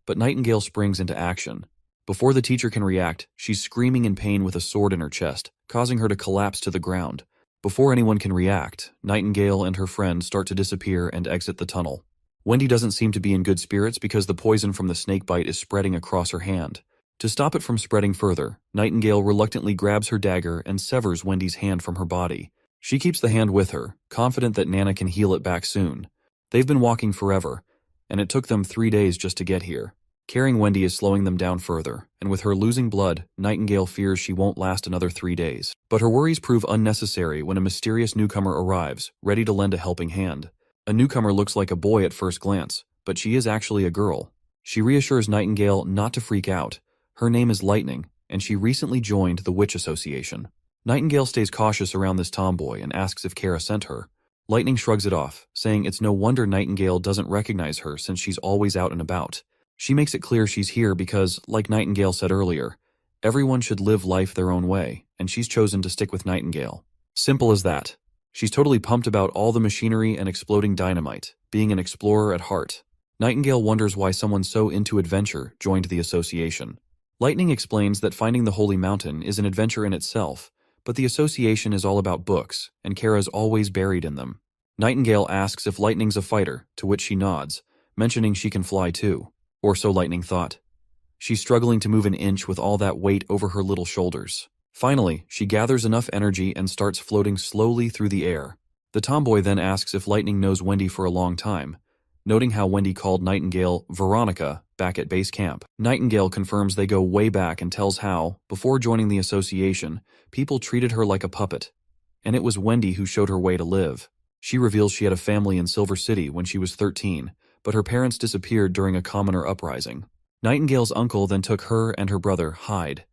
But Nightingale springs into action. Before the teacher can react, she's screaming in pain with a sword in her chest, causing her to collapse to the ground. Before anyone can react, Nightingale and her friend start to disappear and exit the tunnel. Wendy doesn't seem to be in good spirits because the poison from the snake bite is spreading across her hand. To stop it from spreading further, Nightingale reluctantly grabs her dagger and severs Wendy's hand from her body. She keeps the hand with her, confident that Nana can heal it back soon. They've been walking forever, and it took them 3 days just to get here. Carrying Wendy is slowing them down further, and with her losing blood, Nightingale fears she won't last another 3 days. But her worries prove unnecessary when a mysterious newcomer arrives, ready to lend a helping hand. A newcomer looks like a boy at first glance, but she is actually a girl. She reassures Nightingale not to freak out. Her name is Lightning, and she recently joined the Witch Association. Nightingale stays cautious around this tomboy and asks if Kara sent her. Lightning shrugs it off, saying it's no wonder Nightingale doesn't recognize her since she's always out and about. She makes it clear she's here because, like Nightingale said earlier, everyone should live life their own way, and she's chosen to stick with Nightingale. Simple as that. She's totally pumped about all the machinery and exploding dynamite, being an explorer at heart. Nightingale wonders why someone so into adventure joined the association. Lightning explains that finding the Holy Mountain is an adventure in itself, but the association is all about books, and Kara's always buried in them. Nightingale asks if Lightning's a fighter, to which she nods, mentioning she can fly too. Or so Lightning thought. She's struggling to move an inch with all that weight over her little shoulders. Finally, she gathers enough energy and starts floating slowly through the air. The tomboy then asks if Lightning knows Wendy for a long time, noting how Wendy called Nightingale Veronica back at base camp. Nightingale confirms they go way back and tells how, before joining the association, people treated her like a puppet. And it was Wendy who showed her way to live. She reveals she had a family in Silver City when she was 13, but her parents disappeared during a commoner uprising. Nightingale's uncle then took her and her brother, Hyde.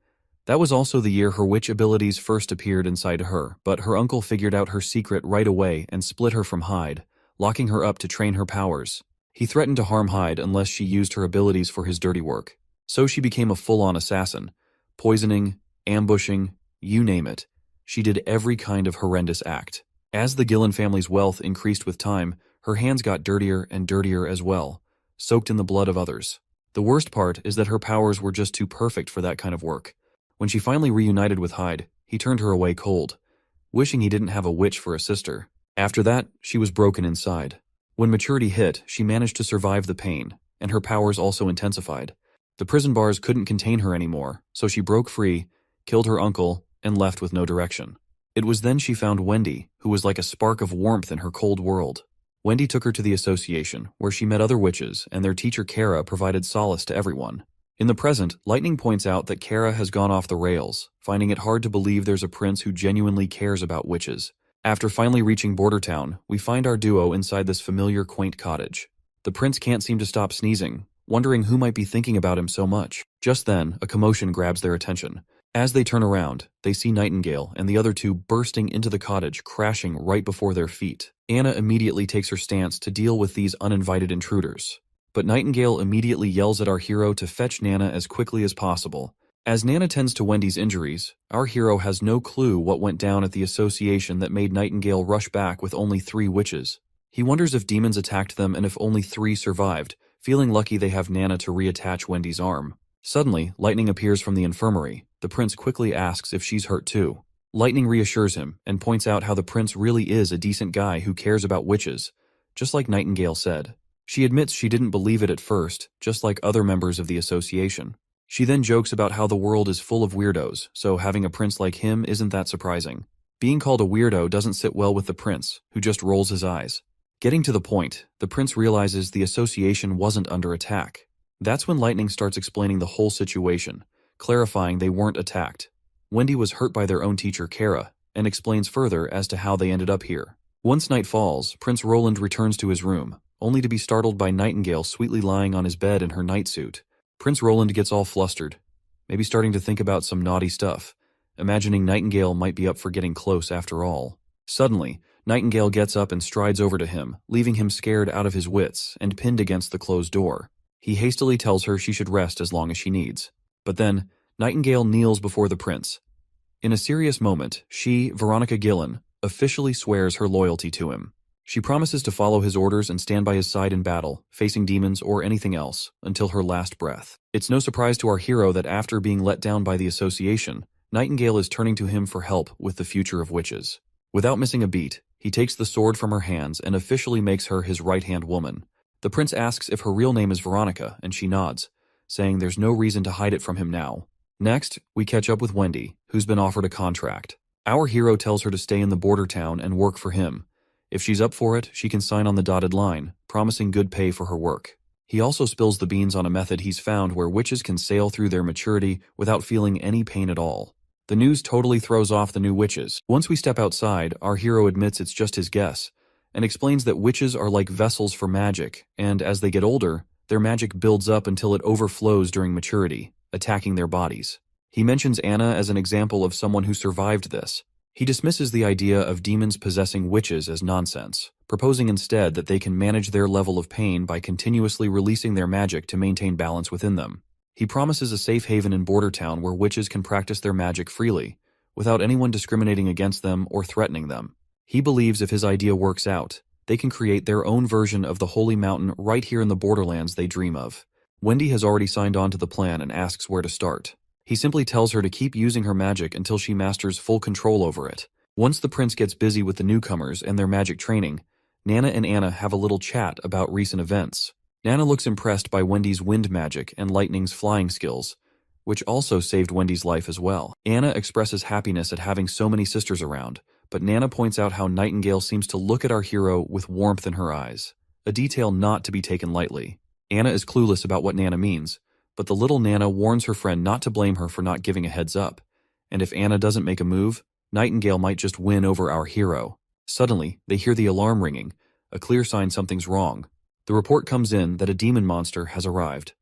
That was also the year her witch abilities first appeared inside her, but her uncle figured out her secret right away and split her from Hyde, locking her up to train her powers. He threatened to harm Hyde unless she used her abilities for his dirty work. So she became a full-on assassin. Poisoning, ambushing, you name it. She did every kind of horrendous act. As the Gillen family's wealth increased with time, her hands got dirtier and dirtier as well, soaked in the blood of others. The worst part is that her powers were just too perfect for that kind of work. When she finally reunited with Hyde, he turned her away cold, wishing he didn't have a witch for a sister. After that, she was broken inside. When maturity hit, she managed to survive the pain, and her powers also intensified. The prison bars couldn't contain her anymore, so she broke free, killed her uncle, and left with no direction. It was then she found Wendy, who was like a spark of warmth in her cold world. Wendy took her to the association, where she met other witches, and their teacher Kara provided solace to everyone. In the present, Lightning points out that Kara has gone off the rails, finding it hard to believe there's a prince who genuinely cares about witches. After finally reaching Border Town, we find our duo inside this familiar, quaint cottage. The prince can't seem to stop sneezing, wondering who might be thinking about him so much. Just then, a commotion grabs their attention. As they turn around, they see Nightingale and the other two bursting into the cottage, crashing right before their feet. Anna immediately takes her stance to deal with these uninvited intruders. But Nightingale immediately yells at our hero to fetch Nana as quickly as possible. As Nana tends to Wendy's injuries, our hero has no clue what went down at the association that made Nightingale rush back with only 3 witches. He wonders if demons attacked them and if only 3 survived, feeling lucky they have Nana to reattach Wendy's arm. Suddenly, Lightning appears from the infirmary. The prince quickly asks if she's hurt too. Lightning reassures him and points out how the prince really is a decent guy who cares about witches, just like Nightingale said. She admits she didn't believe it at first, just like other members of the association. She then jokes about how the world is full of weirdos, so having a prince like him isn't that surprising. Being called a weirdo doesn't sit well with the prince, who just rolls his eyes. Getting to the point, the prince realizes the association wasn't under attack. That's when Lightning starts explaining the whole situation, clarifying they weren't attacked. Wendy was hurt by their own teacher, Kara, and explains further as to how they ended up here. Once night falls, Prince Roland returns to his room, only to be startled by Nightingale sweetly lying on his bed in her nightsuit. Prince Roland gets all flustered, maybe starting to think about some naughty stuff, imagining Nightingale might be up for getting close after all. Suddenly, Nightingale gets up and strides over to him, leaving him scared out of his wits and pinned against the closed door. He hastily tells her she should rest as long as she needs. But then, Nightingale kneels before the prince. In a serious moment, she, Veronica Gillen, officially swears her loyalty to him. She promises to follow his orders and stand by his side in battle, facing demons or anything else, until her last breath. It's no surprise to our hero that after being let down by the association, Nightingale is turning to him for help with the future of witches. Without missing a beat, he takes the sword from her hands and officially makes her his right-hand woman. The prince asks if her real name is Veronica, and she nods, saying there's no reason to hide it from him now. Next, we catch up with Wendy, who's been offered a contract. Our hero tells her to stay in the border town and work for him. If she's up for it, she can sign on the dotted line, promising good pay for her work. He also spills the beans on a method he's found where witches can sail through their maturity without feeling any pain at all. The news totally throws off the new witches. Once we step outside, our hero admits it's just his guess, and explains that witches are like vessels for magic, and as they get older, their magic builds up until it overflows during maturity, attacking their bodies. He mentions Anna as an example of someone who survived this, He dismisses the idea of demons possessing witches as nonsense, proposing instead that they can manage their level of pain by continuously releasing their magic to maintain balance within them. He promises a safe haven in Border Town where witches can practice their magic freely, without anyone discriminating against them or threatening them. He believes if his idea works out, they can create their own version of the Holy Mountain right here in the borderlands they dream of. Wendy has already signed on to the plan and asks where to start. He simply tells her to keep using her magic until she masters full control over it. Once the prince gets busy with the newcomers and their magic training, Nana and Anna have a little chat about recent events. Nana looks impressed by Wendy's wind magic and Lightning's flying skills, which also saved Wendy's life as well. Anna expresses happiness at having so many sisters around, but Nana points out how Nightingale seems to look at our hero with warmth in her eyes, a detail not to be taken lightly. Anna is clueless about what Nana means, but the little Nana warns her friend not to blame her for not giving a heads up, and if Anna doesn't make a move, Nightingale might just win over our hero. Suddenly, they hear the alarm ringing, a clear sign something's wrong. The report comes in that a demon monster has arrived.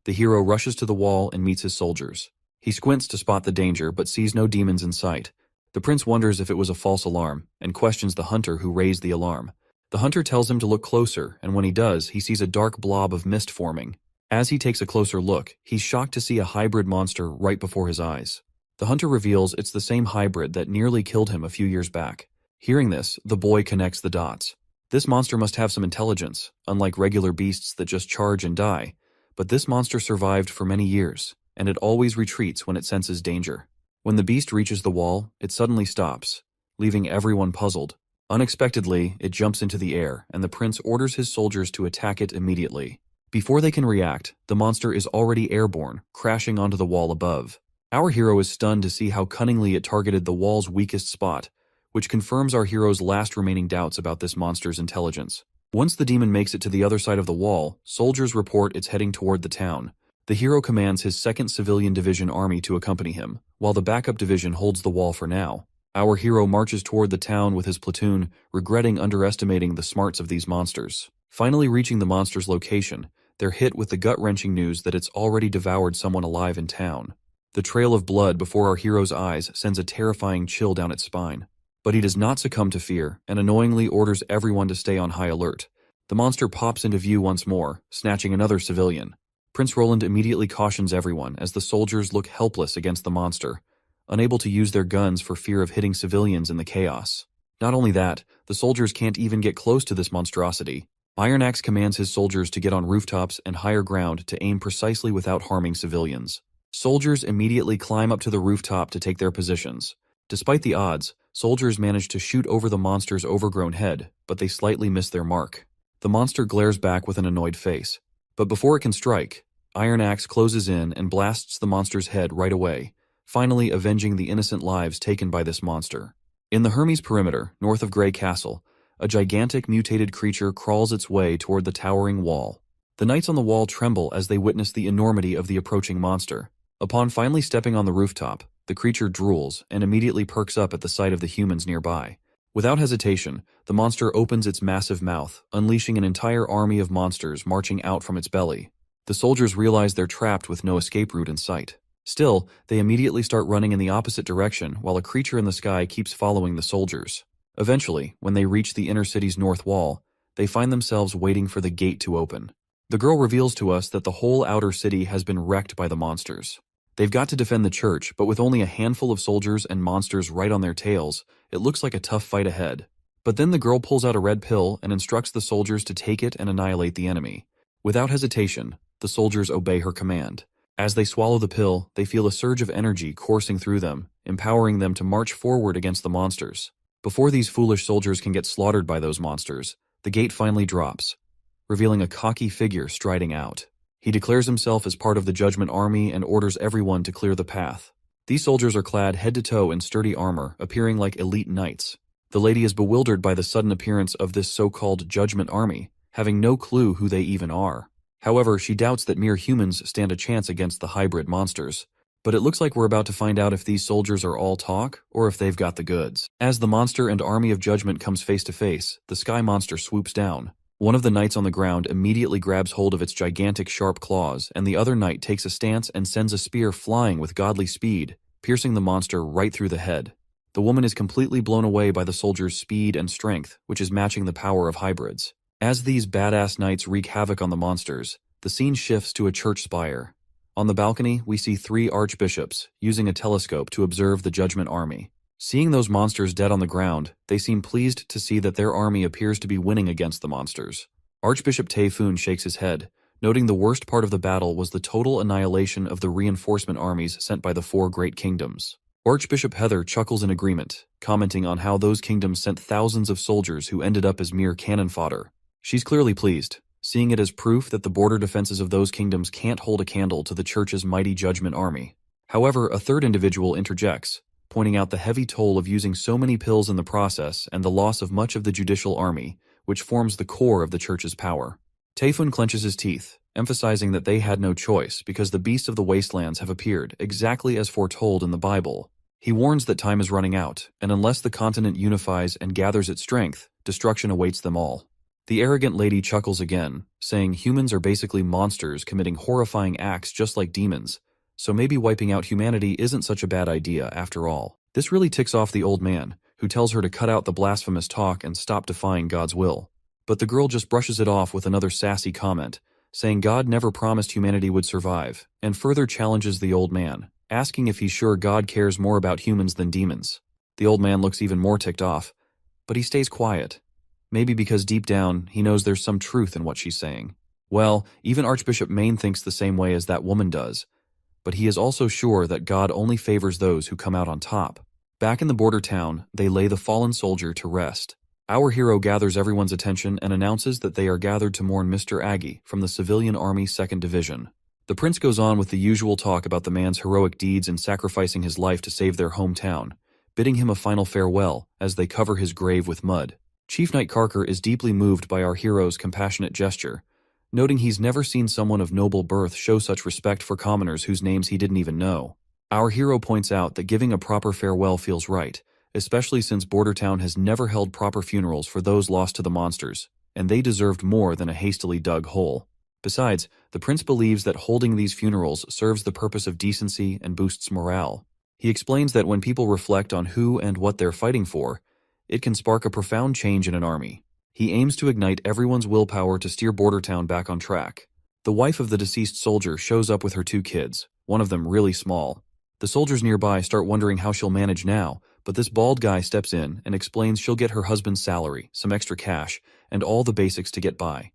The hero rushes to the wall and meets his soldiers. He squints to spot the danger but sees no demons in sight. The prince wonders if it was a false alarm and questions the hunter who raised the alarm. The hunter tells him to look closer, and when he does, he sees a dark blob of mist forming. As he takes a closer look, he's shocked to see a hybrid monster right before his eyes. The hunter reveals it's the same hybrid that nearly killed him a few years back. Hearing this, the boy connects the dots. This monster must have some intelligence, unlike regular beasts that just charge and die. But this monster survived for many years, and it always retreats when it senses danger. When the beast reaches the wall, it suddenly stops, leaving everyone puzzled. Unexpectedly, it jumps into the air, and the prince orders his soldiers to attack it immediately. Before they can react, the monster is already airborne, crashing onto the wall above. Our hero is stunned to see how cunningly it targeted the wall's weakest spot, which confirms our hero's last remaining doubts about this monster's intelligence. Once the demon makes it to the other side of the wall, soldiers report it's heading toward the town. The hero commands his 2nd Civilian Division army to accompany him, while the backup division holds the wall for now. Our hero marches toward the town with his platoon, regretting underestimating the smarts of these monsters. Finally reaching the monster's location, they're hit with the gut-wrenching news that it's already devoured someone alive in town. The trail of blood before our hero's eyes sends a terrifying chill down its spine. But he does not succumb to fear, and annoyingly orders everyone to stay on high alert. The monster pops into view once more, snatching another civilian. Prince Roland immediately cautions everyone as the soldiers look helpless against the monster, unable to use their guns for fear of hitting civilians in the chaos. Not only that, the soldiers can't even get close to this monstrosity. Iron Axe commands his soldiers to get on rooftops and higher ground to aim precisely without harming civilians. Soldiers immediately climb up to the rooftop to take their positions. Despite the odds, soldiers manage to shoot over the monster's overgrown head, but they slightly miss their mark. The monster glares back with an annoyed face. But before it can strike, Iron Axe closes in and blasts the monster's head right away, finally avenging the innocent lives taken by this monster. In the Hermes perimeter, north of Grey Castle, a gigantic mutated creature crawls its way toward the towering wall. The knights on the wall tremble as they witness the enormity of the approaching monster. Upon finally stepping on the rooftop, the creature drools and immediately perks up at the sight of the humans nearby. Without hesitation, the monster opens its massive mouth, unleashing an entire army of monsters marching out from its belly. The soldiers realize they're trapped with no escape route in sight. Still, they immediately start running in the opposite direction while a creature in the sky keeps following the soldiers. Eventually, when they reach the inner city's north wall, they find themselves waiting for the gate to open. The girl reveals to us that the whole outer city has been wrecked by the monsters. They've got to defend the church, but with only a handful of soldiers and monsters right on their tails, it looks like a tough fight ahead. But then the girl pulls out a red pill and instructs the soldiers to take it and annihilate the enemy. Without hesitation, the soldiers obey her command. As they swallow the pill, they feel a surge of energy coursing through them, empowering them to march forward against the monsters. Before these foolish soldiers can get slaughtered by those monsters, the gate finally drops, revealing a cocky figure striding out. He declares himself as part of the Judgment Army and orders everyone to clear the path. These soldiers are clad head to toe in sturdy armor, appearing like elite knights. The lady is bewildered by the sudden appearance of this so-called Judgment Army, having no clue who they even are. However, she doubts that mere humans stand a chance against the hybrid monsters. But it looks like we're about to find out if these soldiers are all talk, or if they've got the goods. As the monster and army of judgment comes face to face, the sky monster swoops down. One of the knights on the ground immediately grabs hold of its gigantic sharp claws, and the other knight takes a stance and sends a spear flying with godly speed, piercing the monster right through the head. The woman is completely blown away by the soldiers' speed and strength, which is matching the power of hybrids. As these badass knights wreak havoc on the monsters, the scene shifts to a church spire. On the balcony, we see 3 archbishops using a telescope to observe the Judgment Army. Seeing those monsters dead on the ground, they seem pleased to see that their army appears to be winning against the monsters. Archbishop Tae-Foon shakes his head, noting the worst part of the battle was the total annihilation of the reinforcement armies sent by the 4 great kingdoms. Archbishop Heather chuckles in agreement, commenting on how those kingdoms sent thousands of soldiers who ended up as mere cannon fodder. She's clearly pleased, seeing it as proof that the border defenses of those kingdoms can't hold a candle to the church's mighty Judgment Army. However, a third individual interjects, pointing out the heavy toll of using so many pills in the process and the loss of much of the judicial army, which forms the core of the church's power. Tae-Foon clenches his teeth, emphasizing that they had no choice because the beasts of the wastelands have appeared exactly as foretold in the Bible. He warns that time is running out, and unless the continent unifies and gathers its strength, destruction awaits them all. The arrogant lady chuckles again, saying humans are basically monsters committing horrifying acts just like demons, so maybe wiping out humanity isn't such a bad idea after all. This really ticks off the old man, who tells her to cut out the blasphemous talk and stop defying God's will. But the girl just brushes it off with another sassy comment, saying God never promised humanity would survive, and further challenges the old man, asking if he's sure God cares more about humans than demons. The old man looks even more ticked off, but he stays quiet. Maybe because deep down, he knows there's some truth in what she's saying. Well, even Archbishop Maine thinks the same way as that woman does, but he is also sure that God only favors those who come out on top. Back in the border town, they lay the fallen soldier to rest. Our hero gathers everyone's attention and announces that they are gathered to mourn Mr. Aggie from the Civilian Army 2nd Division. The prince goes on with the usual talk about the man's heroic deeds in sacrificing his life to save their hometown, bidding him a final farewell as they cover his grave with mud. Chief Knight Carker is deeply moved by our hero's compassionate gesture, noting he's never seen someone of noble birth show such respect for commoners whose names he didn't even know. Our hero points out that giving a proper farewell feels right, especially since Bordertown has never held proper funerals for those lost to the monsters, and they deserved more than a hastily dug hole. Besides, the prince believes that holding these funerals serves the purpose of decency and boosts morale. He explains that when people reflect on who and what they're fighting for, it can spark a profound change in an army. He aims to ignite everyone's willpower to steer Bordertown back on track. The wife of the deceased soldier shows up with her 2 kids, one of them really small. The soldiers nearby start wondering how she'll manage now, but this bald guy steps in and explains she'll get her husband's salary, some extra cash, and all the basics to get by.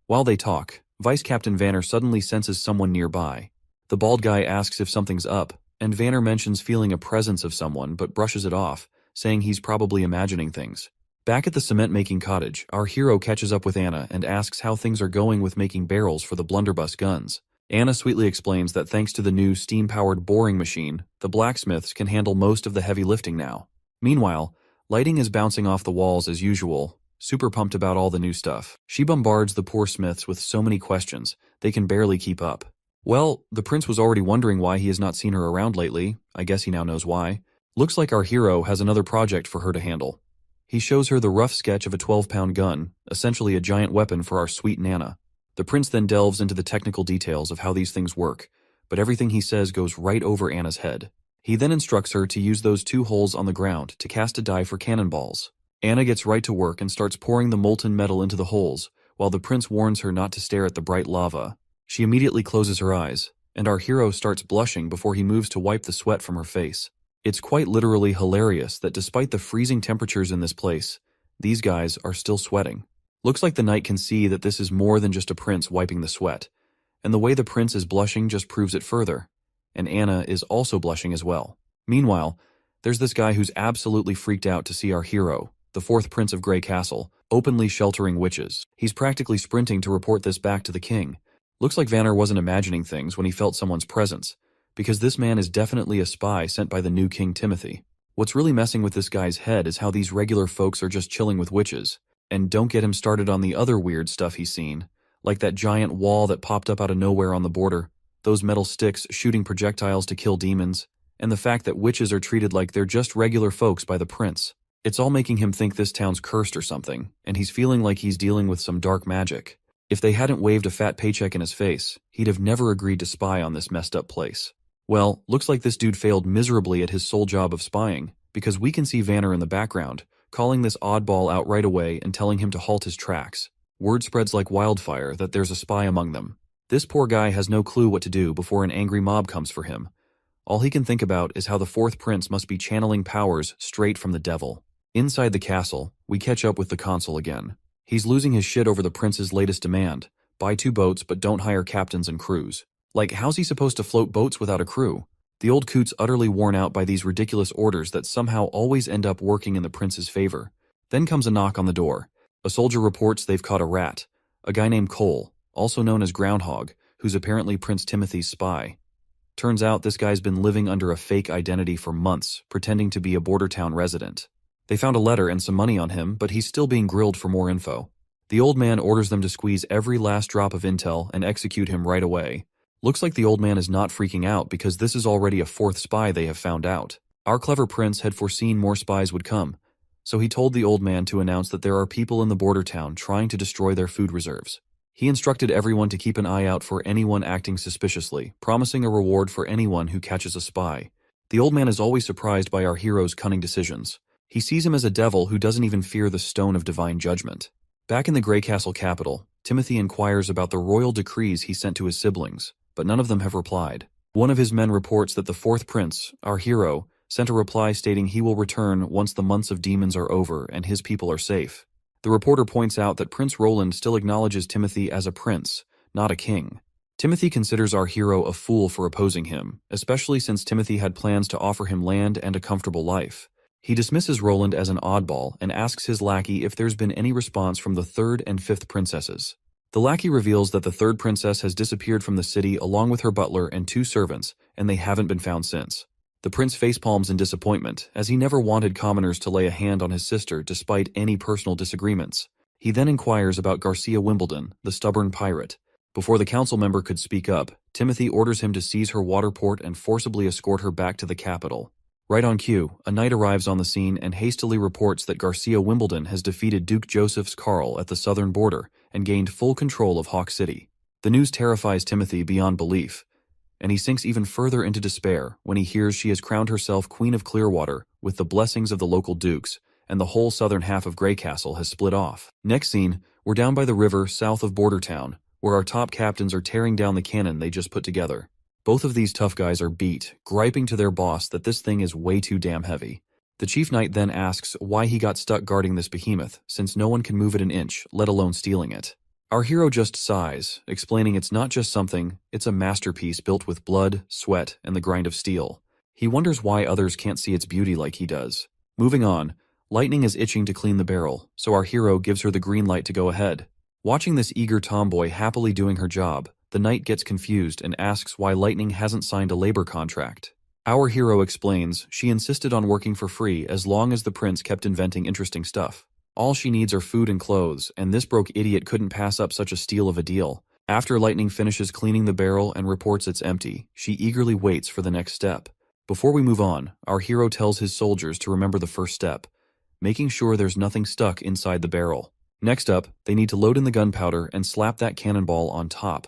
While they talk, Vice Captain Vanner suddenly senses someone nearby. The bald guy asks if something's up, and Vanner mentions feeling a presence of someone but brushes it off, saying he's probably imagining things. Back at the cement-making cottage, our hero catches up with Anna and asks how things are going with making barrels for the blunderbuss guns. Anna sweetly explains that thanks to the new steam-powered boring machine, the blacksmiths can handle most of the heavy lifting now. Meanwhile, lighting is bouncing off the walls as usual, super pumped about all the new stuff. She bombards the poor smiths with so many questions, they can barely keep up. Well, the prince was already wondering why he has not seen her around lately. I guess he now knows why. Looks like our hero has another project for her to handle. He shows her the rough sketch of a 12-pound gun, essentially a giant weapon for our sweet Nana. The prince then delves into the technical details of how these things work, but everything he says goes right over Anna's head. He then instructs her to use those 2 holes on the ground to cast a die for cannonballs. Anna gets right to work and starts pouring the molten metal into the holes, while the prince warns her not to stare at the bright lava. She immediately closes her eyes, and our hero starts blushing before he moves to wipe the sweat from her face. It's quite literally hilarious that despite the freezing temperatures in this place, these guys are still sweating. Looks like the knight can see that this is more than just a prince wiping the sweat, and the way the prince is blushing just proves it further, and Anna is also blushing as well. Meanwhile, there's this guy who's absolutely freaked out to see our hero, the 4th Prince of Grey Castle, openly sheltering witches. He's practically sprinting to report this back to the king. Looks like Vanner wasn't imagining things when he felt someone's presence, because this man is definitely a spy sent by the new King Timothy. What's really messing with this guy's head is how these regular folks are just chilling with witches. And don't get him started on the other weird stuff he's seen, like that giant wall that popped up out of nowhere on the border, those metal sticks shooting projectiles to kill demons, and the fact that witches are treated like they're just regular folks by the prince. It's all making him think this town's cursed or something, and he's feeling like he's dealing with some dark magic. If they hadn't waved a fat paycheck in his face, he'd have never agreed to spy on this messed up place. Well, looks like this dude failed miserably at his sole job of spying, because we can see Vanner in the background, calling this oddball out right away and telling him to halt his tracks. Word spreads like wildfire that there's a spy among them. This poor guy has no clue what to do before an angry mob comes for him. All he can think about is how the fourth prince must be channeling powers straight from the devil. Inside the castle, we catch up with the consul again. He's losing his shit over the prince's latest demand: buy 2 boats but don't hire captains and crews. Like, how's he supposed to float boats without a crew? The old coot's utterly worn out by these ridiculous orders that somehow always end up working in the prince's favor. Then comes a knock on the door. A soldier reports they've caught a rat, a guy named Cole, also known as Groundhog, who's apparently Prince Timothy's spy. Turns out this guy's been living under a fake identity for months, pretending to be a border town resident. They found a letter and some money on him, but he's still being grilled for more info. The old man orders them to squeeze every last drop of intel and execute him right away. Looks like the old man is not freaking out because this is already a 4th spy they have found out. Our clever prince had foreseen more spies would come, so he told the old man to announce that there are people in the border town trying to destroy their food reserves. He instructed everyone to keep an eye out for anyone acting suspiciously, promising a reward for anyone who catches a spy. The old man is always surprised by our hero's cunning decisions. He sees him as a devil who doesn't even fear the stone of divine judgment. Back in the Grey Castle capital, Timothy inquires about the royal decrees he sent to his siblings, but none of them have replied. One of his men reports that the 4th prince, our hero, sent a reply stating he will return once the months of demons are over and his people are safe. The reporter points out that Prince Roland still acknowledges Timothy as a prince, not a king. Timothy considers our hero a fool for opposing him, especially since Timothy had plans to offer him land and a comfortable life. He dismisses Roland as an oddball and asks his lackey if there's been any response from the 3rd and 5th princesses. The lackey reveals that the 3rd princess has disappeared from the city along with her butler and 2 servants, and they haven't been found since. The prince facepalms in disappointment, as he never wanted commoners to lay a hand on his sister despite any personal disagreements. He then inquires about Garcia Wimbledon, the stubborn pirate. Before the council member could speak up, Timothy orders him to seize her water port and forcibly escort her back to the capital. Right on cue, a knight arrives on the scene and hastily reports that Garcia Wimbledon has defeated Duke Joseph's Carl at the southern border and gained full control of Hawk City. The news terrifies Timothy beyond belief, and he sinks even further into despair when he hears she has crowned herself Queen of Clearwater with the blessings of the local dukes, and the whole southern half of Grey Castle has split off. Next scene, we're down by the river south of Border Town, where our top captains are tearing down the cannon they just put together. Both of these tough guys are beat, griping to their boss that this thing is way too damn heavy. The chief knight then asks why he got stuck guarding this behemoth, since no one can move it an inch, let alone stealing it. Our hero just sighs, explaining it's not just something, it's a masterpiece built with blood, sweat, and the grind of steel. He wonders why others can't see its beauty like he does. Moving on, Lightning is itching to clean the barrel, so our hero gives her the green light to go ahead. Watching this eager tomboy happily doing her job, the knight gets confused and asks why Lightning hasn't signed a labor contract. Our hero explains she insisted on working for free as long as the prince kept inventing interesting stuff. All she needs are food and clothes, and this broke idiot couldn't pass up such a steal of a deal. After Lightning finishes cleaning the barrel and reports it's empty, she eagerly waits for the next step. Before we move on, our hero tells his soldiers to remember the first step, making sure there's nothing stuck inside the barrel. Next up, they need to load in the gunpowder and slap that cannonball on top,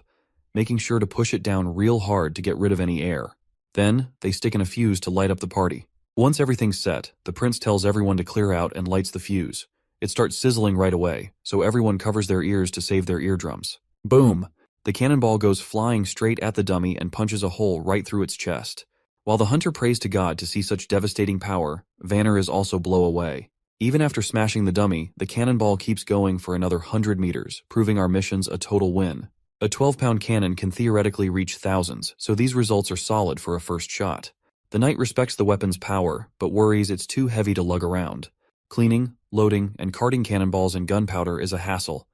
making sure to push it down real hard to get rid of any air. Then, they stick in a fuse to light up the party. Once everything's set, the prince tells everyone to clear out and lights the fuse. It starts sizzling right away, so everyone covers their ears to save their eardrums. Boom! The cannonball goes flying straight at the dummy and punches a hole right through its chest. While the hunter prays to God to see such devastating power, Vanner is also blown away. Even after smashing the dummy, the cannonball keeps going for another 100 meters, proving our mission's a total win. A 12-pound cannon can theoretically reach thousands, so these results are solid for a first shot. The knight respects the weapon's power, but worries it's too heavy to lug around. Cleaning, loading, and carting cannonballs and gunpowder is a hassle.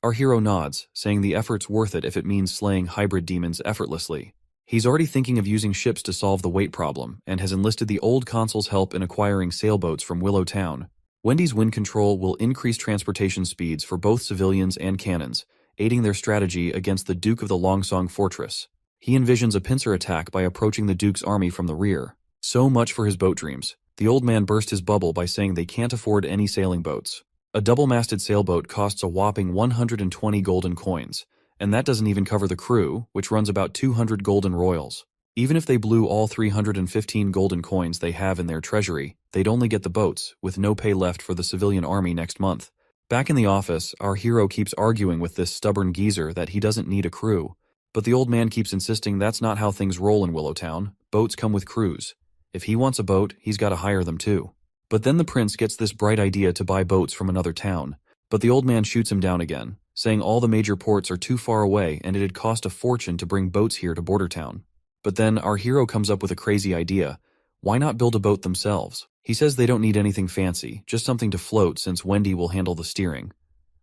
Our hero nods, saying the effort's worth it if it means slaying hybrid demons effortlessly. He's already thinking of using ships to solve the weight problem, and has enlisted the old consul's help in acquiring sailboats from Willow Town. Wendy's wind control will increase transportation speeds for both civilians and cannons, aiding their strategy against the Duke of the Longsong Fortress. He envisions a pincer attack by approaching the Duke's army from the rear. So much for his boat dreams. The old man burst his bubble by saying they can't afford any sailing boats. A double-masted sailboat costs a whopping 120 golden coins, and that doesn't even cover the crew, which runs about 200 golden royals. Even if they blew all 315 golden coins they have in their treasury, they'd only get the boats, with no pay left for the civilian army next month. Back in the office, our hero keeps arguing with this stubborn geezer that he doesn't need a crew. But the old man keeps insisting that's not how things roll in Willowtown. Boats come with crews. If he wants a boat, he's got to hire them too. But then the prince gets this bright idea to buy boats from another town. But the old man shoots him down again, saying all the major ports are too far away and it'd cost a fortune to bring boats here to Border Town. But then our hero comes up with a crazy idea. Why not build a boat themselves? He says they don't need anything fancy, just something to float since Wendy will handle the steering.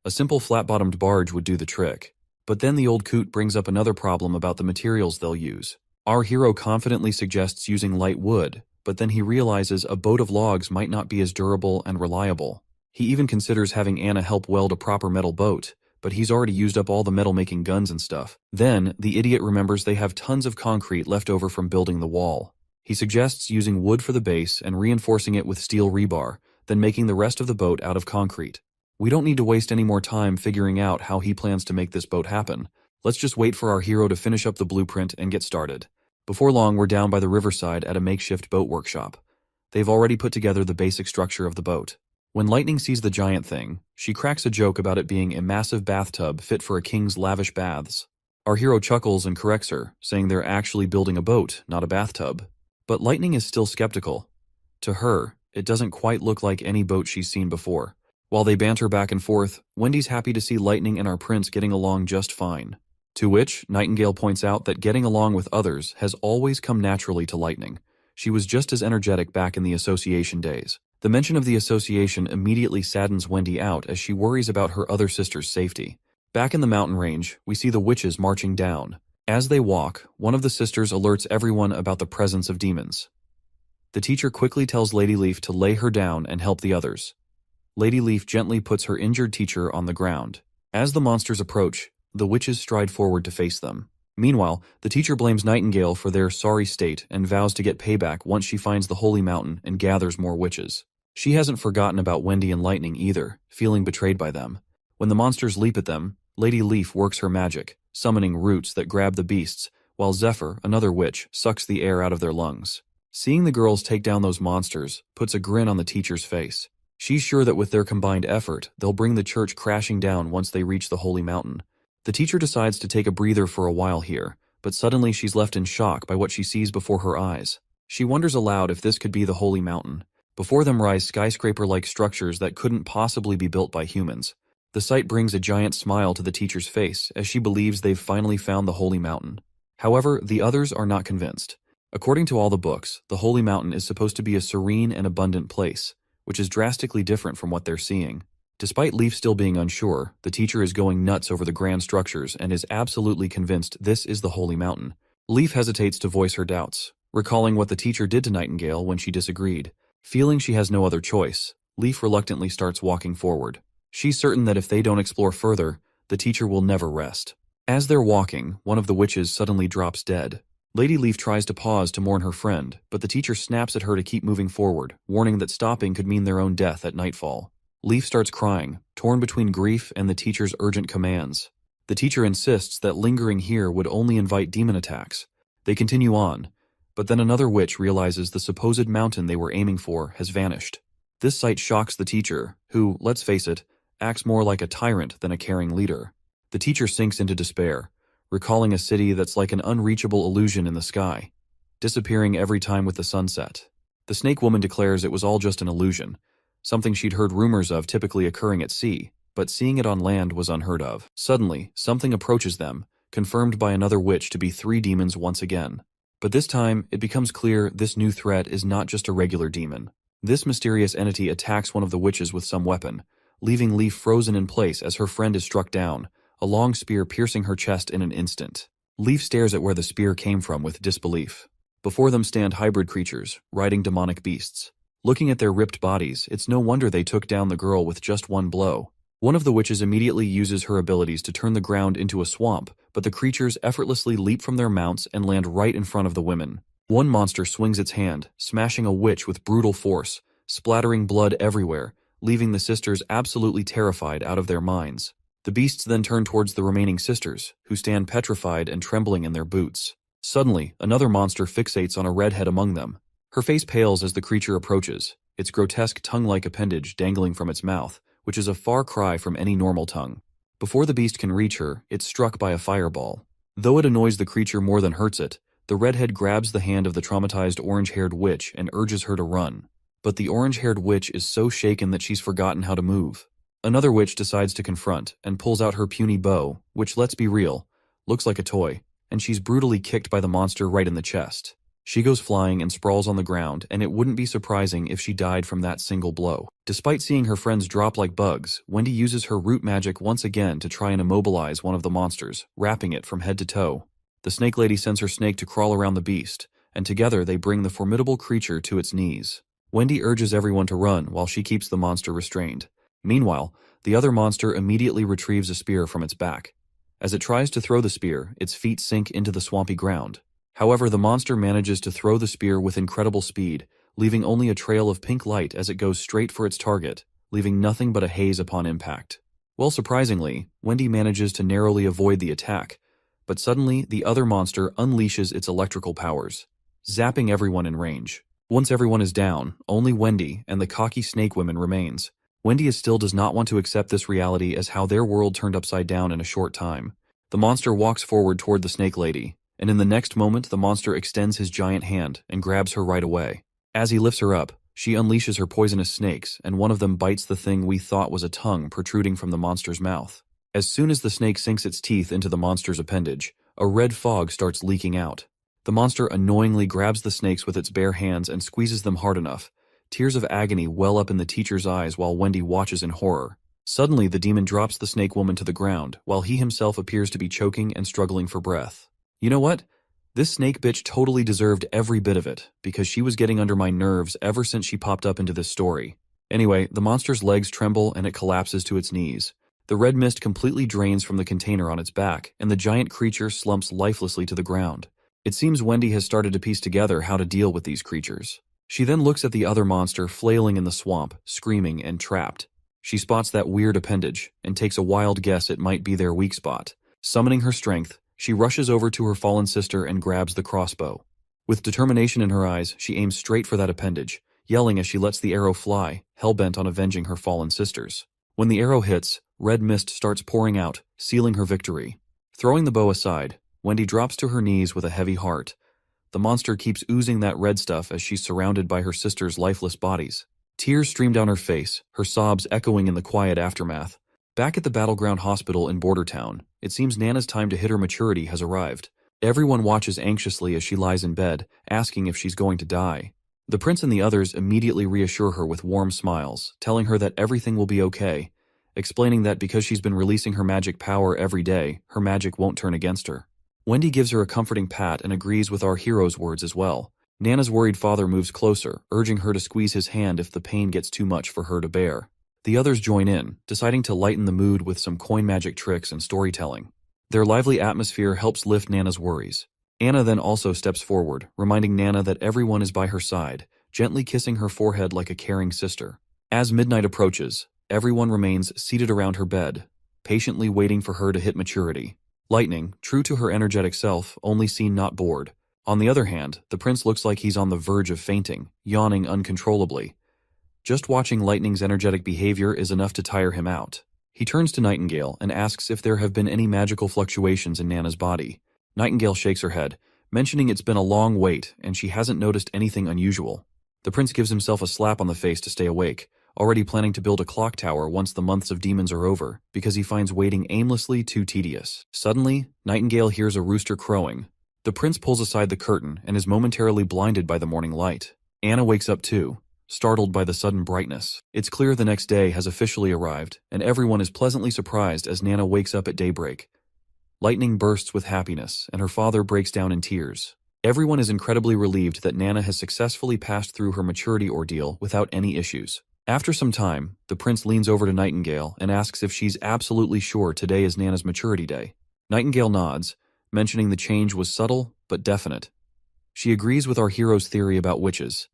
A simple flat-bottomed barge would do the trick. But then the old coot brings up another problem about the materials they'll use. Our hero confidently suggests using light wood, but then he realizes a boat of logs might not be as durable and reliable. He even considers having Anna help weld a proper metal boat, but he's already used up all the metal-making guns and stuff. Then, the idiot remembers they have tons of concrete left over from building the wall. He suggests using wood for the base and reinforcing it with steel rebar, then making the rest of the boat out of concrete. We don't need to waste any more time figuring out how he plans to make this boat happen. Let's just wait for our hero to finish up the blueprint and get started. Before long, we're down by the riverside at a makeshift boat workshop. They've already put together the basic structure of the boat. When Lightning sees the giant thing, she cracks a joke about it being a massive bathtub fit for a king's lavish baths. Our hero chuckles and corrects her, saying they're actually building a boat, not a bathtub. But Lightning is still skeptical. To her, it doesn't quite look like any boat she's seen before. While they banter back and forth, Wendy's happy to see Lightning and our prince getting along just fine. To which, Nightingale points out that getting along with others has always come naturally to Lightning. She was just as energetic back in the association days. The mention of the association immediately saddens Wendy out as she worries about her other sister's safety. Back in the mountain range, we see the witches marching down. As they walk, one of the sisters alerts everyone about the presence of demons. The teacher quickly tells Lady Leaf to lay her down and help the others. Lady Leaf gently puts her injured teacher on the ground. As the monsters approach, the witches stride forward to face them. Meanwhile, the teacher blames Nightingale for their sorry state and vows to get payback once she finds the holy mountain and gathers more witches. She hasn't forgotten about Wendy and Lightning either, feeling betrayed by them. When the monsters leap at them, Lady Leaf works her magic, summoning roots that grab the beasts, while Zephyr, another witch, sucks the air out of their lungs. Seeing the girls take down those monsters puts a grin on the teacher's face. She's sure that with their combined effort, they'll bring the church crashing down once they reach the holy mountain. The teacher decides to take a breather for a while here, but suddenly she's left in shock by what she sees before her eyes. She wonders aloud if this could be the holy mountain. Before them rise skyscraper-like structures that couldn't possibly be built by humans. The sight brings a giant smile to the teacher's face as she believes they've finally found the holy mountain. However, the others are not convinced. According to all the books, the holy mountain is supposed to be a serene and abundant place, which is drastically different from what they're seeing. Despite Leaf still being unsure, the teacher is going nuts over the grand structures and is absolutely convinced this is the holy mountain. Leaf hesitates to voice her doubts, recalling what the teacher did to Nightingale when she disagreed. Feeling she has no other choice, Leaf reluctantly starts walking forward. She's certain that if they don't explore further, the teacher will never rest. As they're walking, one of the witches suddenly drops dead. Lady Leaf tries to pause to mourn her friend, but the teacher snaps at her to keep moving forward, warning that stopping could mean their own death at nightfall. Leaf starts crying, torn between grief and the teacher's urgent commands. The teacher insists that lingering here would only invite demon attacks. They continue on, but then another witch realizes the supposed mountain they were aiming for has vanished. This sight shocks the teacher, who, let's face it, acts more like a tyrant than a caring leader. The teacher sinks into despair, recalling a city that's like an unreachable illusion in the sky, disappearing every time with the sunset. The snake woman declares it was all just an illusion, something she'd heard rumors of typically occurring at sea, but seeing it on land was unheard of. Suddenly, something approaches them, confirmed by another witch to be 3 demons once again. But this time, it becomes clear this new threat is not just a regular demon. This mysterious entity attacks one of the witches with some weapon, leaving Leaf frozen in place as her friend is struck down, a long spear piercing her chest in an instant. Leaf stares at where the spear came from with disbelief. Before them stand hybrid creatures, riding demonic beasts. Looking at their ripped bodies, it's no wonder they took down the girl with just one blow. One of the witches immediately uses her abilities to turn the ground into a swamp, but the creatures effortlessly leap from their mounts and land right in front of the women. One monster swings its hand, smashing a witch with brutal force, splattering blood everywhere, leaving the sisters absolutely terrified out of their minds. The beasts then turn towards the remaining sisters, who stand petrified and trembling in their boots. Suddenly, another monster fixates on a redhead among them. Her face pales as the creature approaches, its grotesque tongue-like appendage dangling from its mouth, which is a far cry from any normal tongue. Before the beast can reach her, it's struck by a fireball. Though it annoys the creature more than hurts it, the redhead grabs the hand of the traumatized orange-haired witch and urges her to run. But the orange-haired witch is so shaken that she's forgotten how to move. Another witch decides to confront and pulls out her puny bow, which, let's be real, looks like a toy, and she's brutally kicked by the monster right in the chest. She goes flying and sprawls on the ground, and it wouldn't be surprising if she died from that single blow. Despite seeing her friends drop like bugs, Wendy uses her root magic once again to try and immobilize one of the monsters, wrapping it from head to toe. The snake lady sends her snake to crawl around the beast, and together they bring the formidable creature to its knees. Wendy urges everyone to run while she keeps the monster restrained. Meanwhile, the other monster immediately retrieves a spear from its back. As it tries to throw the spear, its feet sink into the swampy ground. However, the monster manages to throw the spear with incredible speed, leaving only a trail of pink light as it goes straight for its target, leaving nothing but a haze upon impact. Well, surprisingly, Wendy manages to narrowly avoid the attack, but suddenly the other monster unleashes its electrical powers, zapping everyone in range. Once everyone is down, only Wendy and the cocky snake women remains. Wendy still does not want to accept this reality as how their world turned upside down in a short time. The monster walks forward toward the snake lady, and in the next moment the monster extends his giant hand and grabs her right away. As he lifts her up, she unleashes her poisonous snakes, and one of them bites the thing we thought was a tongue protruding from the monster's mouth. As soon as the snake sinks its teeth into the monster's appendage, a red fog starts leaking out. The monster annoyingly grabs the snakes with its bare hands and squeezes them hard enough. Tears of agony well up in the teacher's eyes while Wendy watches in horror. Suddenly, the demon drops the snake woman to the ground, while he himself appears to be choking and struggling for breath. You know what? This snake bitch totally deserved every bit of it, because she was getting under my nerves ever since she popped up into this story. Anyway, the monster's legs tremble and it collapses to its knees. The red mist completely drains from the container on its back, and the giant creature slumps lifelessly to the ground. It seems Wendy has started to piece together how to deal with these creatures. She then looks at the other monster flailing in the swamp, screaming and trapped. She spots that weird appendage, and takes a wild guess it might be their weak spot. Summoning her strength, she rushes over to her fallen sister and grabs the crossbow. With determination in her eyes, she aims straight for that appendage, yelling as she lets the arrow fly, hell-bent on avenging her fallen sisters. When the arrow hits, red mist starts pouring out, sealing her victory. Throwing the bow aside, Wendy drops to her knees with a heavy heart. The monster keeps oozing that red stuff as she's surrounded by her sisters' lifeless bodies. Tears stream down her face, her sobs echoing in the quiet aftermath. Back at the Battleground Hospital in Bordertown, it seems Nana's time to hit her maturity has arrived. Everyone watches anxiously as she lies in bed, asking if she's going to die. The prince and the others immediately reassure her with warm smiles, telling her that everything will be okay, explaining that because she's been releasing her magic power every day, her magic won't turn against her. Wendy gives her a comforting pat and agrees with our hero's words as well. Nana's worried father moves closer, urging her to squeeze his hand if the pain gets too much for her to bear. The others join in, deciding to lighten the mood with some coin magic tricks and storytelling. Their lively atmosphere helps lift Nana's worries. Anna then also steps forward, reminding Nana that everyone is by her side, gently kissing her forehead like a caring sister. As midnight approaches, everyone remains seated around her bed, patiently waiting for her to hit maturity. Lightning, true to her energetic self, only seen not bored. On the other hand, the prince looks like he's on the verge of fainting, yawning uncontrollably. Just watching Lightning's energetic behavior is enough to tire him out. He turns to Nightingale and asks if there have been any magical fluctuations in Nana's body. Nightingale shakes her head, mentioning it's been a long wait and she hasn't noticed anything unusual. The prince gives himself a slap on the face to stay awake, already planning to build a clock tower once the months of demons are over, because he finds waiting aimlessly too tedious. Suddenly, Nightingale hears a rooster crowing. The prince pulls aside the curtain and is momentarily blinded by the morning light. Anna wakes up too, startled by the sudden brightness. It's clear the next day has officially arrived, and everyone is pleasantly surprised as Nana wakes up at daybreak. Lightning bursts with happiness, and her father breaks down in tears. Everyone is incredibly relieved that Nana has successfully passed through her maturity ordeal without any issues. After some time, the prince leans over to Nightingale and asks if she's absolutely sure today is Nana's maturity day. Nightingale nods, mentioning the change was subtle but definite. She agrees with our hero's theory about witches,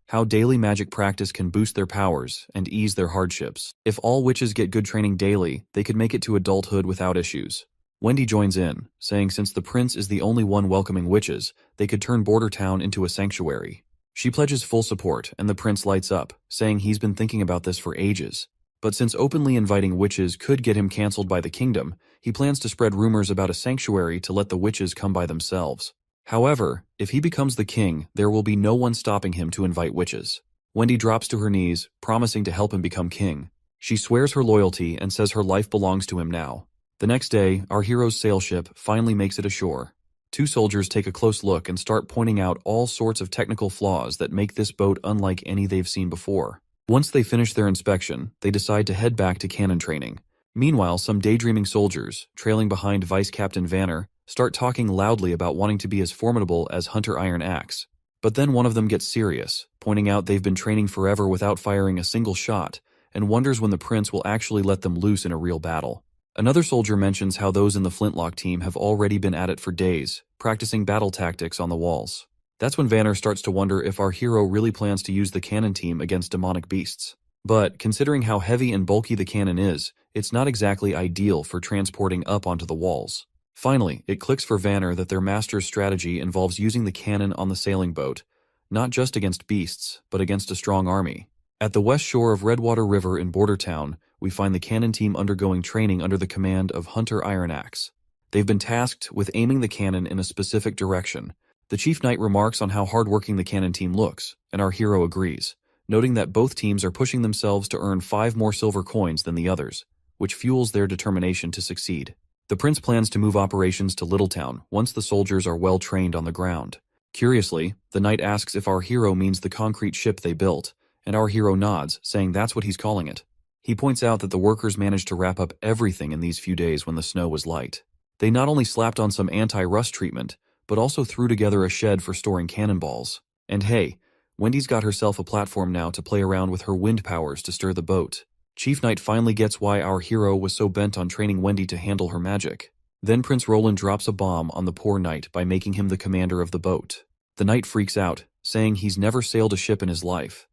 how daily magic practice can boost their powers and ease their hardships. If all witches get good training daily, they could make it to adulthood without issues. Wendy joins in, saying since the prince is the only one welcoming witches, they could turn Border Town into a sanctuary. She pledges full support, and the prince lights up, saying he's been thinking about this for ages. But since openly inviting witches could get him cancelled by the kingdom, he plans to spread rumors about a sanctuary to let the witches come by themselves. However, if he becomes the king, there will be no one stopping him to invite witches. Wendy drops to her knees, promising to help him become king. She swears her loyalty and says her life belongs to him now. The next day, our hero's sail ship finally makes it ashore. Two soldiers take a close look and start pointing out all sorts of technical flaws that make this boat unlike any they've seen before. Once they finish their inspection, they decide to head back to cannon training. Meanwhile, some daydreaming soldiers, trailing behind Vice Captain Vanner, start talking loudly about wanting to be as formidable as Hunter Iron Axe. But then one of them gets serious, pointing out they've been training forever without firing a single shot, and wonders when the prince will actually let them loose in a real battle. Another soldier mentions how those in the Flintlock team have already been at it for days, practicing battle tactics on the walls. That's when Vanner starts to wonder if our hero really plans to use the cannon team against demonic beasts. But, considering how heavy and bulky the cannon is, it's not exactly ideal for transporting up onto the walls. Finally, it clicks for Vanner that their master's strategy involves using the cannon on the sailing boat, not just against beasts, but against a strong army. At the west shore of Redwater River in Border Town, we find the cannon team undergoing training under the command of Hunter Iron Axe. They've been tasked with aiming the cannon in a specific direction. The chief knight remarks on how hardworking the cannon team looks, and our hero agrees, noting that both teams are pushing themselves to earn 5 more silver coins than the others, which fuels their determination to succeed. The prince plans to move operations to Littletown once the soldiers are well trained on the ground. Curiously, the knight asks if our hero means the concrete ship they built, and our hero nods, saying that's what he's calling it. He points out that the workers managed to wrap up everything in these few days when the snow was light. They not only slapped on some anti-rust treatment, but also threw together a shed for storing cannonballs. And hey, Wendy's got herself a platform now to play around with her wind powers to stir the boat. Chief Knight finally gets why our hero was so bent on training Wendy to handle her magic. Then Prince Roland drops a bomb on the poor knight by making him the commander of the boat. The knight freaks out, saying he's never sailed a ship in his life.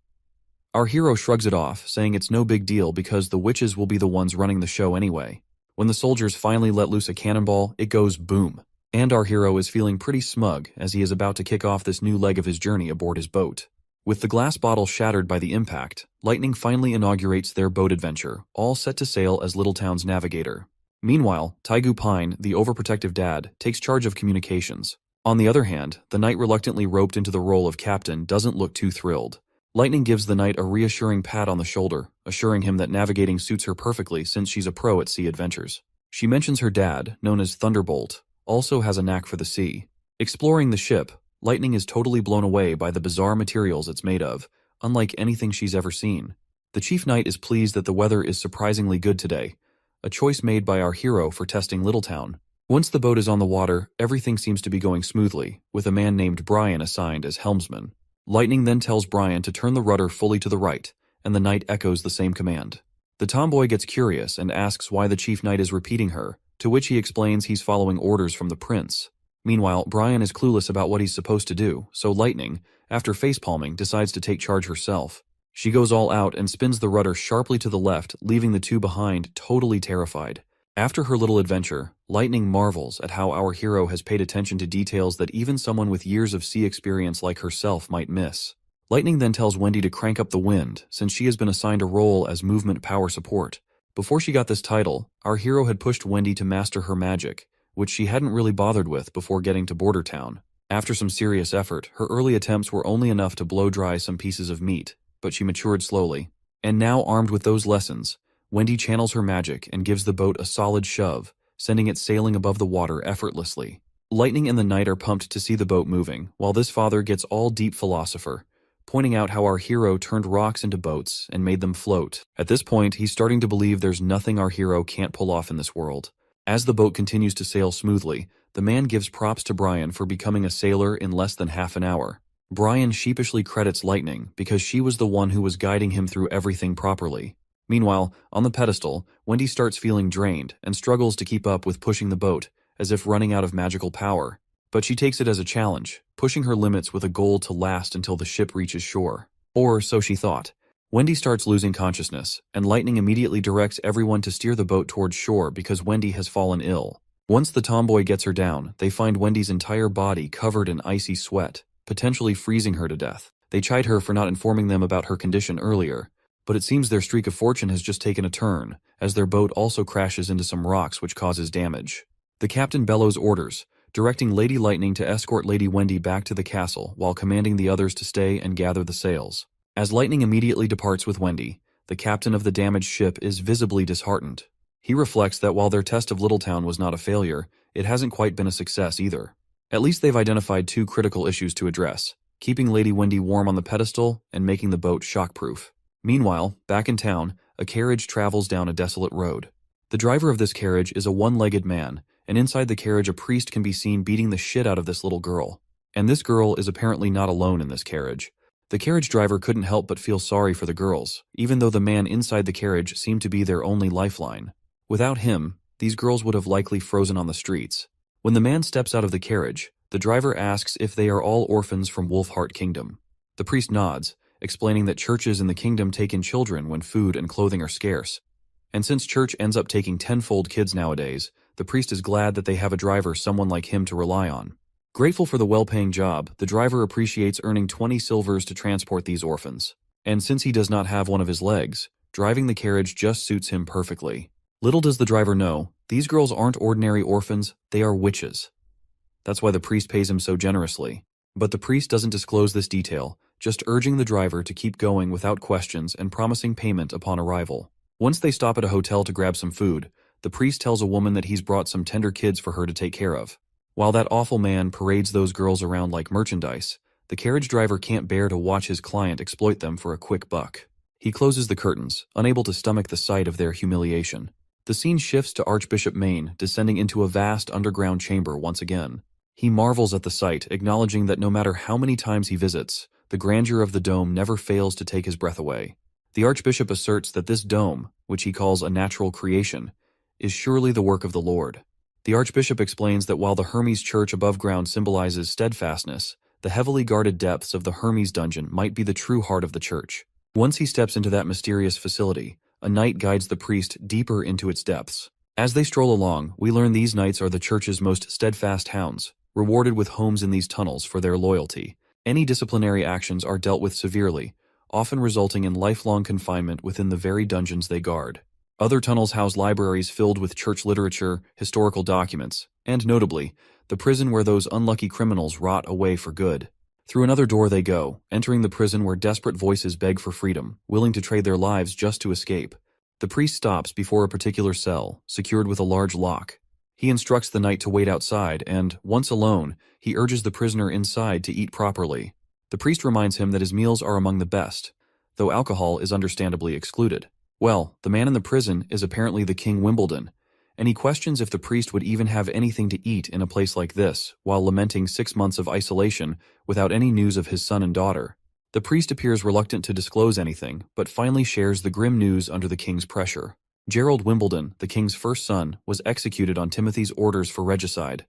Our hero shrugs it off, saying it's no big deal because the witches will be the ones running the show anyway. When the soldiers finally let loose a cannonball, it goes boom. And our hero is feeling pretty smug as he is about to kick off this new leg of his journey aboard his boat. With the glass bottle shattered by the impact, Lightning finally inaugurates their boat adventure, all set to sail as Littletown's navigator. Meanwhile, Taigu Pine, the overprotective dad, takes charge of communications. On the other hand, the knight reluctantly roped into the role of captain doesn't look too thrilled. Lightning gives the knight a reassuring pat on the shoulder, assuring him that navigating suits her perfectly since she's a pro at sea adventures. She mentions her dad, known as Thunderbolt, also has a knack for the sea. Exploring the ship, Lightning is totally blown away by the bizarre materials it's made of, unlike anything she's ever seen. The chief knight is pleased that the weather is surprisingly good today, a choice made by our hero for testing Littletown. Once the boat is on the water, everything seems to be going smoothly, with a man named Brian assigned as helmsman. Lightning then tells Brian to turn the rudder fully to the right, and the knight echoes the same command. The tomboy gets curious and asks why the chief knight is repeating her, to which he explains he's following orders from the prince. Meanwhile, Brian is clueless about what he's supposed to do, so Lightning, after facepalming, decides to take charge herself. She goes all out and spins the rudder sharply to the left, leaving the two behind totally terrified. After her little adventure, Lightning marvels at how our hero has paid attention to details that even someone with years of sea experience like herself might miss. Lightning then tells Wendy to crank up the wind, since she has been assigned a role as movement power support. Before she got this title, our hero had pushed Wendy to master her magic, which she hadn't really bothered with before getting to Border Town. After some serious effort, her early attempts were only enough to blow dry some pieces of meat, but she matured slowly. And now, armed with those lessons, Wendy channels her magic and gives the boat a solid shove, sending it sailing above the water effortlessly. Lightning and the knight are pumped to see the boat moving, while this father gets all deep philosopher, pointing out how our hero turned rocks into boats and made them float. At this point, he's starting to believe there's nothing our hero can't pull off in this world. As the boat continues to sail smoothly, the man gives props to Brian for becoming a sailor in less than half an hour. Brian sheepishly credits Lightning because she was the one who was guiding him through everything properly. Meanwhile, on the pedestal, Wendy starts feeling drained and struggles to keep up with pushing the boat, as if running out of magical power. But she takes it as a challenge, pushing her limits with a goal to last until the ship reaches shore. Or so she thought. Wendy starts losing consciousness, and Lightning immediately directs everyone to steer the boat towards shore because Wendy has fallen ill. Once the tomboy gets her down, they find Wendy's entire body covered in icy sweat, potentially freezing her to death. They chide her for not informing them about her condition earlier, but it seems their streak of fortune has just taken a turn, as their boat also crashes into some rocks which causes damage. The captain bellows orders, directing Lady Lightning to escort Lady Wendy back to the castle while commanding the others to stay and gather the sails. As Lightning immediately departs with Wendy, the captain of the damaged ship is visibly disheartened. He reflects that while their test of Littletown was not a failure, it hasn't quite been a success either. At least they've identified two critical issues to address: keeping Lady Wendy warm on the pedestal and making the boat shockproof. Meanwhile, back in town, a carriage travels down a desolate road. The driver of this carriage is a one-legged man, and inside the carriage a priest can be seen beating the shit out of this little girl. And this girl is apparently not alone in this carriage. The carriage driver couldn't help but feel sorry for the girls, even though the man inside the carriage seemed to be their only lifeline. Without him, these girls would have likely frozen on the streets. When the man steps out of the carriage, the driver asks if they are all orphans from Wolfheart Kingdom. The priest nods, explaining that churches in the kingdom take in children when food and clothing are scarce. And since church ends up taking tenfold kids nowadays, the priest is glad that they have a driver someone like him to rely on. Grateful for the well-paying job, the driver appreciates earning 20 silvers to transport these orphans. And since he does not have one of his legs, driving the carriage just suits him perfectly. Little does the driver know, these girls aren't ordinary orphans, they are witches. That's why the priest pays him so generously. But the priest doesn't disclose this detail, just urging the driver to keep going without questions and promising payment upon arrival. Once they stop at a hotel to grab some food, the priest tells a woman that he's brought some tender kids for her to take care of. While that awful man parades those girls around like merchandise, the carriage driver can't bear to watch his client exploit them for a quick buck. He closes the curtains, unable to stomach the sight of their humiliation. The scene shifts to Archbishop Maine descending into a vast underground chamber once again. He marvels at the sight, acknowledging that no matter how many times he visits, the grandeur of the dome never fails to take his breath away. The Archbishop asserts that this dome, which he calls a natural creation, is surely the work of the Lord. The Archbishop explains that while the Hermes Church above ground symbolizes steadfastness, the heavily guarded depths of the Hermes dungeon might be the true heart of the church. Once he steps into that mysterious facility, a knight guides the priest deeper into its depths. As they stroll along, we learn these knights are the church's most steadfast hounds, rewarded with homes in these tunnels for their loyalty. Any disciplinary actions are dealt with severely, often resulting in lifelong confinement within the very dungeons they guard. Other tunnels house libraries filled with church literature, historical documents, and notably, the prison where those unlucky criminals rot away for good. Through another door they go, entering the prison where desperate voices beg for freedom, willing to trade their lives just to escape. The priest stops before a particular cell, secured with a large lock. He instructs the knight to wait outside and, once alone, he urges the prisoner inside to eat properly. The priest reminds him that his meals are among the best, though alcohol is understandably excluded. Well, the man in the prison is apparently the King Wimbledon, and he questions if the priest would even have anything to eat in a place like this, while lamenting 6 months of isolation without any news of his son and daughter. The priest appears reluctant to disclose anything, but finally shares the grim news under the king's pressure. Gerald Wimbledon, the king's first son, was executed on Timothy's orders for regicide.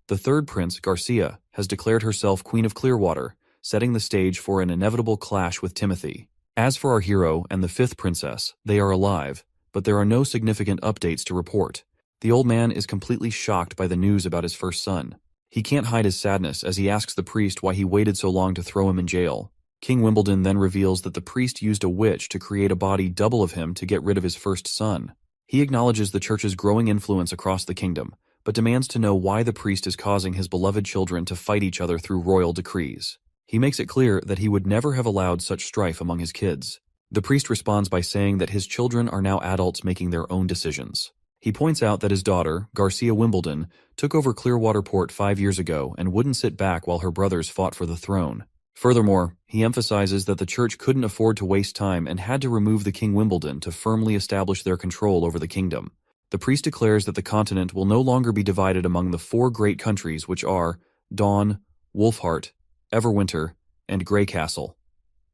The third prince, Garcia, has declared herself Queen of Clearwater, setting the stage for an inevitable clash with Timothy. As for our hero and the fifth princess, they are alive, but there are no significant updates to report. The old man is completely shocked by the news about his first son. He can't hide his sadness as he asks the priest why he waited so long to throw him in jail. King Wimbledon then reveals that the priest used a witch to create a body double of him to get rid of his first son. He acknowledges the church's growing influence across the kingdom, but demands to know why the priest is causing his beloved children to fight each other through royal decrees. He makes it clear that he would never have allowed such strife among his kids. The priest responds by saying that his children are now adults making their own decisions. He points out that his daughter, Garcia Wimbledon, took over Clearwater Port 5 years ago and wouldn't sit back while her brothers fought for the throne. Furthermore, he emphasizes that the church couldn't afford to waste time and had to remove the King Wimbledon to firmly establish their control over the kingdom. The priest declares that the continent will no longer be divided among the 4 great countries which are Dawn, Wolfheart, Everwinter, and Greycastle.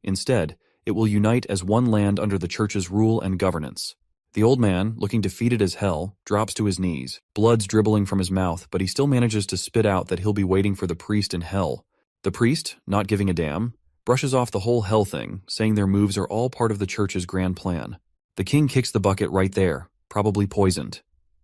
Instead, it will unite as one land under the church's rule and governance. The old man, looking defeated as hell, drops to his knees, blood's dribbling from his mouth, but he still manages to spit out that he'll be waiting for the priest in hell. The priest, not giving a damn, brushes off the whole hell thing, saying their moves are all part of the church's grand plan. The king kicks the bucket right there, probably poisoned.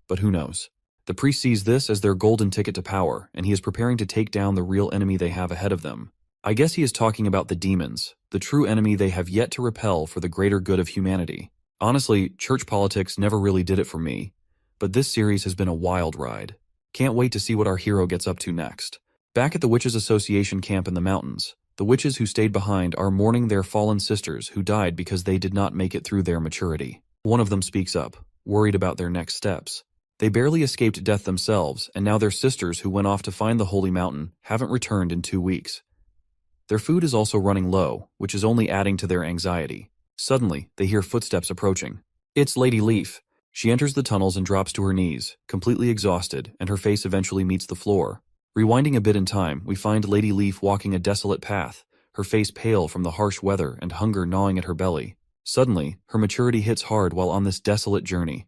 But who knows? The priest sees this as their golden ticket to power, and he is preparing to take down the real enemy they have ahead of them. I guess he is talking about the demons, the true enemy they have yet to repel for the greater good of humanity. Honestly, church politics never really did it for me, but this series has been a wild ride. Can't wait to see what our hero gets up to next. Back at the Witches' Association camp in the mountains, the witches who stayed behind are mourning their fallen sisters who died because they did not make it through their maturity. One of them speaks up, worried about their next steps. They barely escaped death themselves, and now their sisters who went off to find the holy mountain haven't returned in 2 weeks. Their food is also running low, which is only adding to their anxiety. Suddenly, they hear footsteps approaching. It's Lady Leaf. She enters the tunnels and drops to her knees, completely exhausted, and her face eventually meets the floor. Rewinding a bit in time, we find Lady Leaf walking a desolate path, her face pale from the harsh weather and hunger gnawing at her belly. Suddenly, her maturity hits hard while on this desolate journey.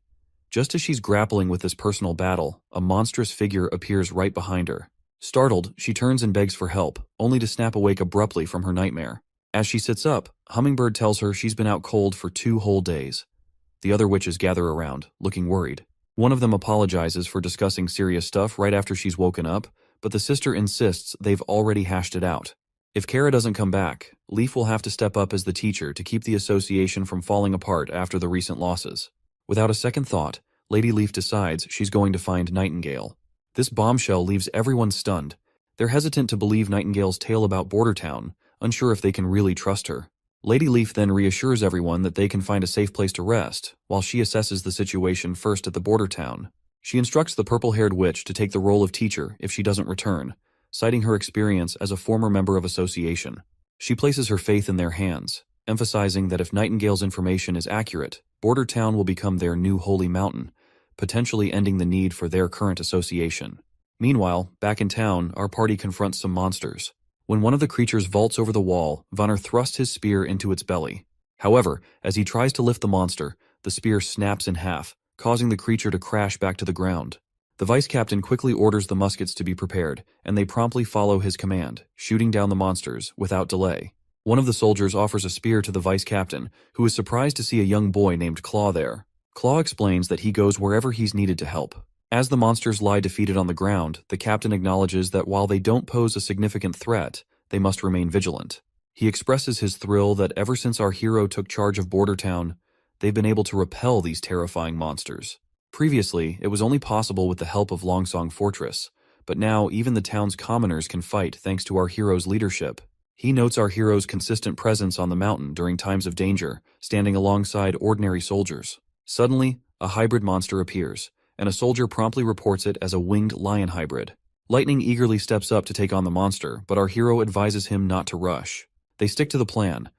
Just as she's grappling with this personal battle, a monstrous figure appears right behind her. Startled, she turns and begs for help, only to snap awake abruptly from her nightmare. As she sits up, Hummingbird tells her she's been out cold for 2 whole days. The other witches gather around, looking worried. One of them apologizes for discussing serious stuff right after she's woken up, but the sister insists they've already hashed it out. If Kara doesn't come back, Leaf will have to step up as the teacher to keep the association from falling apart after the recent losses. Without a second thought, Lady Leaf decides she's going to find Nightingale. This bombshell leaves everyone stunned. They're hesitant to believe Nightingale's tale about Border Town, unsure if they can really trust her. Lady Leaf then reassures everyone that they can find a safe place to rest, while she assesses the situation first at the Border Town. She instructs the purple-haired witch to take the role of teacher if she doesn't return, citing her experience as a former member of association. She places her faith in their hands, emphasizing that if Nightingale's information is accurate, Border Town will become their new holy mountain, potentially ending the need for their current association. Meanwhile, back in town, our party confronts some monsters. When one of the creatures vaults over the wall, Vanner thrusts his spear into its belly. However, as he tries to lift the monster, the spear snaps in half, causing the creature to crash back to the ground. The vice captain quickly orders the muskets to be prepared, and they promptly follow his command, shooting down the monsters without delay. One of the soldiers offers a spear to the vice captain, who is surprised to see a young boy named Claw there. Claw explains that he goes wherever he's needed to help. As the monsters lie defeated on the ground, the captain acknowledges that while they don't pose a significant threat, they must remain vigilant. He expresses his thrill that ever since our hero took charge of Border Town, they've been able to repel these terrifying monsters. Previously, it was only possible with the help of Longsong Fortress, but now even the town's commoners can fight thanks to our hero's leadership. He notes our hero's consistent presence on the mountain during times of danger, standing alongside ordinary soldiers. Suddenly, a hybrid monster appears, and a soldier promptly reports it as a winged lion hybrid. Lightning eagerly steps up to take on the monster, but our hero advises him not to rush. They stick to the plan.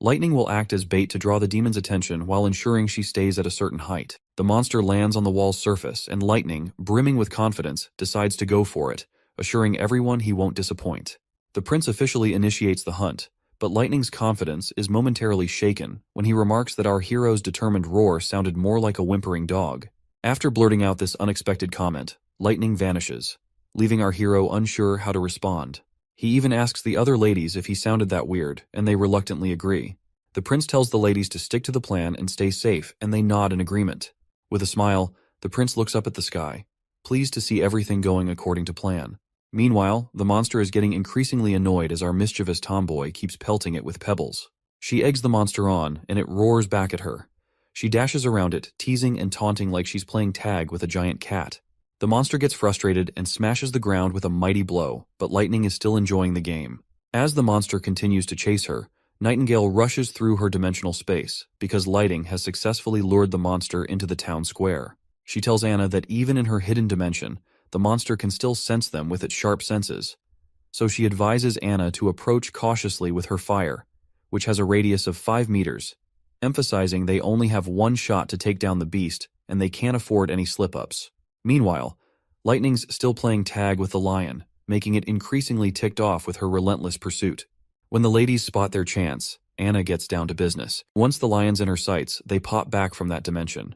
Lightning will act as bait to draw the demon's attention while ensuring she stays at a certain height. The monster lands on the wall's surface, and Lightning, brimming with confidence, decides to go for it, assuring everyone he won't disappoint. The prince officially initiates the hunt, but Lightning's confidence is momentarily shaken when he remarks that our hero's determined roar sounded more like a whimpering dog. After blurting out this unexpected comment, Lightning vanishes, leaving our hero unsure how to respond. He even asks the other ladies if he sounded that weird, and they reluctantly agree. The prince tells the ladies to stick to the plan and stay safe, and they nod in agreement. With a smile, the prince looks up at the sky, pleased to see everything going according to plan. Meanwhile, the monster is getting increasingly annoyed as our mischievous tomboy keeps pelting it with pebbles. She eggs the monster on, and it roars back at her. She dashes around it, teasing and taunting like she's playing tag with a giant cat. The monster gets frustrated and smashes the ground with a mighty blow, but Lightning is still enjoying the game. As the monster continues to chase her, Nightingale rushes through her dimensional space, because Lightning has successfully lured the monster into the town square. She tells Anna that even in her hidden dimension, the monster can still sense them with its sharp senses. So she advises Anna to approach cautiously with her fire, which has a radius of 5 meters, emphasizing they only have one shot to take down the beast, and they can't afford any slip-ups. Meanwhile, Lightning's still playing tag with the lion, making it increasingly ticked off with her relentless pursuit. When the ladies spot their chance, Anna gets down to business. Once the lion's in her sights, they pop back from that dimension.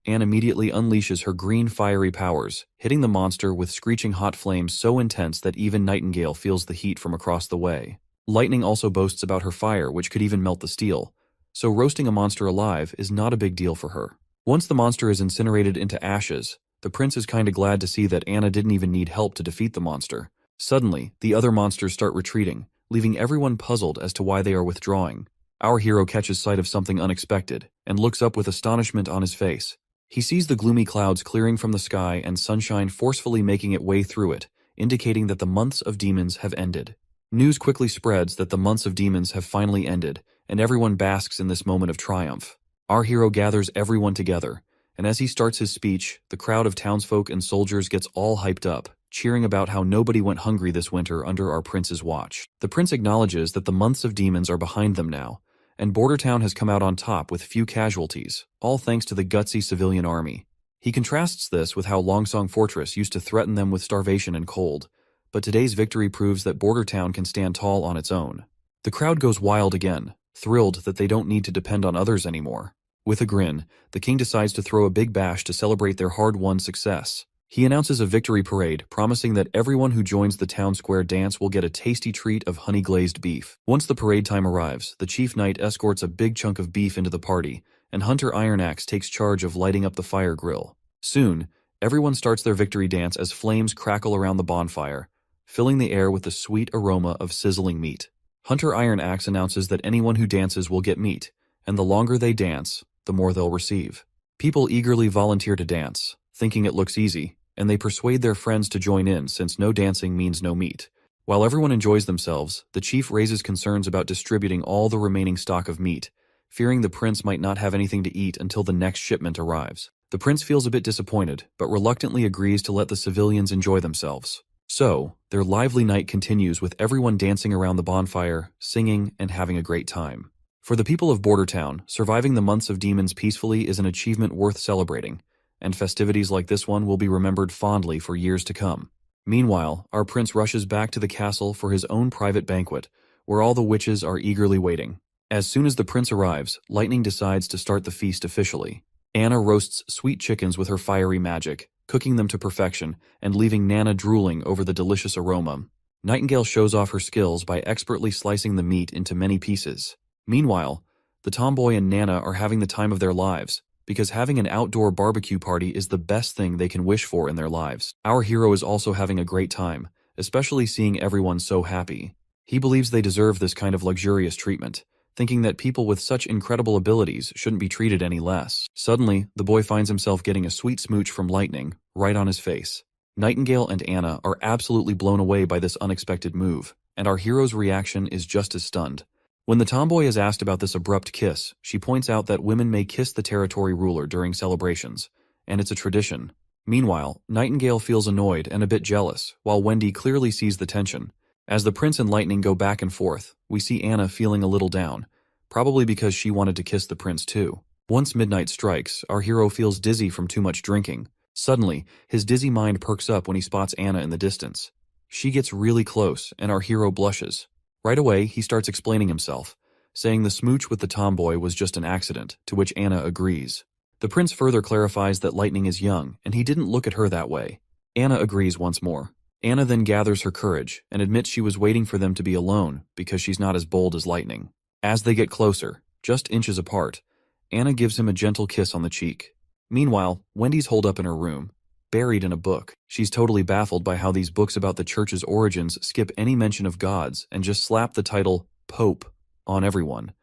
Anne immediately unleashes her green fiery powers, hitting the monster with screeching hot flames so intense that even Nightingale feels the heat from across the way. Lightning also boasts about her fire, which could even melt the steel, so roasting a monster alive is not a big deal for her. Once the monster is incinerated into ashes, The prince is kinda glad to see that Anna didn't even need help to defeat the monster. Suddenly, the other monsters start retreating, leaving everyone puzzled as to why they are withdrawing. Our hero catches sight of something unexpected, and looks up with astonishment on his face. He sees the gloomy clouds clearing from the sky and sunshine forcefully making its way through it, indicating that the months of demons have ended. News quickly spreads that the months of demons have finally ended, and everyone basks in this moment of triumph. Our hero gathers everyone together, and as he starts his speech, the crowd of townsfolk and soldiers gets all hyped up, cheering about how nobody went hungry this winter under our prince's watch. The prince acknowledges that the months of demons are behind them now, and Bordertown has come out on top with few casualties, all thanks to the gutsy civilian army. He contrasts this with how Longsong Fortress used to threaten them with starvation and cold, but today's victory proves that Bordertown can stand tall on its own. The crowd goes wild again, thrilled that they don't need to depend on others anymore. With a grin, the king decides to throw a big bash to celebrate their hard-won success. He announces a victory parade, promising that everyone who joins the town square dance will get a tasty treat of honey-glazed beef. Once the parade time arrives, the chief knight escorts a big chunk of beef into the party, and Hunter Ironaxe takes charge of lighting up the fire grill. Soon, everyone starts their victory dance as flames crackle around the bonfire, filling the air with the sweet aroma of sizzling meat. Hunter Ironaxe announces that anyone who dances will get meat, and the longer they dance, the more they'll receive. People eagerly volunteer to dance, thinking it looks easy, and they persuade their friends to join in since no dancing means no meat. While everyone enjoys themselves, the chief raises concerns about distributing all the remaining stock of meat, fearing the prince might not have anything to eat until the next shipment arrives. The prince feels a bit disappointed, but reluctantly agrees to let the civilians enjoy themselves. So, their lively night continues with everyone dancing around the bonfire, singing, and having a great time. For the people of Bordertown, surviving the months of demons peacefully is an achievement worth celebrating, and festivities like this one will be remembered fondly for years to come. Meanwhile, our prince rushes back to the castle for his own private banquet, where all the witches are eagerly waiting. As soon as the prince arrives, Lightning decides to start the feast officially. Anna roasts sweet chickens with her fiery magic, cooking them to perfection and leaving Nana drooling over the delicious aroma. Nightingale shows off her skills by expertly slicing the meat into many pieces. Meanwhile, the tomboy and Nana are having the time of their lives, because having an outdoor barbecue party is the best thing they can wish for in their lives. Our hero is also having a great time, especially seeing everyone so happy. He believes they deserve this kind of luxurious treatment, thinking that people with such incredible abilities shouldn't be treated any less. Suddenly, the boy finds himself getting a sweet smooch from Lightning, right on his face. Nightingale and Anna are absolutely blown away by this unexpected move, and our hero's reaction is just as stunned. When the tomboy is asked about this abrupt kiss, she points out that women may kiss the territory ruler during celebrations, and it's a tradition. Meanwhile, Nightingale feels annoyed and a bit jealous, while Wendy clearly sees the tension. As the prince and Lightning go back and forth, we see Anna feeling a little down, probably because she wanted to kiss the prince too. Once midnight strikes, our hero feels dizzy from too much drinking. Suddenly, his dizzy mind perks up when he spots Anna in the distance. She gets really close, and our hero blushes. Right away, he starts explaining himself, saying the smooch with the tomboy was just an accident, to which Anna agrees. The prince further clarifies that Lightning is young, and he didn't look at her that way. Anna agrees once more. Anna then gathers her courage, and admits she was waiting for them to be alone, because she's not as bold as Lightning. As they get closer, just inches apart, Anna gives him a gentle kiss on the cheek. Meanwhile, Wendy's holed up in her room, buried in a book. She's totally baffled by how these books about the church's origins skip any mention of gods and just slap the title Pope on everyone.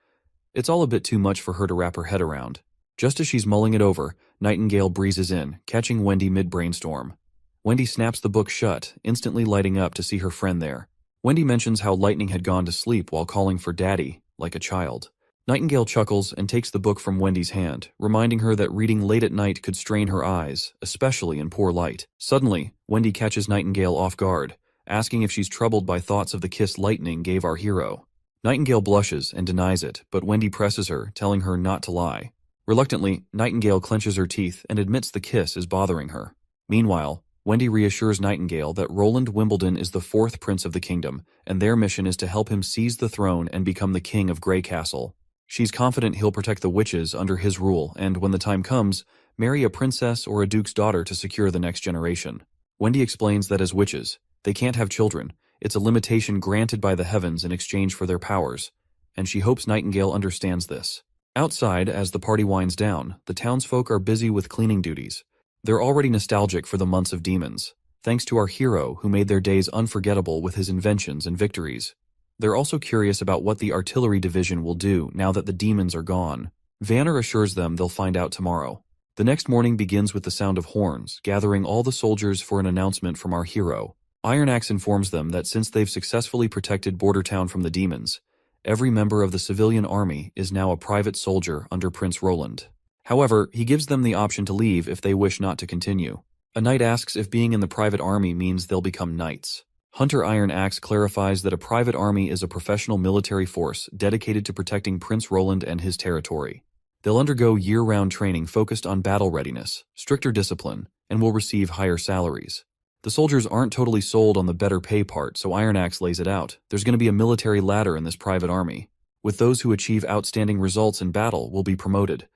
It's all a bit too much for her to wrap her head around. Just as she's mulling it over, Nightingale breezes in, catching Wendy mid-brainstorm. Wendy snaps the book shut, instantly lighting up to see her friend there. Wendy mentions how Lightning had gone to sleep while calling for Daddy, like a child. Nightingale chuckles and takes the book from Wendy's hand, reminding her that reading late at night could strain her eyes, especially in poor light. Suddenly, Wendy catches Nightingale off guard, asking if she's troubled by thoughts of the kiss Lightning gave our hero. Nightingale blushes and denies it, but Wendy presses her, telling her not to lie. Reluctantly, Nightingale clenches her teeth and admits the kiss is bothering her. Meanwhile, Wendy reassures Nightingale that Roland Wimbledon is the fourth prince of the kingdom, and their mission is to help him seize the throne and become the king of Grey Castle. She's confident he'll protect the witches under his rule and, when the time comes, marry a princess or a duke's daughter to secure the next generation. Wendy explains that as witches, they can't have children. It's a limitation granted by the heavens in exchange for their powers, and she hopes Nightingale understands this. Outside, as the party winds down, the townsfolk are busy with cleaning duties. They're already nostalgic for the months of demons, thanks to our hero who made their days unforgettable with his inventions and victories. They're also curious about what the artillery division will do now that the demons are gone. Vanner assures them they'll find out tomorrow. The next morning begins with the sound of horns, gathering all the soldiers for an announcement from our hero. Iron Axe informs them that since they've successfully protected Bordertown from the demons, every member of the civilian army is now a private soldier under Prince Roland. However, he gives them the option to leave if they wish not to continue. A knight asks if being in the private army means they'll become knights. Hunter Iron Axe clarifies that a private army is a professional military force dedicated to protecting Prince Roland and his territory. They'll undergo year-round training focused on battle readiness, stricter discipline, and will receive higher salaries. The soldiers aren't totally sold on the better pay part, so Iron Axe lays it out. There's going to be a military ladder in this private army. With those who achieve outstanding results in battle will be promoted.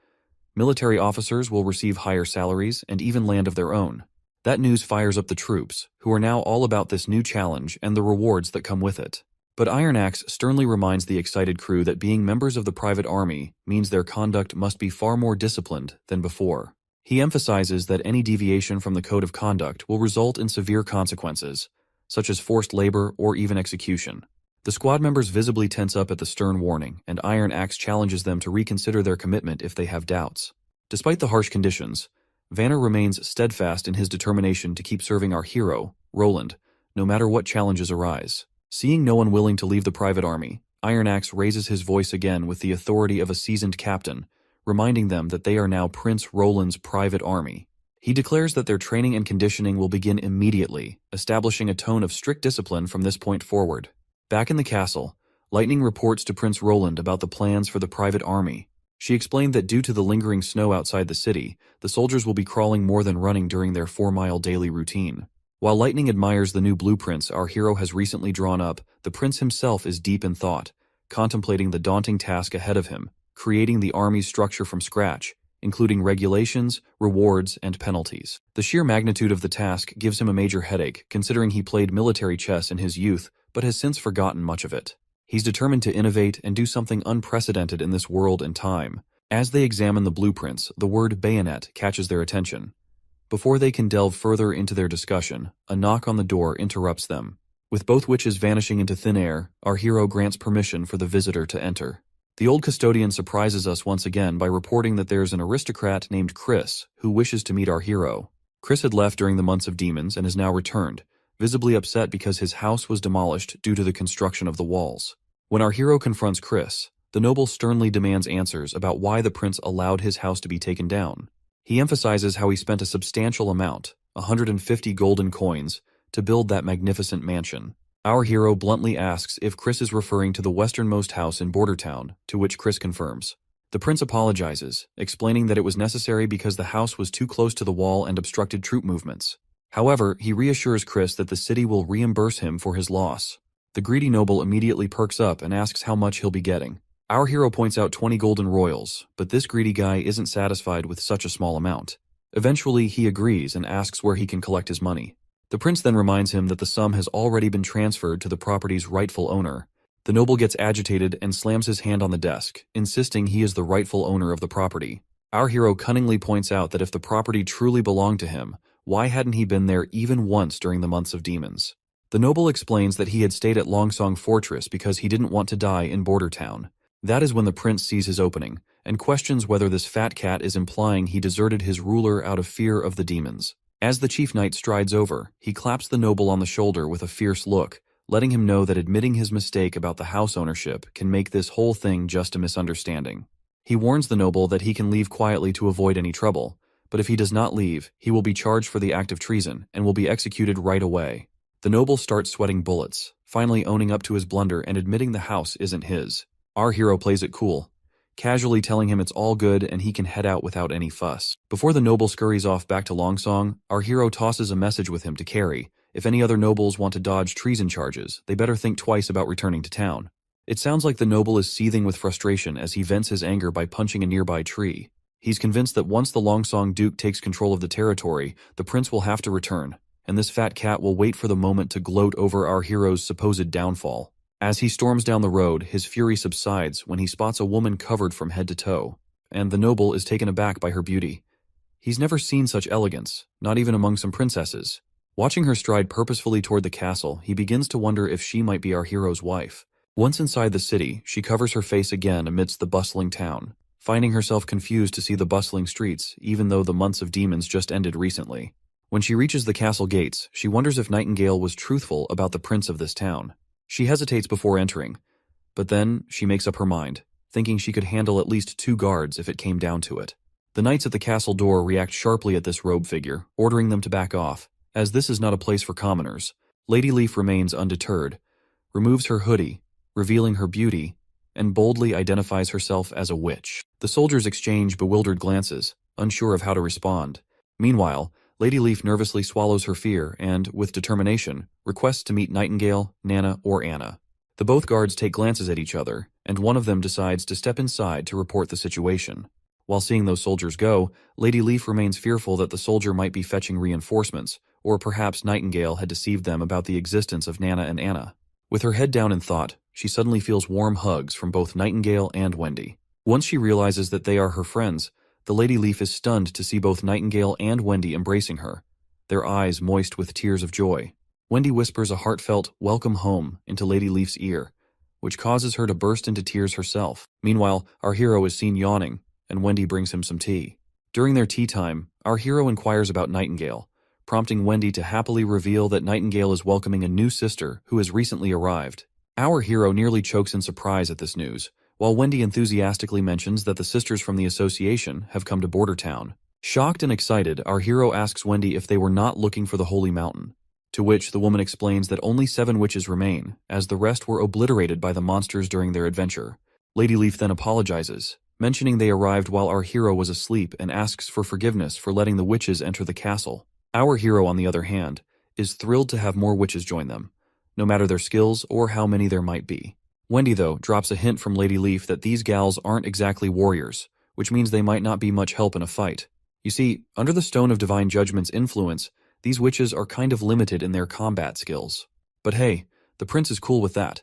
Military officers will receive higher salaries and even land of their own. That news fires up the troops, who are now all about this new challenge and the rewards that come with it. But Iron Axe sternly reminds the excited crew that being members of the private army means their conduct must be far more disciplined than before. He emphasizes that any deviation from the code of conduct will result in severe consequences, such as forced labor or even execution. The squad members visibly tense up at the stern warning, and Iron Axe challenges them to reconsider their commitment if they have doubts. Despite the harsh conditions, Vanner remains steadfast in his determination to keep serving our hero, Roland, no matter what challenges arise. Seeing no one willing to leave the private army, Iron Axe raises his voice again with the authority of a seasoned captain, reminding them that they are now Prince Roland's private army. He declares that their training and conditioning will begin immediately, establishing a tone of strict discipline from this point forward. Back in the castle, Lightning reports to Prince Roland about the plans for the private army. She explained that due to the lingering snow outside the city, the soldiers will be crawling more than running during their 4-mile daily routine. While Lightning admires the new blueprints our hero has recently drawn up, the prince himself is deep in thought, contemplating the daunting task ahead of him, creating the army's structure from scratch, including regulations, rewards, and penalties. The sheer magnitude of the task gives him a major headache, considering he played military chess in his youth, but has since forgotten much of it. He's determined to innovate and do something unprecedented in this world and time. As they examine the blueprints, the word bayonet catches their attention. Before they can delve further into their discussion, a knock on the door interrupts them. With both witches vanishing into thin air, our hero grants permission for the visitor to enter. The old custodian surprises us once again by reporting that there's an aristocrat named Chris who wishes to meet our hero. Chris had left during the months of demons and has now returned, visibly upset because his house was demolished due to the construction of the walls. When our hero confronts Chris, the noble sternly demands answers about why the prince allowed his house to be taken down. He emphasizes how he spent a substantial amount, 150 golden coins, to build that magnificent mansion. Our hero bluntly asks if Chris is referring to the westernmost house in Bordertown, to which Chris confirms. The prince apologizes, explaining that it was necessary because the house was too close to the wall and obstructed troop movements. However, he reassures Chris that the city will reimburse him for his loss. The greedy noble immediately perks up and asks how much he'll be getting. Our hero points out 20 golden royals, but this greedy guy isn't satisfied with such a small amount. Eventually, he agrees and asks where he can collect his money. The prince then reminds him that the sum has already been transferred to the property's rightful owner. The noble gets agitated and slams his hand on the desk, insisting he is the rightful owner of the property. Our hero cunningly points out that if the property truly belonged to him, why hadn't he been there even once during the months of demons? The noble explains that he had stayed at Longsong Fortress because he didn't want to die in Bordertown. That is when the prince sees his opening, and questions whether this fat cat is implying he deserted his ruler out of fear of the demons. As the chief knight strides over, he claps the noble on the shoulder with a fierce look, letting him know that admitting his mistake about the house ownership can make this whole thing just a misunderstanding. He warns the noble that he can leave quietly to avoid any trouble, but if he does not leave, he will be charged for the act of treason and will be executed right away. The noble starts sweating bullets, finally owning up to his blunder and admitting the house isn't his. Our hero plays it cool, casually telling him it's all good and he can head out without any fuss. Before the noble scurries off back to Longsong, our hero tosses a message with him to carry. If any other nobles want to dodge treason charges, they better think twice about returning to town. It sounds like the noble is seething with frustration as he vents his anger by punching a nearby tree. He's convinced that once the Longsong Duke takes control of the territory, the prince will have to return, and this fat cat will wait for the moment to gloat over our hero's supposed downfall. As he storms down the road, his fury subsides when he spots a woman covered from head to toe, and the noble is taken aback by her beauty. He's never seen such elegance, not even among some princesses. Watching her stride purposefully toward the castle, he begins to wonder if she might be our hero's wife. Once inside the city, she covers her face again amidst the bustling town, finding herself confused to see the bustling streets, even though the months of demons just ended recently. When she reaches the castle gates, she wonders if Nightingale was truthful about the prince of this town. She hesitates before entering, but then she makes up her mind, thinking she could handle at least 2 guards if it came down to it. The knights at the castle door react sharply at this robe figure, ordering them to back off. As this is not a place for commoners, Lady Leaf remains undeterred, removes her hoodie, revealing her beauty, and boldly identifies herself as a witch. The soldiers exchange bewildered glances, unsure of how to respond. Meanwhile, Lady Leaf nervously swallows her fear and, with determination, requests to meet Nightingale, Nana, or Anna. The both guards take glances at each other, and one of them decides to step inside to report the situation. While seeing those soldiers go, Lady Leaf remains fearful that the soldier might be fetching reinforcements, or perhaps Nightingale had deceived them about the existence of Nana and Anna. With her head down in thought, she suddenly feels warm hugs from both Nightingale and Wendy. Once she realizes that they are her friends, the Lady Leaf is stunned to see both Nightingale and Wendy embracing her, their eyes moist with tears of joy. Wendy whispers a heartfelt "welcome home" into Lady Leaf's ear, which causes her to burst into tears herself. Meanwhile, our hero is seen yawning, and Wendy brings him some tea. During their tea time, our hero inquires about Nightingale, prompting Wendy to happily reveal that Nightingale is welcoming a new sister who has recently arrived. Our hero nearly chokes in surprise at this news, while Wendy enthusiastically mentions that the sisters from the association have come to Border Town. Shocked and excited, our hero asks Wendy if they were not looking for the Holy Mountain, to which the woman explains that only 7 witches remain, as the rest were obliterated by the monsters during their adventure. Lady Leaf then apologizes, mentioning they arrived while our hero was asleep, and asks for forgiveness for letting the witches enter the castle. Our hero, on the other hand, is thrilled to have more witches join them, no matter their skills or how many there might be. Wendy, though, drops a hint from Lady Leaf that these gals aren't exactly warriors, which means they might not be much help in a fight. You see, under the Stone of Divine Judgment's influence, these witches are kind of limited in their combat skills. But hey, the prince is cool with that.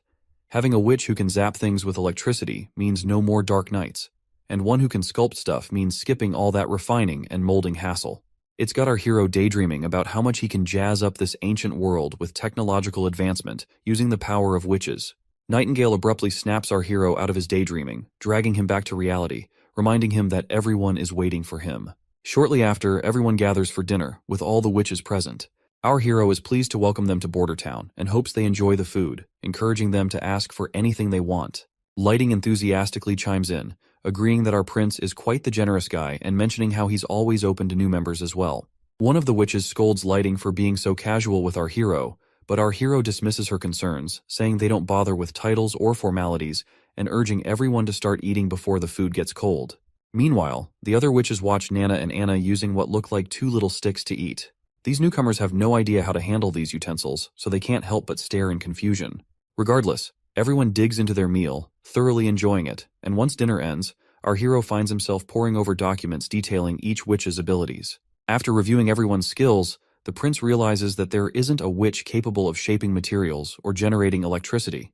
Having a witch who can zap things with electricity means no more dark nights, and one who can sculpt stuff means skipping all that refining and molding hassle. It's got our hero daydreaming about how much he can jazz up this ancient world with technological advancement using the power of witches. Nightingale abruptly snaps our hero out of his daydreaming, dragging him back to reality, reminding him that everyone is waiting for him. Shortly after, everyone gathers for dinner, with all the witches present. Our hero is pleased to welcome them to Border Town and hopes they enjoy the food, encouraging them to ask for anything they want. Lighting enthusiastically chimes in, agreeing that our prince is quite the generous guy and mentioning how he's always open to new members as well. One of the witches scolds Lighting for being so casual with our hero, but our hero dismisses her concerns, saying they don't bother with titles or formalities, and urging everyone to start eating before the food gets cold. Meanwhile, the other witches watch Nana and Anna using what look like 2 little sticks to eat. These newcomers have no idea how to handle these utensils, so they can't help but stare in confusion. Regardless, everyone digs into their meal, thoroughly enjoying it, and once dinner ends, our hero finds himself poring over documents detailing each witch's abilities. After reviewing everyone's skills, the prince realizes that there isn't a witch capable of shaping materials or generating electricity.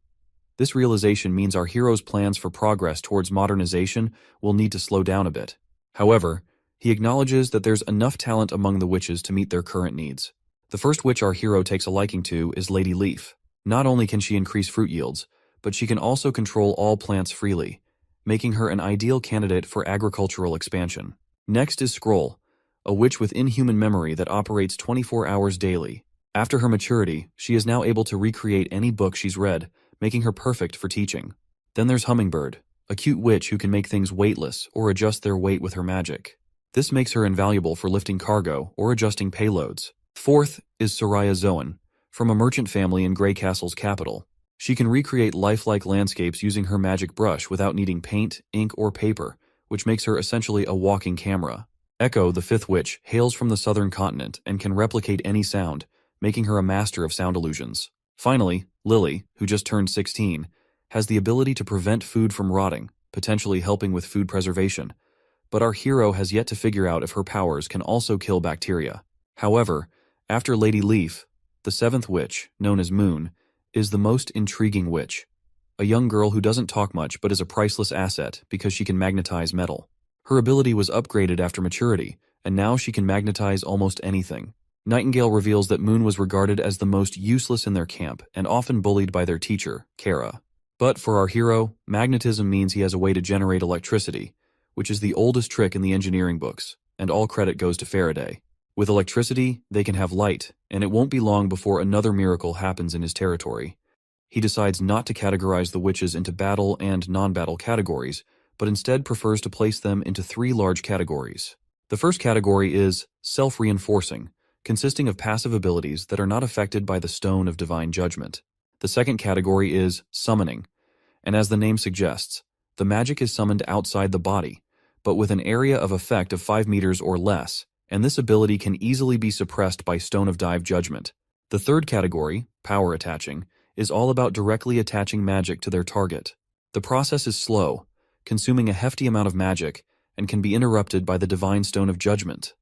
This realization means our hero's plans for progress towards modernization will need to slow down a bit. However, he acknowledges that there's enough talent among the witches to meet their current needs. The first witch our hero takes a liking to is Lady Leaf. Not only can she increase fruit yields, but she can also control all plants freely, making her an ideal candidate for agricultural expansion. Next is Scroll, a witch with inhuman memory that operates 24 hours daily. After her maturity, she is now able to recreate any book she's read, making her perfect for teaching. Then there's Hummingbird, a cute witch who can make things weightless or adjust their weight with her magic. This makes her invaluable for lifting cargo or adjusting payloads. Fourth is Soraya Zoan, from a merchant family in Grey Castle's capital. She can recreate lifelike landscapes using her magic brush without needing paint, ink, or paper, which makes her essentially a walking camera. Echo, the fifth witch, hails from the southern continent and can replicate any sound, making her a master of sound illusions. Finally, Lily, who just turned 16, has the ability to prevent food from rotting, potentially helping with food preservation. But our hero has yet to figure out if her powers can also kill bacteria. However, after Lady Leaf, the seventh witch, known as Moon, is the most intriguing witch. A young girl who doesn't talk much but is a priceless asset because she can magnetize metal. Her ability was upgraded after maturity, and now she can magnetize almost anything. Nightingale reveals that Moon was regarded as the most useless in their camp and often bullied by their teacher, Kara. But for our hero, magnetism means he has a way to generate electricity, which is the oldest trick in the engineering books, and all credit goes to Faraday. With electricity, they can have light, and it won't be long before another miracle happens in his territory. He decides not to categorize the witches into battle and non-battle categories, but instead prefers to place them into 3 large categories. The first category is self-reinforcing, consisting of passive abilities that are not affected by the Stone of Divine Judgment. The second category is summoning, and as the name suggests, the magic is summoned outside the body, but with an area of effect of 5 meters or less, and this ability can easily be suppressed by Stone of Dive Judgment. The third category, power attaching, is all about directly attaching magic to their target. The process is slow, consuming a hefty amount of magic, and can be interrupted by the Divine Stone of Judgment.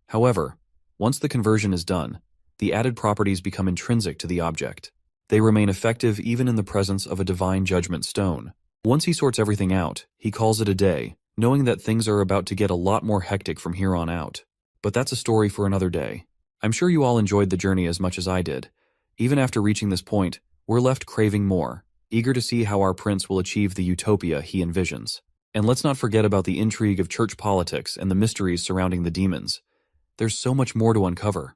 However, once the conversion is done, the added properties become intrinsic to the object. They remain effective even in the presence of a Divine Judgment Stone. Once he sorts everything out, he calls it a day, knowing that things are about to get a lot more hectic from here on out. But that's a story for another day. I'm sure you all enjoyed the journey as much as I did. Even after reaching this point, we're left craving more, eager to see how our prince will achieve the utopia he envisions. And let's not forget about the intrigue of church politics and the mysteries surrounding the demons. There's so much more to uncover.